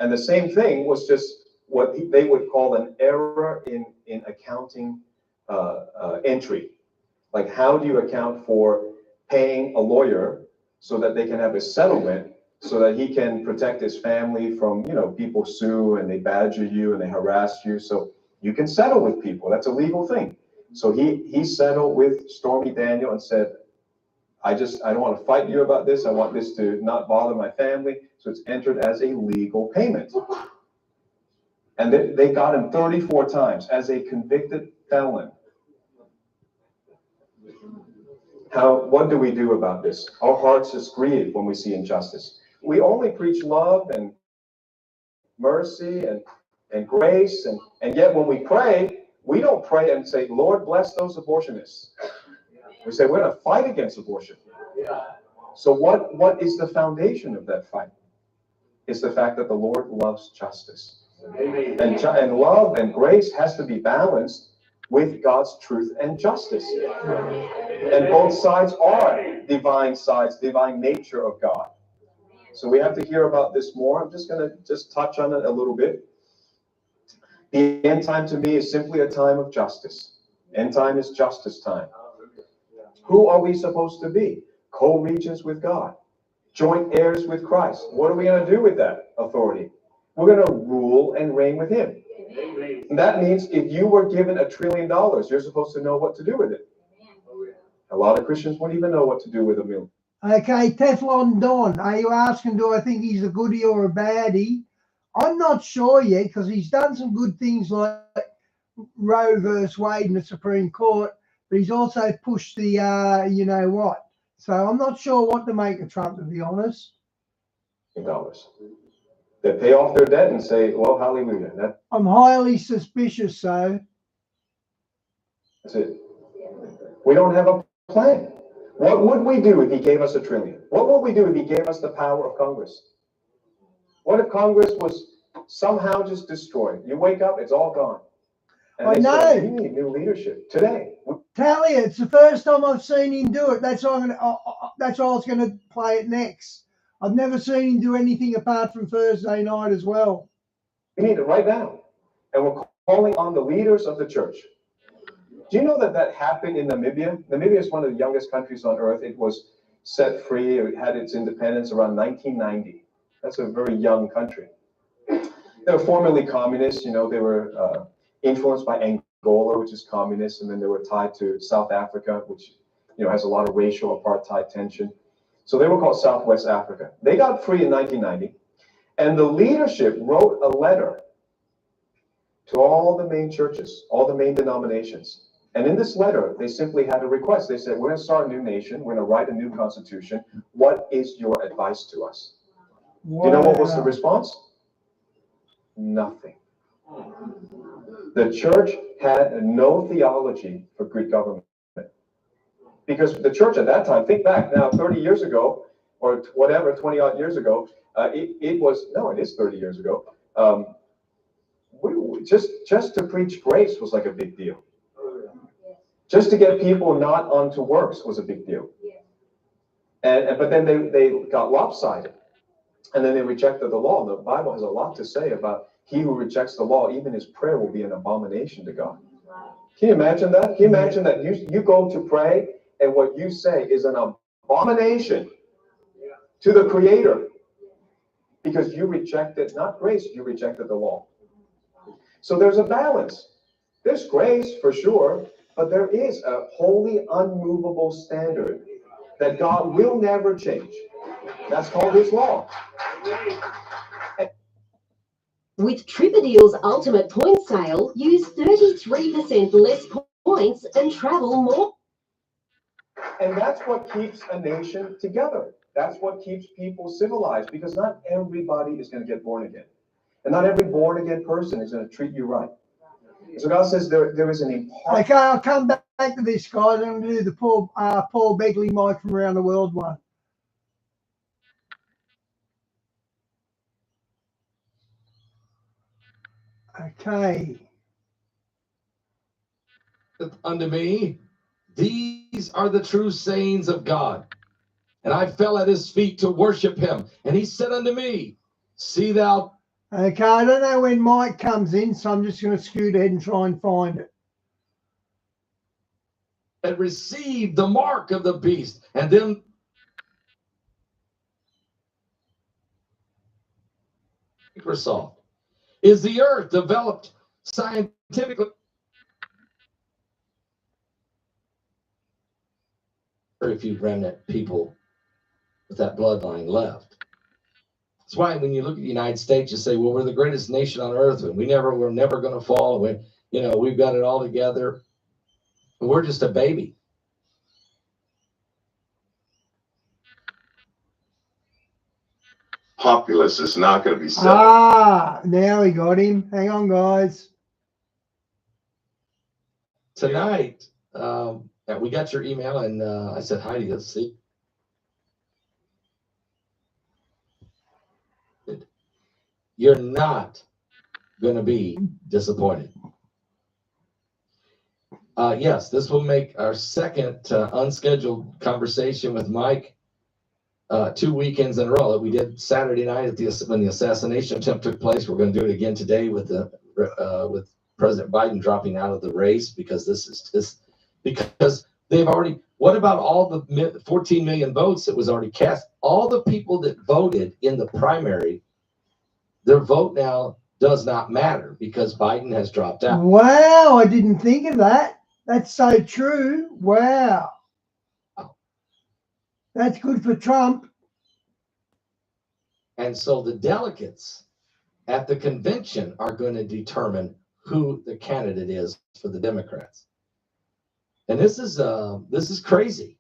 And the same thing was just what they would call an error in accounting entry. Like, how do you account for paying a lawyer so that they can have a settlement so that he can protect his family from, people sue and they badger you and they harass you. So you can settle with people. That's a legal thing. So he settled with Stormy Daniel and said, I don't want to fight you about this. I want this to not bother my family. So it's entered as a legal payment. And they got him 34 times as a convicted felon. What do we do about this? Our hearts just grieve when we see injustice. We only preach love and mercy and grace, and yet when we pray, we don't pray and say, Lord, bless those abortionists. We say, we're going to fight against abortion. So what is the foundation of that fight? It's the fact that the Lord loves justice. And love and grace has to be balanced with God's truth and justice. And both sides are divine sides, divine nature of God. So we have to hear about this more. I'm just going to touch on it a little bit. The end time to me is simply a time of justice. End time is justice time. Who are we supposed to be? Co-regents with God. Joint heirs with Christ. What are we going to do with that authority? We're going to rule and reign with him. And that means if you were given $1 trillion, you're supposed to know what to do with it. A lot of Christians won't even know what to do with $1 million. Okay, Teflon Don, are you asking, do I think he's a goodie or a baddie? I'm not sure yet, because he's done some good things like Roe versus Wade in the Supreme Court, but he's also pushed the, you know what. So I'm not sure what to make of Trump, to be honest. Dollars. They pay off their debt and say, well, hallelujah. I'm highly suspicious, so. it. We don't have a plan. What would we do if he gave us $1 trillion? What would we do if he gave us the power of Congress? What if Congress was somehow just destroyed? You wake up, it's all gone. And I they know. say, we need new leadership today. Talia, it's the first time I've seen him do it. That's why I was going to play it next. I've never seen him do anything apart from Thursday night as well. We need it right now. And we're calling on the leaders of the church. Do you know that that happened in Namibia? Namibia is one of the youngest countries on earth. It was set free. It had its independence around 1990. That's a very young country. They were formerly communist. You know, they were influenced by Angola, which is communist, and then they were tied to South Africa, which, you know, has a lot of racial apartheid tension. So they were called Southwest Africa. They got free in 1990, and the leadership wrote a letter to all the main churches, all the main denominations. And in this letter, they simply had a request. They said, we're going to start a new nation. We're going to write a new constitution. What is your advice to us? Wow. Do you know what was the response? Nothing. The church had no theology for good government. Because the church at that time, think back now, 30 years ago, or whatever, 20 odd years ago, it is 30 years ago. Just to preach grace was like a big deal. Just to get people not onto works was a big deal. But then they got lopsided. And then they rejected the law. The Bible has a lot to say about he who rejects the law, even his prayer will be an abomination to God. Can you imagine that? Can you imagine that you go to pray and what you say is an abomination to the Creator because you rejected, not grace, you rejected the law. So there's a balance. There's grace for sure, but there is a holy, unmovable standard that God will never change. That's called His law. With TripAdeal's ultimate point sale, use 33% less points and travel more. And that's what keeps a nation together. That's what keeps people civilized, because not everybody is going to get born again. And not every born again person is going to treat you right. So God says there is an important... Okay, I'll come back to this, guys. I'm going to do the Paul Begley Mike from Around the World one. Okay. Unto me, these are the true sayings of God. And I fell at his feet to worship him. And he said unto me, see thou... Okay, I don't know when Mike comes in, so I'm just going to scoot ahead and try and find it. And receive the mark of the beast. And then... Microsoft. Is the earth developed scientifically? Very few remnant people with that bloodline left. That's why when you look at the United States, you say, well, we're the greatest nation on earth, and we're never going to fall. We've got it all together. We're just a baby. Populace is not going to be settled. Ah, now we got him. Hang on, guys. Tonight, we got your email, and I said, Heidi, let's see. You're not going to be disappointed. Yes, this will make our second unscheduled conversation with Mike 2 weekends in a row. We did Saturday night when the assassination attempt took place. We're going to do it again today with President Biden dropping out of the race, because because they've already. What about all the 14 million votes that was already cast? All the people that voted in the primary, their vote now does not matter because Biden has dropped out. Wow, I didn't think of that. That's so true. Wow. That's good for Trump. And so the delegates at the convention are going to determine who the candidate is for the Democrats. And this is crazy.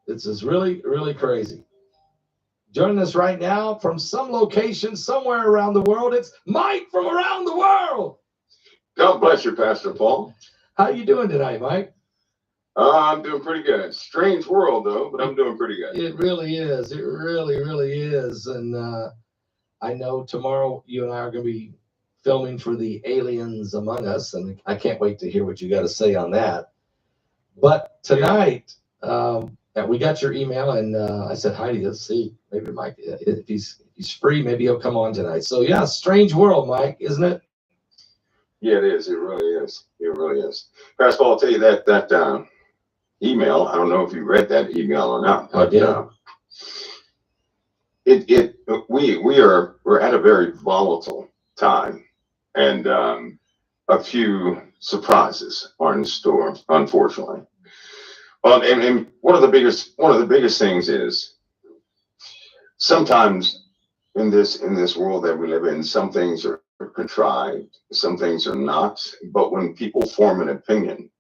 This is really, really crazy. Joining us right now from some location somewhere around the world, it's Mike from around the world. God bless you, Pastor Paul. How you doing tonight, Mike? I'm doing pretty good. Strange world, though, but I'm doing pretty good. It really is. It really, really is. And I know tomorrow you and I are going to be filming for the Aliens Among Us, and I can't wait to hear what you got to say on that. But tonight, we got your email, and I said, Heidi, let's see. Maybe Mike, if he's free, maybe he'll come on tonight. So, yeah, strange world, Mike, isn't it? Yeah, it is. It really is. It really is. First of all, I'll tell you that email. I don't know if you read that email or not, but we're at a very volatile time, and a few surprises are in store, unfortunately. And one of the biggest things is sometimes in this world that we live in, some things are contrived, some things are not. But when people form an opinion,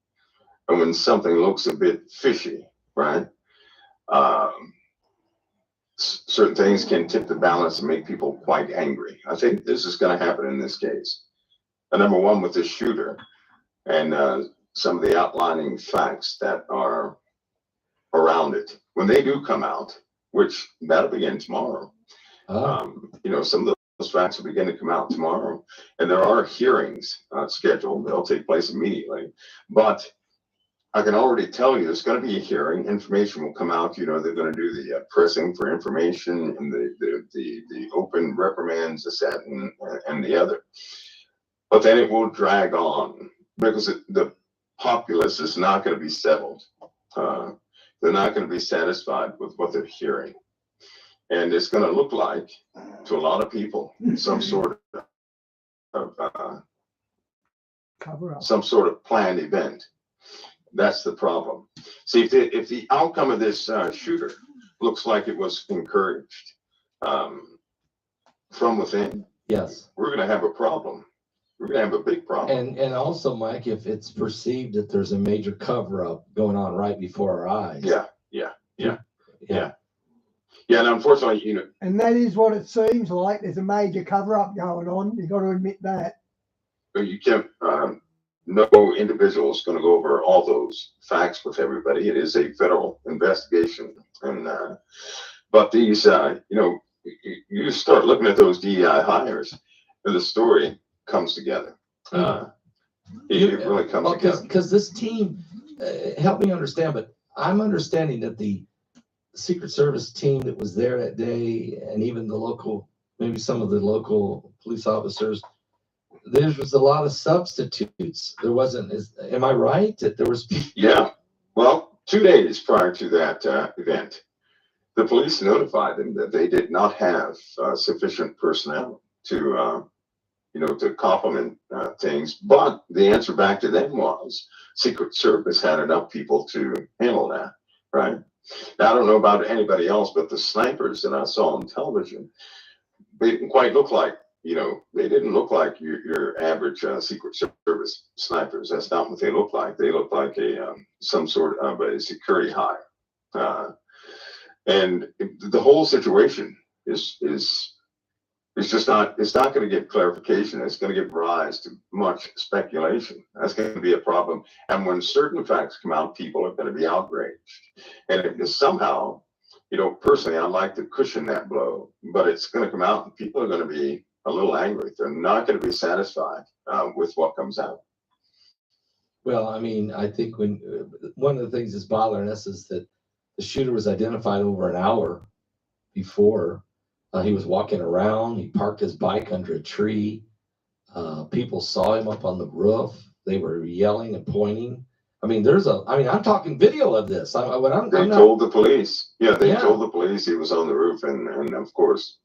and when something looks a bit fishy, right? Certain things can tip the balance and make people quite angry. I think this is going to happen in this case. Number one, with the shooter and some of the outlining facts that are around it. When they do come out, which that'll begin tomorrow, some of those facts will begin to come out tomorrow. And there are hearings scheduled. They'll take place immediately. But I can already tell you there's going to be a hearing. Information will come out. They're going to do the pressing for information and the open reprimands, this, that, and the other. But then it will drag on because the populace is not going to be settled. They're not going to be satisfied with what they're hearing. And it's going to look like, to a lot of people, some sort of cover up, some sort of planned event. That's the problem. See, if the outcome of this shooter looks like it was encouraged from within, yes, we're going to have a problem. We're going to have a big problem. And also, Mike, if it's perceived that there's a major cover-up going on right before our eyes. Yeah. And unfortunately, And that is what it seems like. There's a major cover-up going on. You've got to admit that. You can't. No individual is going to go over all those facts with everybody. It is a federal investigation, but these, you start looking at those DEI hires, and the story comes together. It really comes together. Because this team, help me understand, but I'm understanding that the Secret Service team that was there that day, and even the local, maybe some of the local police officers, there was a lot of substitutes. There wasn't, am I right? That there was. Yeah. Well, 2 days prior to that event, the police notified them that they did not have sufficient personnel to complement things. But the answer back to them was Secret Service had enough people to handle that, right? Now, I don't know about anybody else, but the snipers that I saw on television, they didn't quite look like, they didn't look like your average Secret Service snipers. That's not what they look like. They look like some sort of a security hire. And the whole situation is just not, it's not going to give clarification. It's going to give rise to much speculation. That's going to be a problem. And when certain facts come out, people are going to be outraged. And if somehow, personally, I'd like to cushion that blow, but it's going to come out and people are going to be a little angry. They're not going to be satisfied with what comes out. Well, I mean, I think one of the things that's bothering us is that the shooter was identified over an hour before. He was walking around. He parked his bike under a tree. People saw him up on the roof. They were yelling and pointing. I mean, I'm talking video of this. They told the police. Yeah, they told the police he was on the roof. And of course,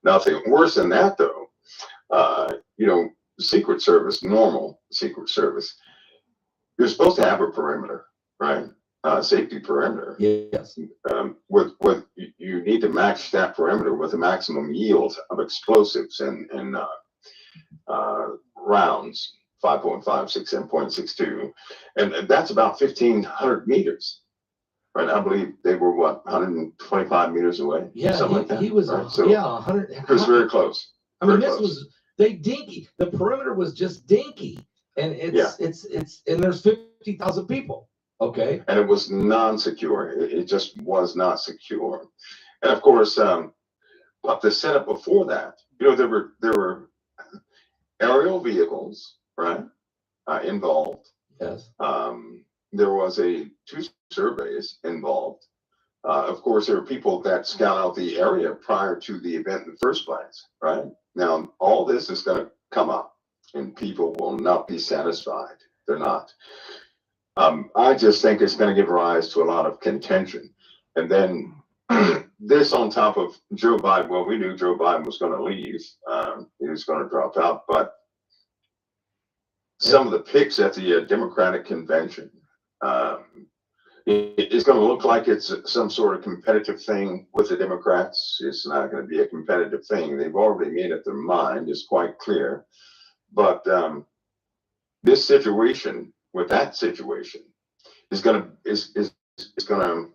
nothing worse than that, though. Secret Service, normal Secret Service, you're supposed to have a perimeter, right? Safety perimeter. Yes. With you need to match that perimeter with a maximum yield of explosives and rounds, 5.5, 6, and 0.62, and that's about 1,500 meters. Right, I believe they were 125 meters away. Yeah, something like that. He was. Right? So 100. It was very close. I mean, this was dinky. The perimeter was just dinky. and and there's 50,000 people. Okay. And it was non-secure. It just was not secure. And of course, but the setup before that, there were aerial vehicles, right, involved. Yes. There was two surveys involved. Of course, there were people that scout out the area prior to the event in the first place, right? Now, all this is going to come up, and people will not be satisfied. They're not. I just think it's going to give rise to a lot of contention. And then this on top of Joe Biden. Well, we knew Joe Biden was going to leave. He was going to drop out. But some of the picks at the Democratic convention, it's going to look like it's some sort of competitive thing with the Democrats. It's not going to be a competitive thing. They've already made up their mind. It's quite clear. But this situation with that situation is going to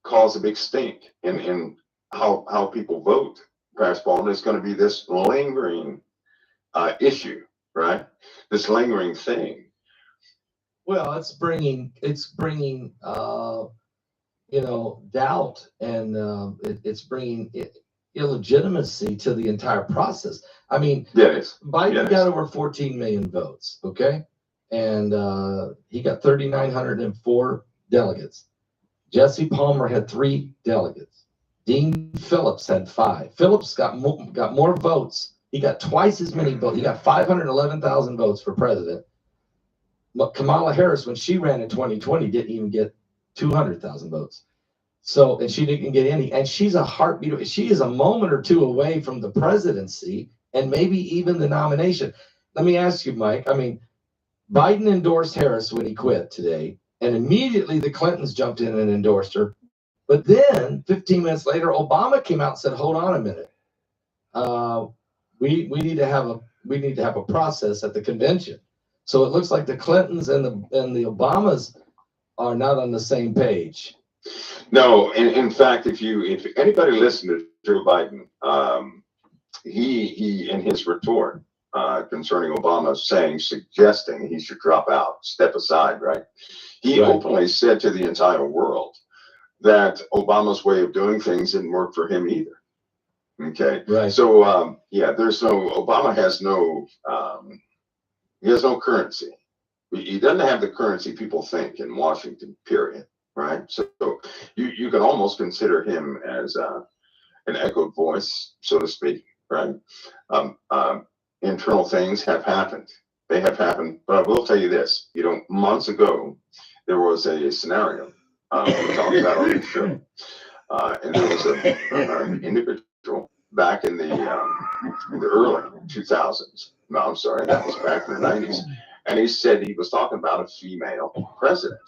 cause a big stink in how people vote. Perhaps, Paul, there's going to be this lingering issue, right? This lingering thing. Well, it's bringing doubt, and it's bringing illegitimacy to the entire process. I mean, yes, Biden got over 14 million votes, okay, and he got 3,904 delegates. Jesse Palmer had 3 delegates. Dean Phillips had 5. Phillips got more votes. He got twice as many votes. He got 511,000 votes for president. But Kamala Harris, when she ran in 2020, didn't even get 200,000 votes. So, and she didn't get any. And she's a heartbeat. She is a moment or two away from the presidency and maybe even the nomination. Let me ask you, Mike. I mean, Biden endorsed Harris when he quit today, and immediately the Clintons jumped in and endorsed her. But then 15 minutes later, Obama came out and said, hold on a minute. We need to have a process at the convention. So it looks like the Clintons and the Obamas are not on the same page. No, in fact, if anybody listened to Joe Biden, he in his retort concerning Obama suggesting he should drop out, step aside, right? He openly said to the entire world that Obama's way of doing things didn't work for him either. Okay. Right. So Obama has he has no currency. He doesn't have the currency people think in Washington, period. Right. So you can almost consider him as an echoed voice, so to speak. Right. Internal things have happened. They have happened. But I will tell you this, months ago, there was a scenario we talked about on the show. And there was an individual back in the early 2000s. No, I'm sorry, that was back in the 90s. And he said he was talking about a female president.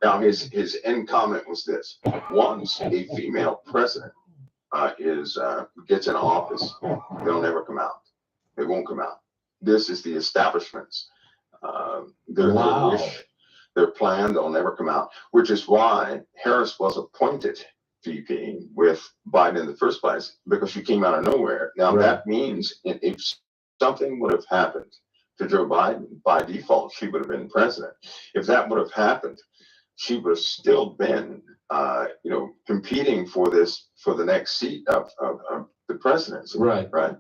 Now, his end comment was this: once a female president gets in office, they'll never come out. They won't come out. This is the establishment's their wish, their plan. They'll never come out. Which is why Harris was appointed VP with Biden in the first place, because she came out of nowhere. Now that means if something would have happened to Joe Biden, by default, she would have been president. If that would have happened, she would have still been, competing for the next seat of the presidency. Right. Right.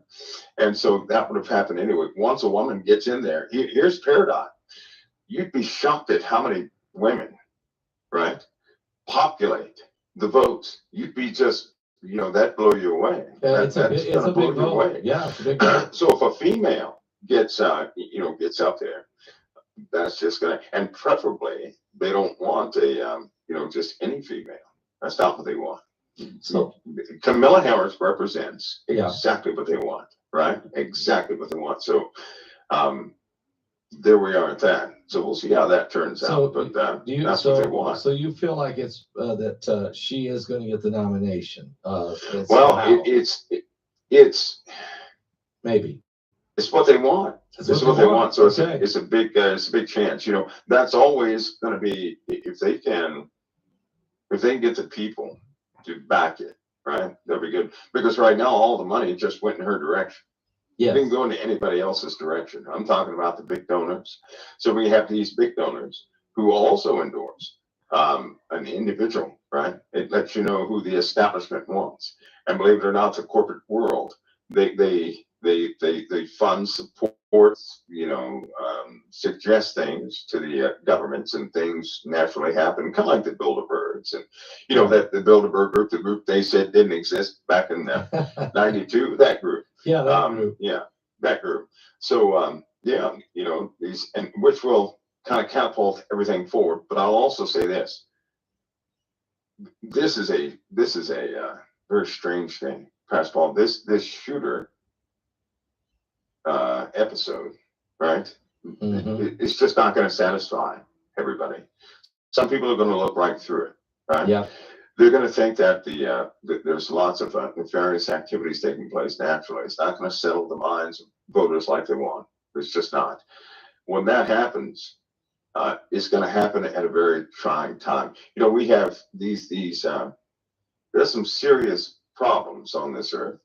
And so that would have happened anyway. Once a woman gets in there, here's paradigm. You'd be shocked at how many women, right, populate the votes. You'd be just, that blow you away. Yeah, it's a big vote. Yeah, it's a big vote. So if a female gets up there, that's just gonna, and preferably they don't want just any female. That's not what they want. So Kamala Harris represents exactly what they want, right? Exactly what they want. So there we are at that. So we'll see how that turns out. But that's what they want. So you feel like it's that she is going to get the nomination? It's maybe it's what they want. It's what they want. So it's a big chance. That's always going to be, if they can get the people to back it, right? That'll be good. Because right now all the money just went in her direction. It didn't go into anybody else's direction. I'm talking about the big donors. So we have these big donors who also endorse an individual, right? It lets you know who the establishment wants. And believe it or not, the corporate world, they fund, support, suggest things to the governments, and things naturally happen, kind of like the Bilderbergs. And, that the Bilderberg group, the group they said didn't exist back in 92, that group. Yeah, that group. Yeah, that group. So, these, and which will kind of catapult everything forward. But I'll also say this. This is a very strange thing, Pastor Paul. This shooter episode, right? It's just not going to satisfy everybody. Some people are going to look right through it, right? Yeah. They're going to think that that there's lots of nefarious activities taking place naturally. It's not going to settle the minds of voters like they want. It's just not. When that happens, it's going to happen at a very trying time. We have these there's some serious problems on this earth,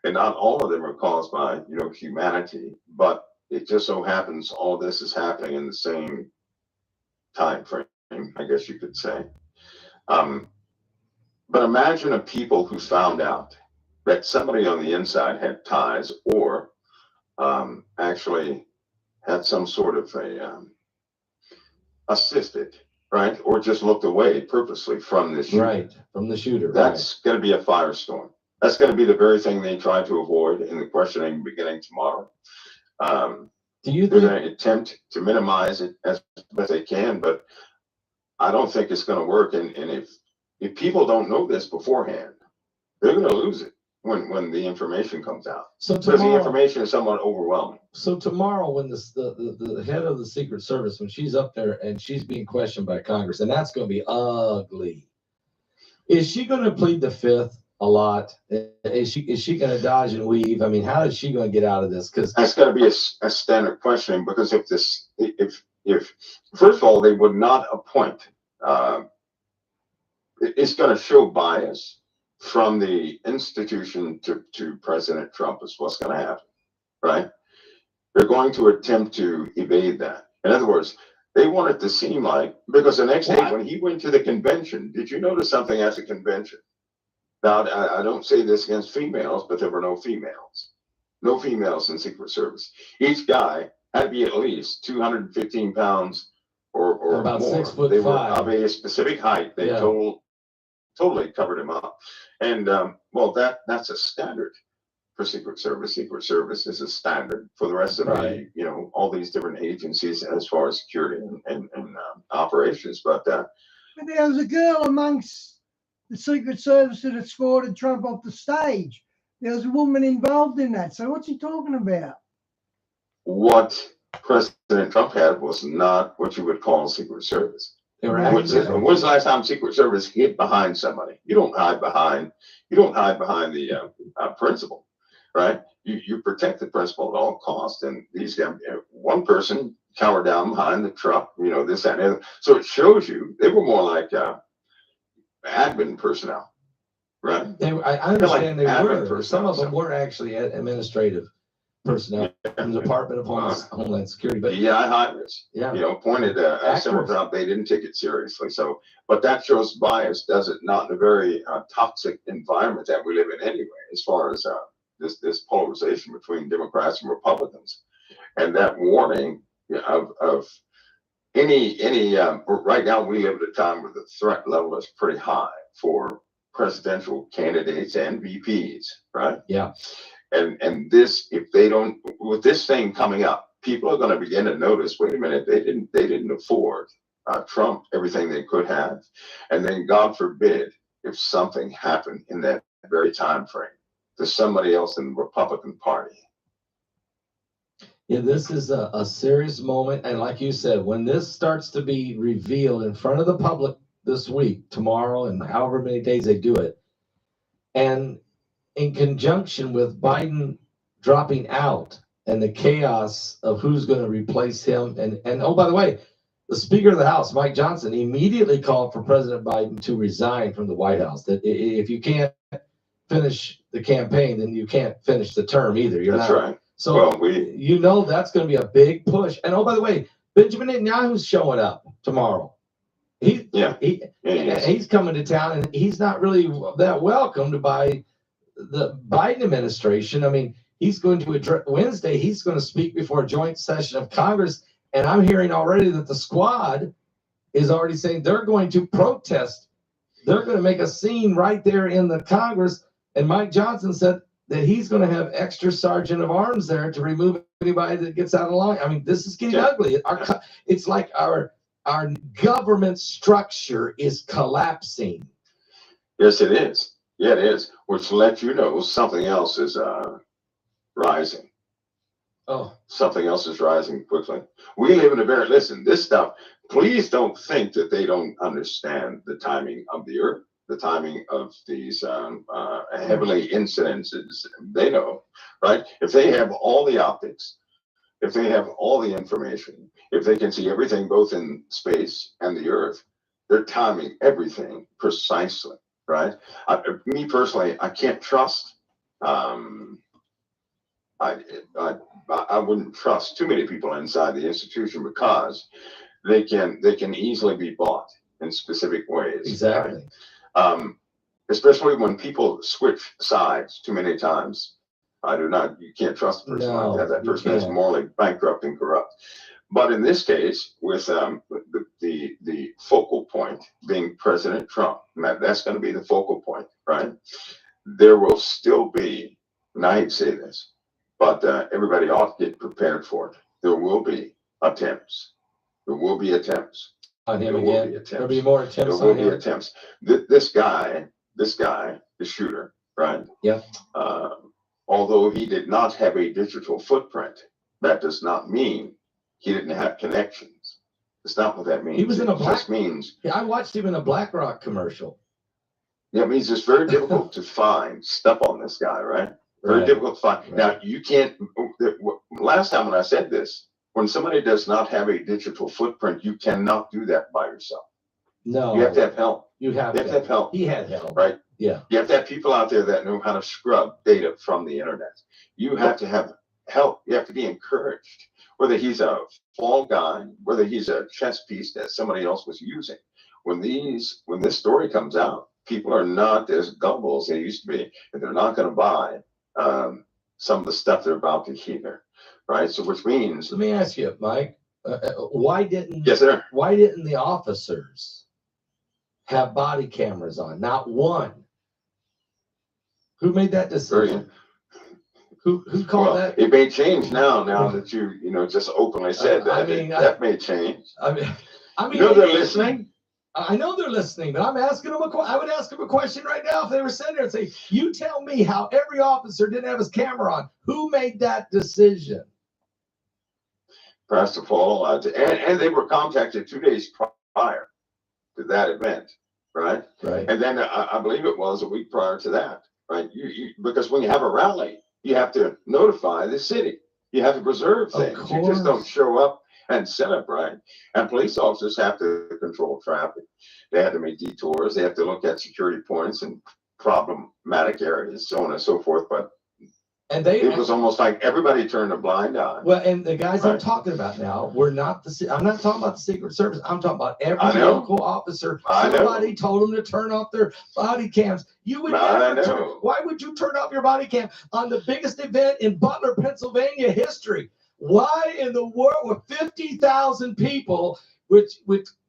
and not all of them are caused by humanity, but it just so happens all this is happening in the same time frame, I guess you could say. But imagine a people who found out that somebody on the inside had ties, or actually had some sort of assisted, right? Or just looked away purposely from the shooter. Right, from the shooter. That's going to be a firestorm. That's going to be the very thing they try to avoid in the questioning beginning tomorrow. They're going to attempt to minimize it as best they can, but I don't think it's going to work. And if people don't know this beforehand, they're going to lose it when the information comes out. So because the information is somewhat overwhelming. So tomorrow, when the head of the Secret Service, when she's up there and she's being questioned by Congress, and that's going to be ugly, is she going to plead the fifth a lot? Is she going to dodge and weave? I mean, how is she going to get out of this? Because that's going to be a standard questioning. Because if first of all, they would not appoint, it's going to show bias from the institution to President Trump is what's going to happen, right? They're going to attempt to evade that. In other words, they want it to seem like, because the next day when he went to the convention, did you notice something at the convention? Now, I don't say this against females, but there were no females. No females in Secret Service. Each guy had to be at least 215 pounds or about more. 6'5". They were of a specific height. They totally covered him up. And well, that's a standard for Secret Service. Secret Service is a standard for the rest of the, all these different agencies as far as security and operations. But there was a girl amongst the Secret Service that escorted Trump off the stage. There was a woman involved in that. So what's he talking about? What President Trump had was not what you would call Secret Service. When's the last time Secret Service hid behind somebody? You don't hide behind the principal, right? You protect the principal at all costs. And these one person cowered down behind the truck, this, that, and the other. So it shows you they were more like admin personnel, right? I understand they were. Some of them were actually administrative personnel from the Department of Homeland Security. But hires, appointed several times. They didn't take it seriously. So, but that shows bias, does it not, in a very toxic environment that we live in anyway, as far as this polarization between Democrats and Republicans, and that warning of any right now we live at a time where the threat level is pretty high for presidential candidates and VPs, right? Yeah. And this, if they don't, with this thing coming up, people are going to begin to notice, wait a minute, they didn't afford Trump everything they could have. And then God forbid if something happened in that very time frame to somebody else in the Republican Party. Yeah, this is a serious moment. And like you said, when this starts to be revealed in front of the public this week, tomorrow, and however many days they do it, and in conjunction with Biden dropping out and the chaos of who's going to replace him. And oh, by the way, the Speaker of the House, Mike Johnson, immediately called for President Biden to resign from the White House. That if you can't finish the campaign, then you can't finish the term either. That's right. So Well, you know that's going to be a big push. And oh, by the way, Benjamin Netanyahu's showing up tomorrow. He's coming to town, and he's not really that welcomed by the Biden administration. I mean, he's going to address Wednesday. He's going to speak before a joint session of Congress, and I'm hearing already that the squad is already saying they're going to protest. They're going to make a scene right there in the Congress. And Mike Johnson said that he's going to have extra sergeant of arms there to remove anybody that gets out of line. I mean, this is getting ugly. It's like our government structure is collapsing. Yes, it is. Yeah, it is. Which lets you know something else is rising. Oh, something else is rising quickly. We live in a very, listen, this stuff, please don't think that they don't understand the timing of the earth, the timing of these heavenly incidences. They know, right? If they have all the optics, if they have all the information, if they can see everything both in space and the earth, they're timing everything precisely, right? Me personally, I can't trust, I wouldn't trust too many people inside the institution because they can easily be bought in specific ways. Exactly. Right? Especially when people switch sides too many times. You can't trust a person like that. That person is morally bankrupt and corrupt. But in this case, with the focal point being President Trump, that's going to be the focal point, right? There will still be, and I hate to say this, but everybody ought to get prepared for it. There will be attempts. There will be attempts. On him again. There'll be more attempts. There will be attempts. This guy, the shooter, right? Yeah. Although he did not have a digital footprint, that does not mean he didn't have connections. That's not what that means. He was in a I watched him in a BlackRock commercial. Yeah, it means it's very difficult to find stuff on this guy, right? Very difficult to find. Right. Now, you can't, last time when I said this, when somebody does not have a digital footprint, you cannot do that by yourself. No. You have to have help. You have to have help. He had help. Right? Yeah. You have to have people out there that know how to scrub data from the internet. You have to have help. You have to be encouraged. Whether he's a fall guy, whether he's a chess piece that somebody else was using. When this story comes out, people are not as gullible as they used to be, and they're not going to buy some of the stuff they're about to hear, right? So, which means, let me ask you, Mike, why didn't the officers have body cameras on? Not one. Who made that decision? Who called that? It may change now that you just openly said that. That may change. I mean, they're listening. I know they're listening, but I'm asking them I would ask them a question right now if they were sitting there and say, you tell me how every officer didn't have his camera on. Who made that decision? Pastor Paul, and they were contacted 2 days prior to that event, right? Right. And then I believe it was a week prior to that, right? Because when you have a rally, you have to notify the city. You have to preserve things. You just don't show up and set up right. And police officers have to control traffic. They have to make detours. They have to look at security points and problematic areas, so on and so forth. But it was almost like everybody turned a blind eye. Well, and the guys I'm talking about now, I'm not talking about the Secret Service. I'm talking about every local officer. Somebody told them to turn off their body cams. You would never why would you turn off your body cam on the biggest event in Butler, Pennsylvania history? Why in the world, with 50,000 people with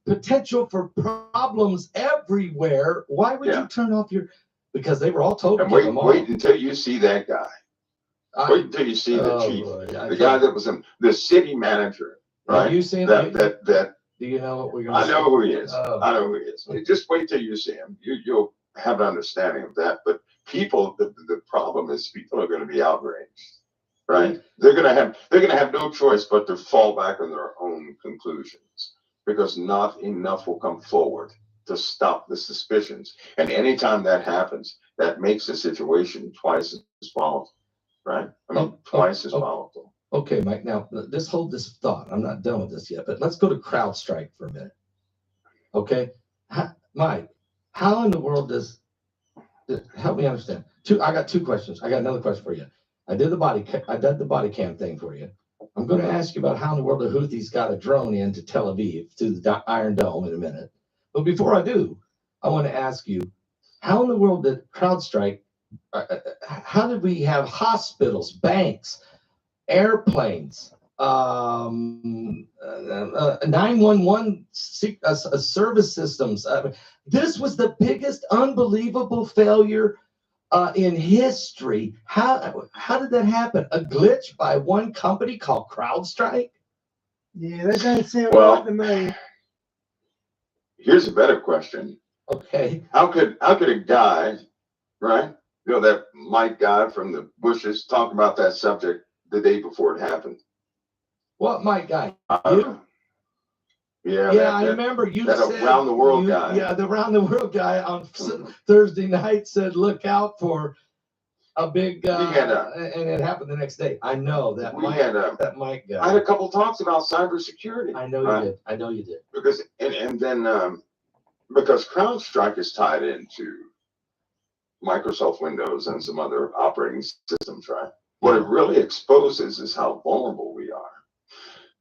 potential for problems everywhere, why would you turn off because they were all told to keep them off. Wait until you see that guy. Wait until you see the chief, the guy that was the city manager, right? You seen that? Do you know what we're going to I know who he is. I know who he is. Just wait till you see him. You'll have an understanding of that. But people, the problem is people are going to be outraged. Right, they're gonna have no choice but to fall back on their own conclusions because not enough will come forward to stop the suspicions. And anytime that happens, that makes the situation twice as volatile. Right? I mean, twice as volatile. Okay, Mike. Now, hold this thought. I'm not done with this yet, but let's go to CrowdStrike for a minute. Okay, Mike, how in the world help me understand? I got two questions. I got another question for you. I did the body cam thing for you. I'm going to ask you about how in the world the Houthis got a drone into Tel Aviv to the Iron Dome in a minute. But before I do, I want to ask you, how in the world did CrowdStrike, how did we have hospitals, banks, airplanes, 911 service systems? This was the biggest unbelievable failure in history. How did that happen? A glitch by one company called CrowdStrike? Yeah, that doesn't sound Well, right to me. Here's a better question. Okay. How could a guy, right? You know, that Mike guy from the Bushes talk about that subject the day before it happened? What Mike guy? You? Yeah, I remember you that said around the world guy. Yeah, the around the world guy on Thursday night said, "Look out for a big," and it happened the next day. I know that that Mike guy. I had a couple talks about cybersecurity. I know you did. I know you did. Because because CrowdStrike is tied into Microsoft Windows and some other operating systems, right? What it really exposes is how vulnerable we are,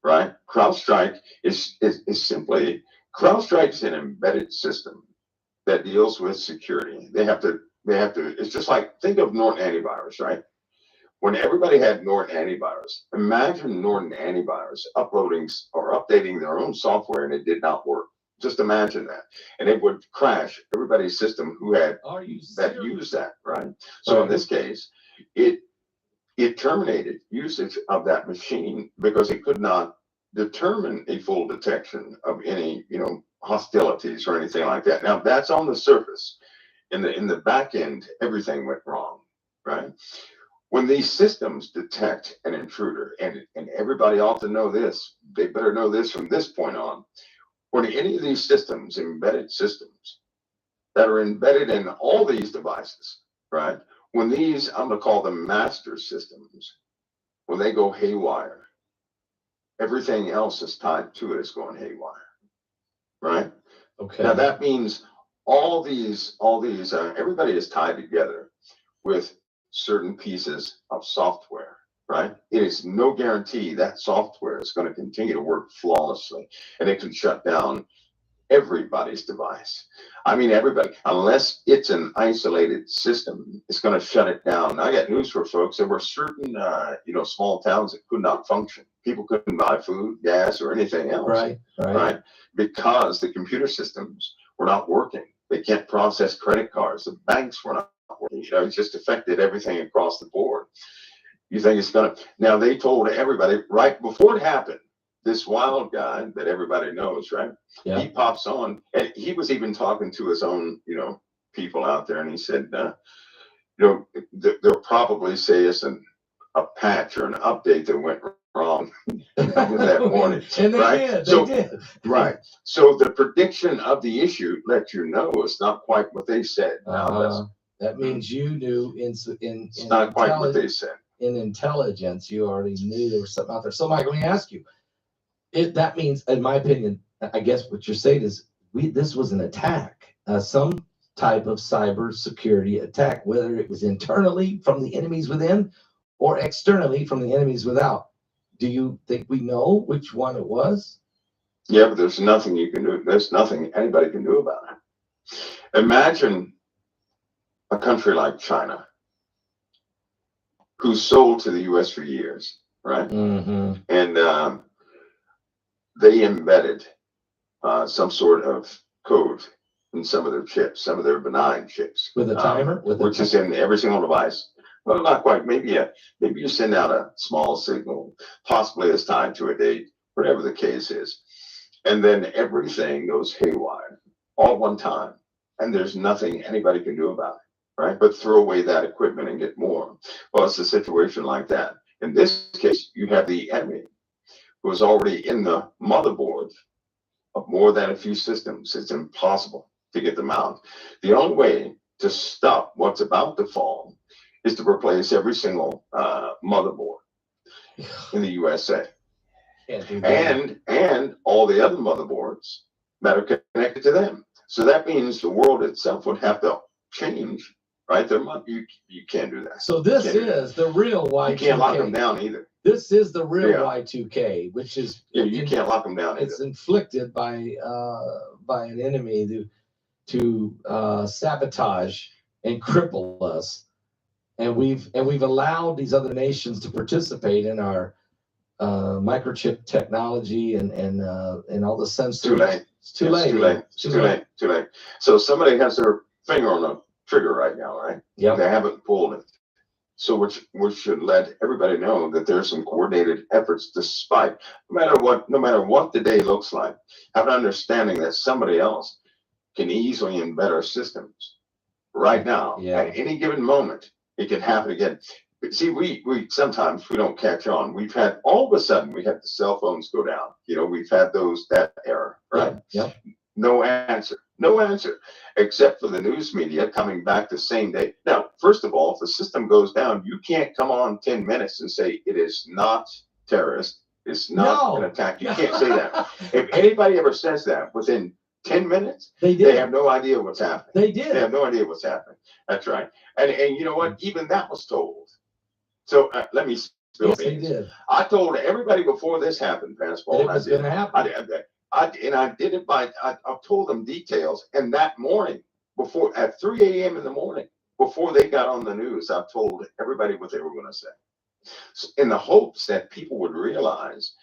right? CrowdStrike is simply, CrowdStrike is an embedded system that deals with security. They have to, it's just like, think of Norton antivirus, right? When everybody had Norton antivirus, imagine Norton antivirus uploading or updating their own software and it did not work. Just imagine that. And it would crash everybody's system who had that used that, right? So in this case, it terminated usage of that machine because it could not determine a full detection of any, hostilities or anything like that. Now that's on the surface. In the back end, everything went wrong, right? When these systems detect an intruder, and everybody ought to know this, they better know this from this point on. When any of these systems, embedded systems that are embedded in all these devices, right? When these, I'm going to call them master systems, when they go haywire, everything else is tied to it is going haywire, right? Okay. Now that means all these, everybody is tied together with certain pieces of software, right? It is no guarantee that software is going to continue to work flawlessly, and it can shut down everybody's device. I mean, everybody, unless it's an isolated system, it's going to shut it down. I got news for folks. There were certain, small towns that could not function. People couldn't buy food, gas, or anything else, right? Because the computer systems were not working. They can't process credit cards. The banks were not working. It just affected everything across the board. You think it's going to, now they told everybody right before it happened, this wild guy that everybody knows, right? Yeah. He pops on, and he was even talking to his own, people out there, and he said, they'll probably say it's a patch or an update that went wrong that morning. And they did. Right. So the prediction of the issue let you know it's not quite what they said. That means you knew it's not quite what they said. In intelligence, you already knew there was something out there. So, Mike, let me ask you. That means, in my opinion, I guess what you're saying is this was an attack, some type of cyber security attack, whether it was internally from the enemies within or externally from the enemies without. Do you think we know which one it was? Yeah, but there's nothing you can do. There's nothing anybody can do about it. Imagine a country like China, who sold to the U.S. for years, right? Mm-hmm. And they embedded some sort of code in some of their chips, some of their benign chips. With a timer? Which is in every single device. Well, not quite. Maybe you send out a small signal, possibly it's tied to a date, whatever the case is. And then everything goes haywire all at one time. And there's nothing anybody can do about it, right? But throw away that equipment and get more. Well, it's a situation like that. In this case, you have the enemy who is already in the motherboard of more than a few systems. It's impossible to get them out. The only way to stop what's about to fall is to replace every single motherboard in the USA. And all the other motherboards that are connected to them. So that means the world itself would have to change right? You can't do that. So this is the real Y2K. You can't lock them down either. This is the real Y2K, which is you can't lock them down. It's inflicted by an enemy to sabotage and cripple us, and we've allowed these other nations to participate in our microchip technology and all the sensors. Too late. It's too late. Too late. So somebody has their finger on the trigger right now, right? Yeah. They haven't pulled it. So which should let everybody know that there's some coordinated efforts despite no matter what the day looks like, have an understanding that somebody else can easily embed our systems right now. At any given moment, it can happen again. But see, we sometimes we don't catch on. We've had all of a sudden we had the cell phones go down. We've had that error, right? Yep. No answer, except for the news media coming back the same day. Now, first of all, if the system goes down, you can't come on 10 minutes and say it is not terrorist. It's not an attack. You can't say that. If anybody ever says that within 10 minutes, they have no idea what's happening. They have no idea what's happening. That's right. And you know what? Even that was told. So let me spill Yes, beans. they did. I told everybody before this happened, Pascal. It was going to happen. I did it I told them details. And that morning, at 3 a.m. in the morning, before they got on the news, I told everybody what they were going to say, in the hopes that people would realize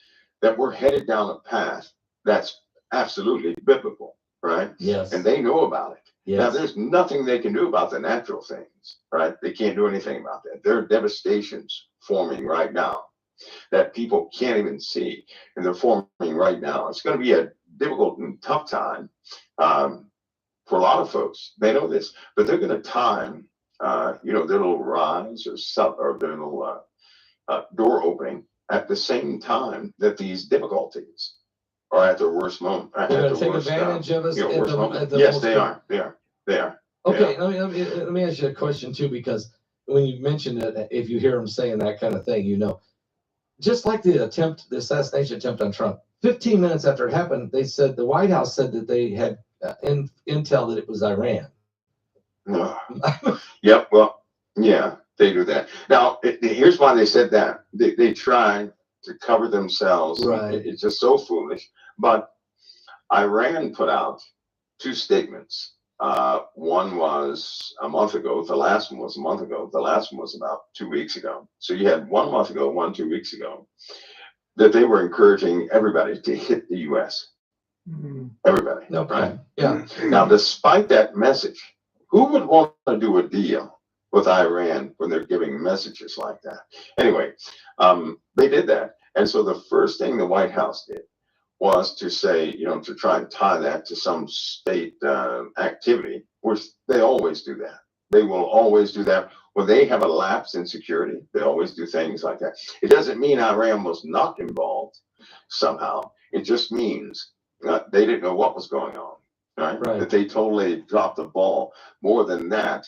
that we're headed down a path that's absolutely biblical, right? Yes. And they know about it. Yes. Now, there's nothing they can do about the natural things, right? They can't do anything about that. There are devastations forming right now that people can't even see, and they're forming right now. It's going to be a difficult and tough time for a lot of folks. They know this, but they're going to time, their little rise or their little door opening at the same time that these difficulties are at their worst moment. They're going to take advantage of us at the yes, most they are. They are. Okay, let me ask you a question too, because when you mentioned it, if you hear them saying that kind of thing, just like the assassination attempt on Trump, 15 minutes after it happened, the White House said that they had intel that it was Iran. Yep. Well, yeah, they do that. Now, here's why they said that. They tried to cover themselves. Right. It's just so foolish. But Iran put out two statements. One was a month ago. The last one was a month ago. The last one was about 2 weeks ago. So you had 1 month ago, 2 weeks ago, that they were encouraging everybody to hit the U.S. Everybody. No right? Yeah. Now, despite that message, who would want to do a deal with Iran when they're giving messages like that? Anyway, they did that. And so the first thing the White House did was to say, to try and tie that to some state activity, which they always do that. They will always do that. When they have a lapse in security, they always do things like that. It doesn't mean Iran was not involved somehow. It just means they didn't know what was going on, right? That they totally dropped the ball. More than that,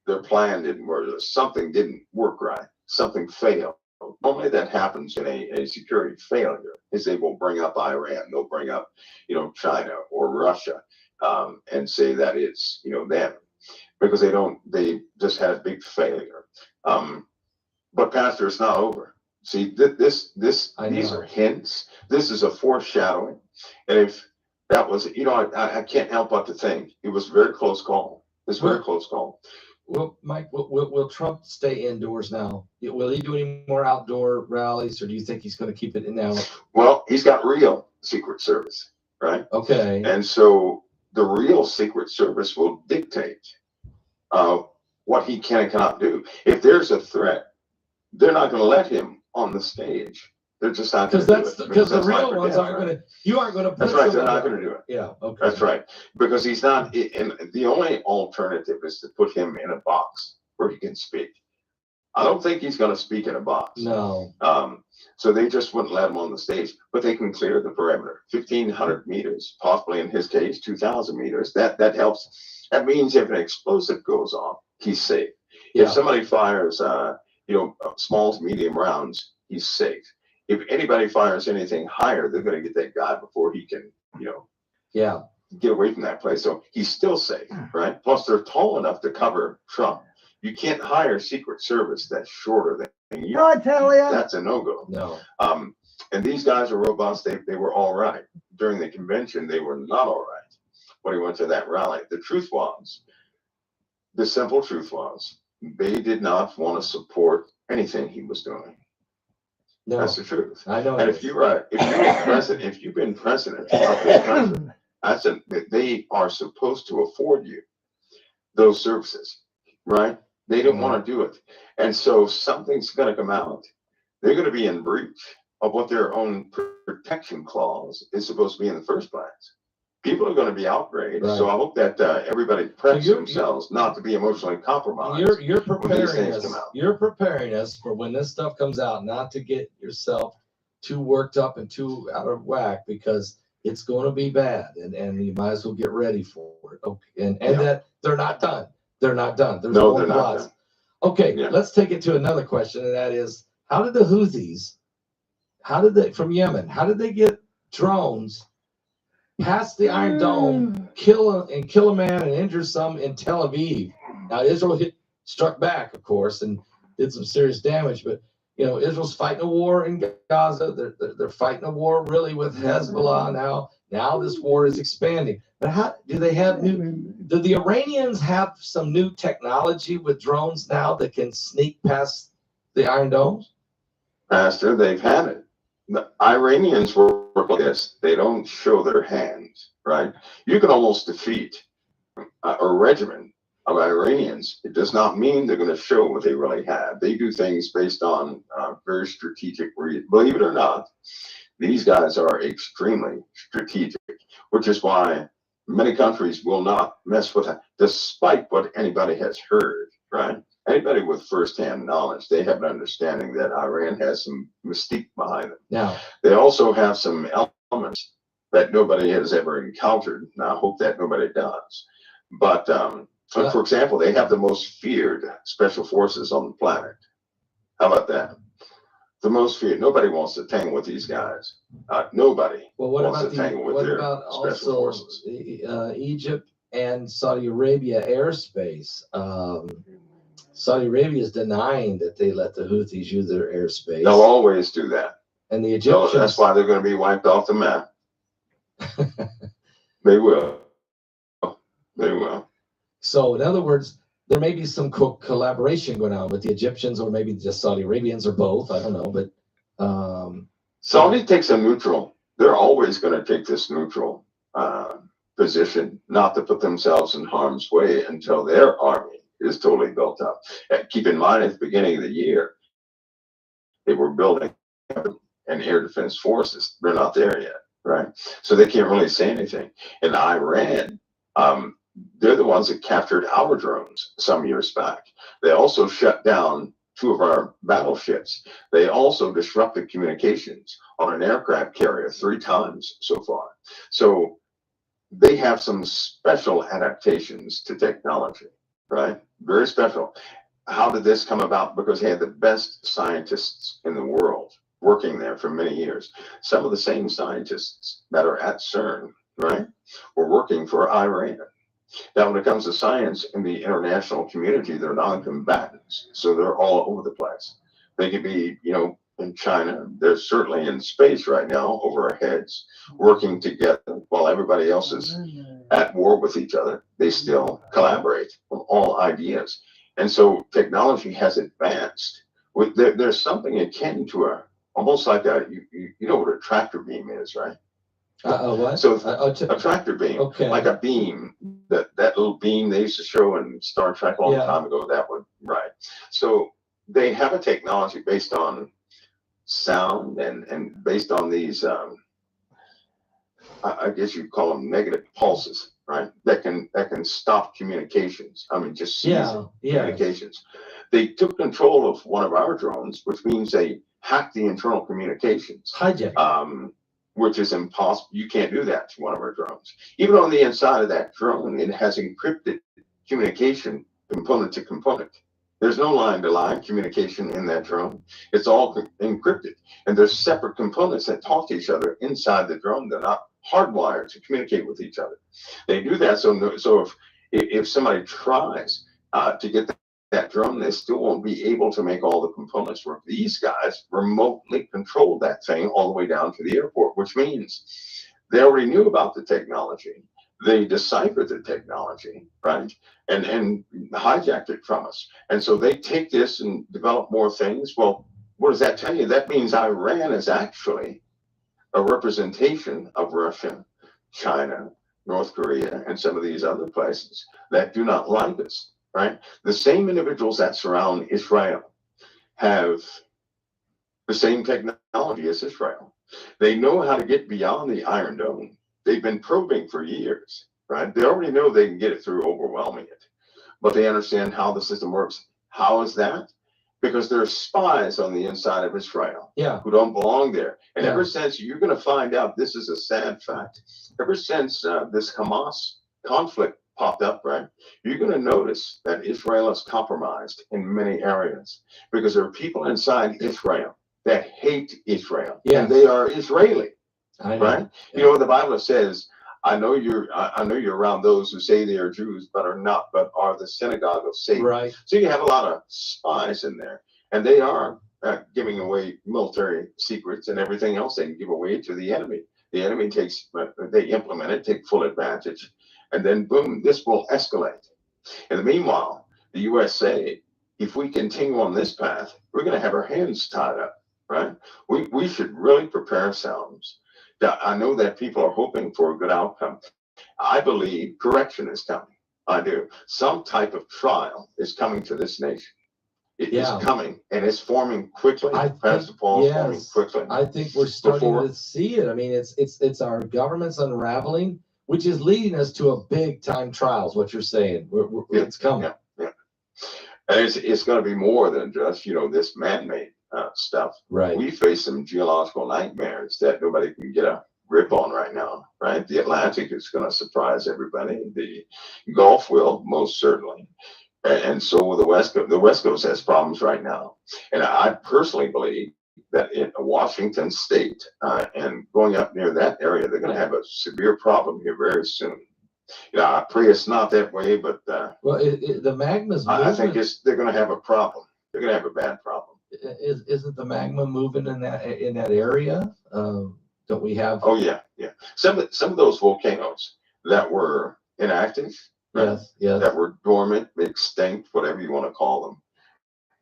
their plan didn't work. Something didn't work right. Something failed. Normally that happens in a security failure, is they will bring up Iran, they'll bring up, China or Russia, and say that it's, them, because they just had a big failure. But Pastor, it's not over. See, these are hints. This is a foreshadowing. And if that was, I can't help but to think it was a very close call. It's a very close call. Well, Mike, will Trump stay indoors now? Will he do any more outdoor rallies, or do you think he's going to keep it in now? Well, he's got real Secret Service, right? Okay. And so the real Secret Service will dictate what he can and cannot do. If there's a threat, they're not going to let him on the stage. They're just not going to do it. Because the real ones aren't going to. You aren't going to. That's right. They're not going to do it. Yeah. Okay. That's right. Because he's not. And the only alternative is to put him in a box where he can speak. I don't think he's going to speak in a box. No. So they just wouldn't let him on the stage, but they can clear the perimeter, 1,500 meters, possibly in his case, 2,000 meters. That helps. That means if an explosive goes off, he's safe. Yeah. If somebody fires, small to medium rounds, he's safe. If anybody fires anything higher, they're going to get that guy before he can, get away from that place. So he's still safe, right? Plus, they're tall enough to cover Trump. You can't hire Secret Service that's shorter than you. I tell you. That's a no-go. No. And these guys are robust. They were all right. During the convention, they were not all right when he went to that rally. The truth was, the simple truth was, they did not want to support anything he was doing. No. That's the truth. I know. And if you're president, if you've been president of this country, they are supposed to afford you those services, right? They didn't want to do it. And so something's going to come out. They're going to be in breach of what their own protection clause is supposed to be in the first place. People are going to be outraged. Right. So I hope that everybody preps themselves not to be emotionally compromised. You're preparing us for when this stuff comes out, not to get yourself too worked up and too out of whack, because it's going to be bad, and you might as well get ready for it. Okay. And that they're not done. They're not done. There's no, more they're not done. Okay, let's take it to another question, and that is, how did the Houthis, from Yemen, how did they get drones past the Iron Dome, kill a man and injure some in Tel Aviv? Now Israel struck back, of course, and did some serious damage, but Israel's fighting a war in Gaza. They're fighting a war really with Hezbollah now. Now this war is expanding. But how do they have do the Iranians have some new technology with drones now that can sneak past the Iron Domes? Pastor, they've had it. The Iranians work like this. They don't show their hands, right? You can almost defeat a regiment of Iranians. It does not mean they're going to show what they really have. They do things based on very strategic reasons. Believe it or not, these guys are extremely strategic, which is why many countries will not mess with it, despite what anybody has heard, right? Anybody with firsthand knowledge, they have an understanding that Iran has some mystique behind them. Yeah. They also have some elements that nobody has ever encountered. Now, I hope that nobody does. But for example, they have the most feared special forces on the planet. How about that? The most feared. Nobody wants to tangle with these guys. Nobody wants to tangle with their special forces. Egypt and Saudi Arabia airspace? Saudi Arabia is denying that they let the Houthis use their airspace. They'll always do that. And the Egyptians. So that's why they're going to be wiped off the map. They will. They will. So, in other words, there may be some collaboration going on with the Egyptians, or maybe just Saudi Arabians, or both. I don't know, but Saudi takes a neutral. They're always going to take this neutral position, not to put themselves in harm's way until their army is totally built up. And keep in mind, at the beginning of the year, they were building an air defense forces. They're not there yet, right? So they can't really say anything. In Iran, they're the ones that captured our drones some years back. They also shut down 2 of our battleships. They also disrupted communications on an aircraft carrier 3 times so far. So they have some special adaptations to technology, right? Very special. How did this come about? Because they had the best scientists in the world working there for many years. Some of the same scientists that are at CERN, right, were working for Iran. Now, when it comes to science in the international community, they're non-combatants, so they're all over the place. They could be, in China. They're certainly in space right now over our heads, working together while everybody else is at war with each other. They still collaborate on all ideas. And so technology has advanced. There's something akin to almost like you know what a tractor beam is, right? What? So a tractor beam, okay, like a beam, that little beam they used to show in Star Trek a long time ago, that would, right. So they have a technology based on sound and based on these, I guess you'd call them negative pulses, right? That can stop communications. I mean, just seize communications. They took control of one of our drones, which means they hacked the internal communications. Hijack. Which is impossible. You can't do that to one of our drones. Even on the inside of that drone, it has encrypted communication component to component. There's no line-to-line communication in that drone. It's all encrypted. And there's separate components that talk to each other inside the drone. They're not hardwired to communicate with each other. They do that so if somebody tries to get that drone, they still won't be able to make all the components work. These guys remotely controlled that thing all the way down to the airport, which means they already knew about the technology. They deciphered the technology, right? And hijacked it from us. And so they take this and develop more things. Well, what does that tell you? That means Iran is actually a representation of Russia, China, North Korea, and some of these other places that do not like us, right? The same individuals that surround Israel have the same technology as Israel. They know how to get beyond the Iron Dome. They've been probing for years, right? They already know they can get it through overwhelming it, but they understand how the system works. How is that? Because there are spies on the inside of Israel who don't belong there. And ever since, you're going to find out, this is a sad fact, ever since this Hamas conflict popped up, right, you're going to notice that Israel is compromised in many areas because there are people inside Israel that hate Israel. And they are Israeli, right? You know what the Bible says, I know you're around those who say they are Jews but are not, but are the synagogue of Satan. Right. So you have a lot of spies in there, and they are giving away military secrets and everything else they can give away to the enemy. The enemy they implement it, take full advantage, and then boom, this will escalate. In the meanwhile, the USA, if we continue on this path, we're going to have our hands tied up, right? We should really prepare ourselves. I know that people are hoping for a good outcome. I believe correction is coming. I do. Some type of trial is coming to this nation. It is coming, and it's forming quickly. Pastor Paul, forming quickly. I think we're starting to see it. I mean, it's our government's unraveling, which is leading us to a big time trial. Is what you're saying? It's coming. Yeah. And it's going to be more than just this man-made stuff. Right. We face some geological nightmares that nobody can get a grip on right now. Right. The Atlantic is going to surprise everybody. The Gulf will, most certainly. And so will the West Coast. The West Coast has problems right now. And I personally believe that in Washington State and going up near that area, they're going to have a severe problem here very soon. I pray it's not that way, but well, the magma's moving. I think they're going to have a problem. They're going to have a bad problem. Isn't the magma moving in that area? Don't we have? Oh yeah. Some of those volcanoes that were inactive, yes, that were dormant, extinct, whatever you want to call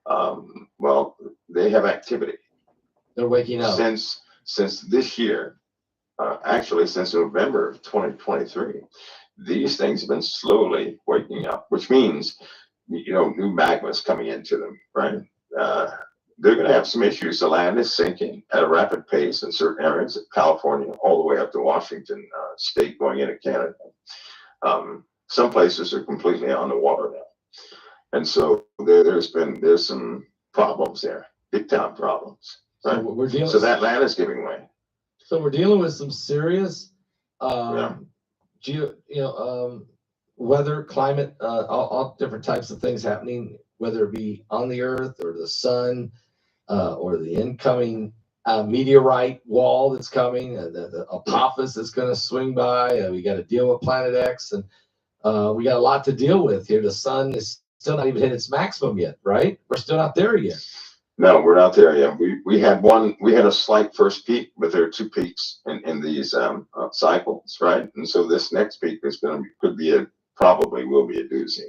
them. Well, they have activity. They're waking up since this year. Actually, since November of 2023, these things have been slowly waking up, which means new magma is coming into them, right? They're going to have some issues. The land is sinking at a rapid pace in certain areas of California, all the way up to Washington State, going into Canada. Some places are completely underwater now, and so there's some problems there, big time problems. Right? So that land is giving way. So we're dealing with some serious, weather, climate, all different types of things happening, whether it be on the Earth or the sun, or the incoming meteorite wall that's coming, the Apophis that's going to swing by. We got to deal with Planet X, and we got a lot to deal with here. The sun is still not even hit its maximum yet, right? We're still not there yet. No, we're not there yet. We had a slight first peak, but there are two peaks in these cycles, right? And so this next peak is probably will be a doozy.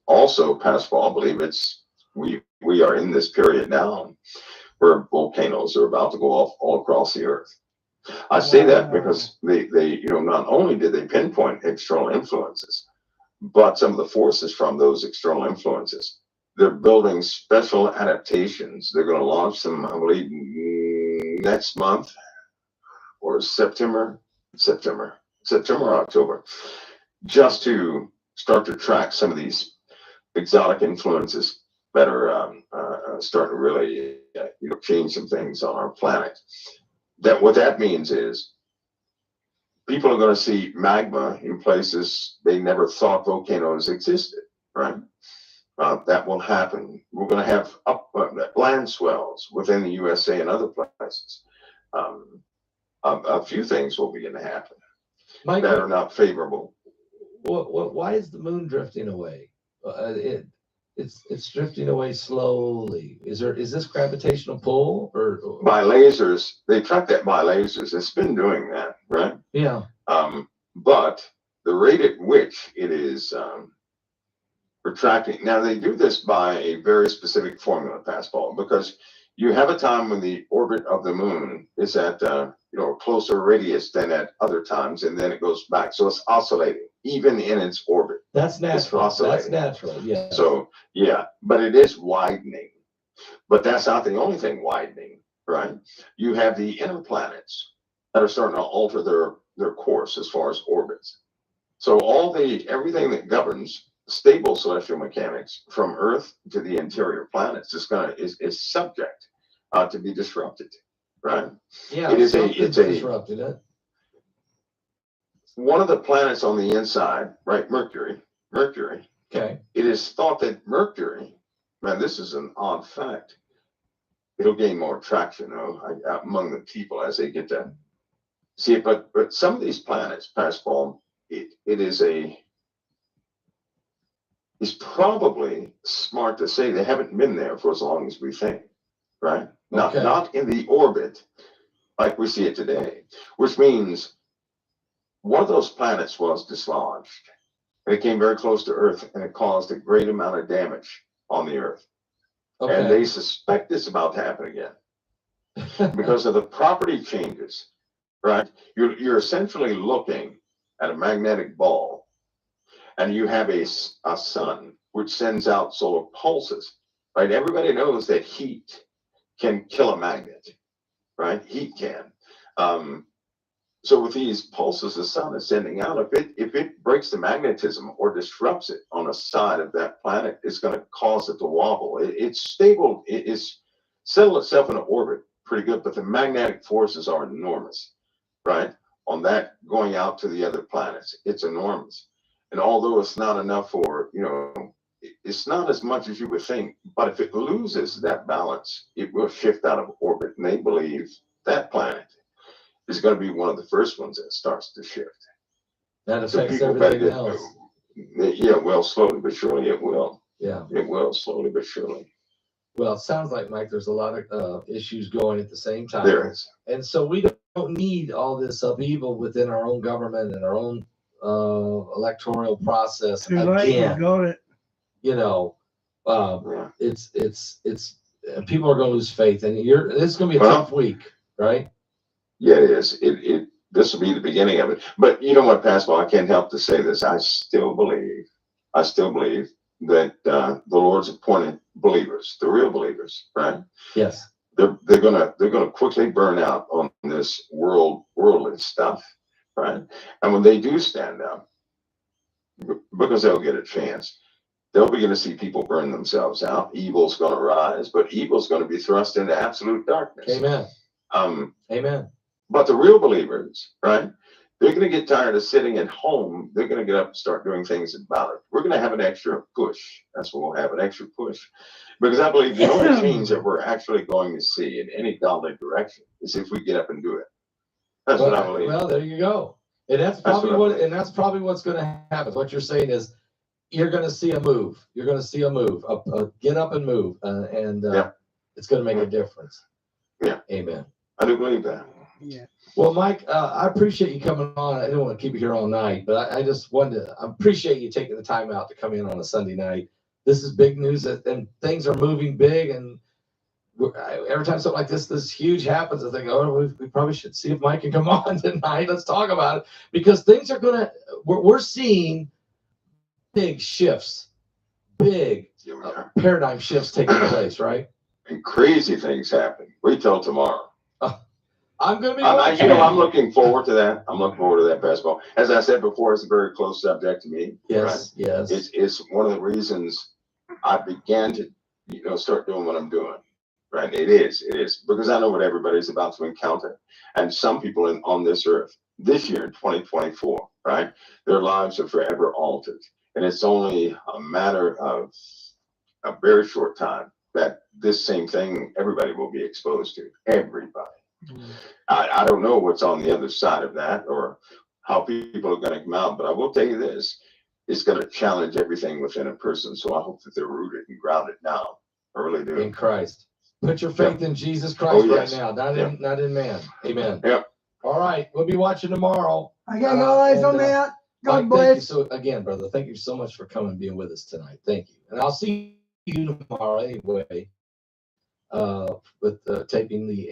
Also, Pastor Paul, I believe we are in this period now where volcanoes are about to go off all across the earth. I say that because they not only did they pinpoint external influences, but some of the forces from those external influences. They're building special adaptations. They're going to launch them, I believe, next month or September or October, just to start to track some of these exotic influences that are starting to really change some things on our planet. What that means is people are going to see magma in places they never thought volcanoes existed, right? That will happen. We're going to have land swells within the USA and other places. A few things will begin to happen that are not favorable. Why is the moon drifting away? It's drifting away slowly. Is this gravitational pull or By lasers, they track that by lasers. It's been doing that, right? yeah. But the rate at which it is retracting. Now they do this by a very specific formula, Pascal, because you have a time when the orbit of the moon is at a closer radius than at other times, and then it goes back. So it's oscillating, even in its orbit. That's natural. That's oscillating. natural. Yeah. So yeah, but it is widening. But that's not the only thing widening, right? You have the inner planets that are starting to alter their course as far as orbits. So everything that governs stable celestial mechanics from Earth to the interior planets is subject to be disrupted, right? Yeah, it's disrupted it. One of the planets on the inside, right? Mercury. Okay. It is thought that Mercury, man, this is an odd fact. It'll gain more traction among the people as they get to see it. But some of these planets, Pascal, it's probably smart to say they haven't been there for as long as we think, right? Not in the orbit like we see it today, which means one of those planets was dislodged. And it came very close to Earth, and it caused a great amount of damage on the Earth. Okay. And they suspect it's about to happen again because of the property changes, right? You're essentially looking at a magnetic ball, and you have a sun which sends out solar pulses, right? Everybody knows that heat can kill a magnet, right? Heat can. So with these pulses the sun is sending out, if it breaks the magnetism or disrupts it on a side of that planet, it's going to cause it to wobble. It's stable. It's settled itself in an orbit pretty good, but the magnetic forces are enormous, right? On that going out to the other planets, it's enormous. And although it's not enough for, it's not as much as you would think, but if it loses that balance, it will shift out of orbit. And they believe that planet is going to be one of the first ones that starts to shift. That affects everything else. Yeah, well, slowly but surely it will. Yeah. It will, slowly but surely. Well, it sounds like, Mike, there's a lot of issues going at the same time. There is. And so we don't need all this upheaval within our own government and our own electoral process again. Got it. It's people are going to lose faith, and it's going to be a tough week, right? Yeah, it is. This will be the beginning of it. But you know what, Pascal, I can't help to say this. I still believe that the Lord's appointed believers, the real believers, right? Yes. They're gonna quickly burn out on this worldly stuff, right? And when they do stand up, because they'll get a chance, they'll begin to see people burn themselves out. Evil's going to rise, but evil's going to be thrust into absolute darkness. Amen. Amen. But the real believers, right? They're going to get tired of sitting at home. They're going to get up and start doing things about it. We're going to have an extra push. That's what we'll have, an extra push. Because I believe the only change that we're actually going to see in any godly direction is if we get up and do it. That's what I believe. Well, there you go. And that's probably what's going to happen. What you're saying is you're going to see a move. You're going to see a move. Get up and move. It's going to make a difference. Yeah. Amen. I do believe that. Yeah. Well, Mike, I appreciate you coming on. I don't want to keep you here all night, but I just wanted to appreciate you taking the time out to come in on a Sunday night. This is big news, and things are moving big. And every time something like this huge happens, I think, we probably should see if Mike can come on tonight. Let's talk about it, because things are we're seeing big shifts, big paradigm shifts taking place, right? And crazy things happen. Wait till tomorrow. I'm going to be I'm looking forward to that. I'm looking forward to that, basketball. As I said before, it's a very close subject to me. Yes, right? yes. It's one of the reasons I began to, start doing what I'm doing. Right? It is because I know what everybody's about to encounter, and some people on this earth this year in 2024, right? Their lives are forever altered, and it's only a matter of a very short time that this same thing everybody will be exposed to. Everybody. I don't know what's on the other side of that or how people are going to come out, but I will tell you this. is going to challenge everything within a person. So I hope that they're rooted and grounded now. I really do. In Christ. Put your faith in Jesus Christ yes. right now, not in man. Amen. Yep. All right. We'll be watching tomorrow. Okay, guys, I'm out. God Mike, bless. thank you so again, brother. Thank you so much for coming and being with us tonight. Thank you. And I'll see you tomorrow anyway, with taping the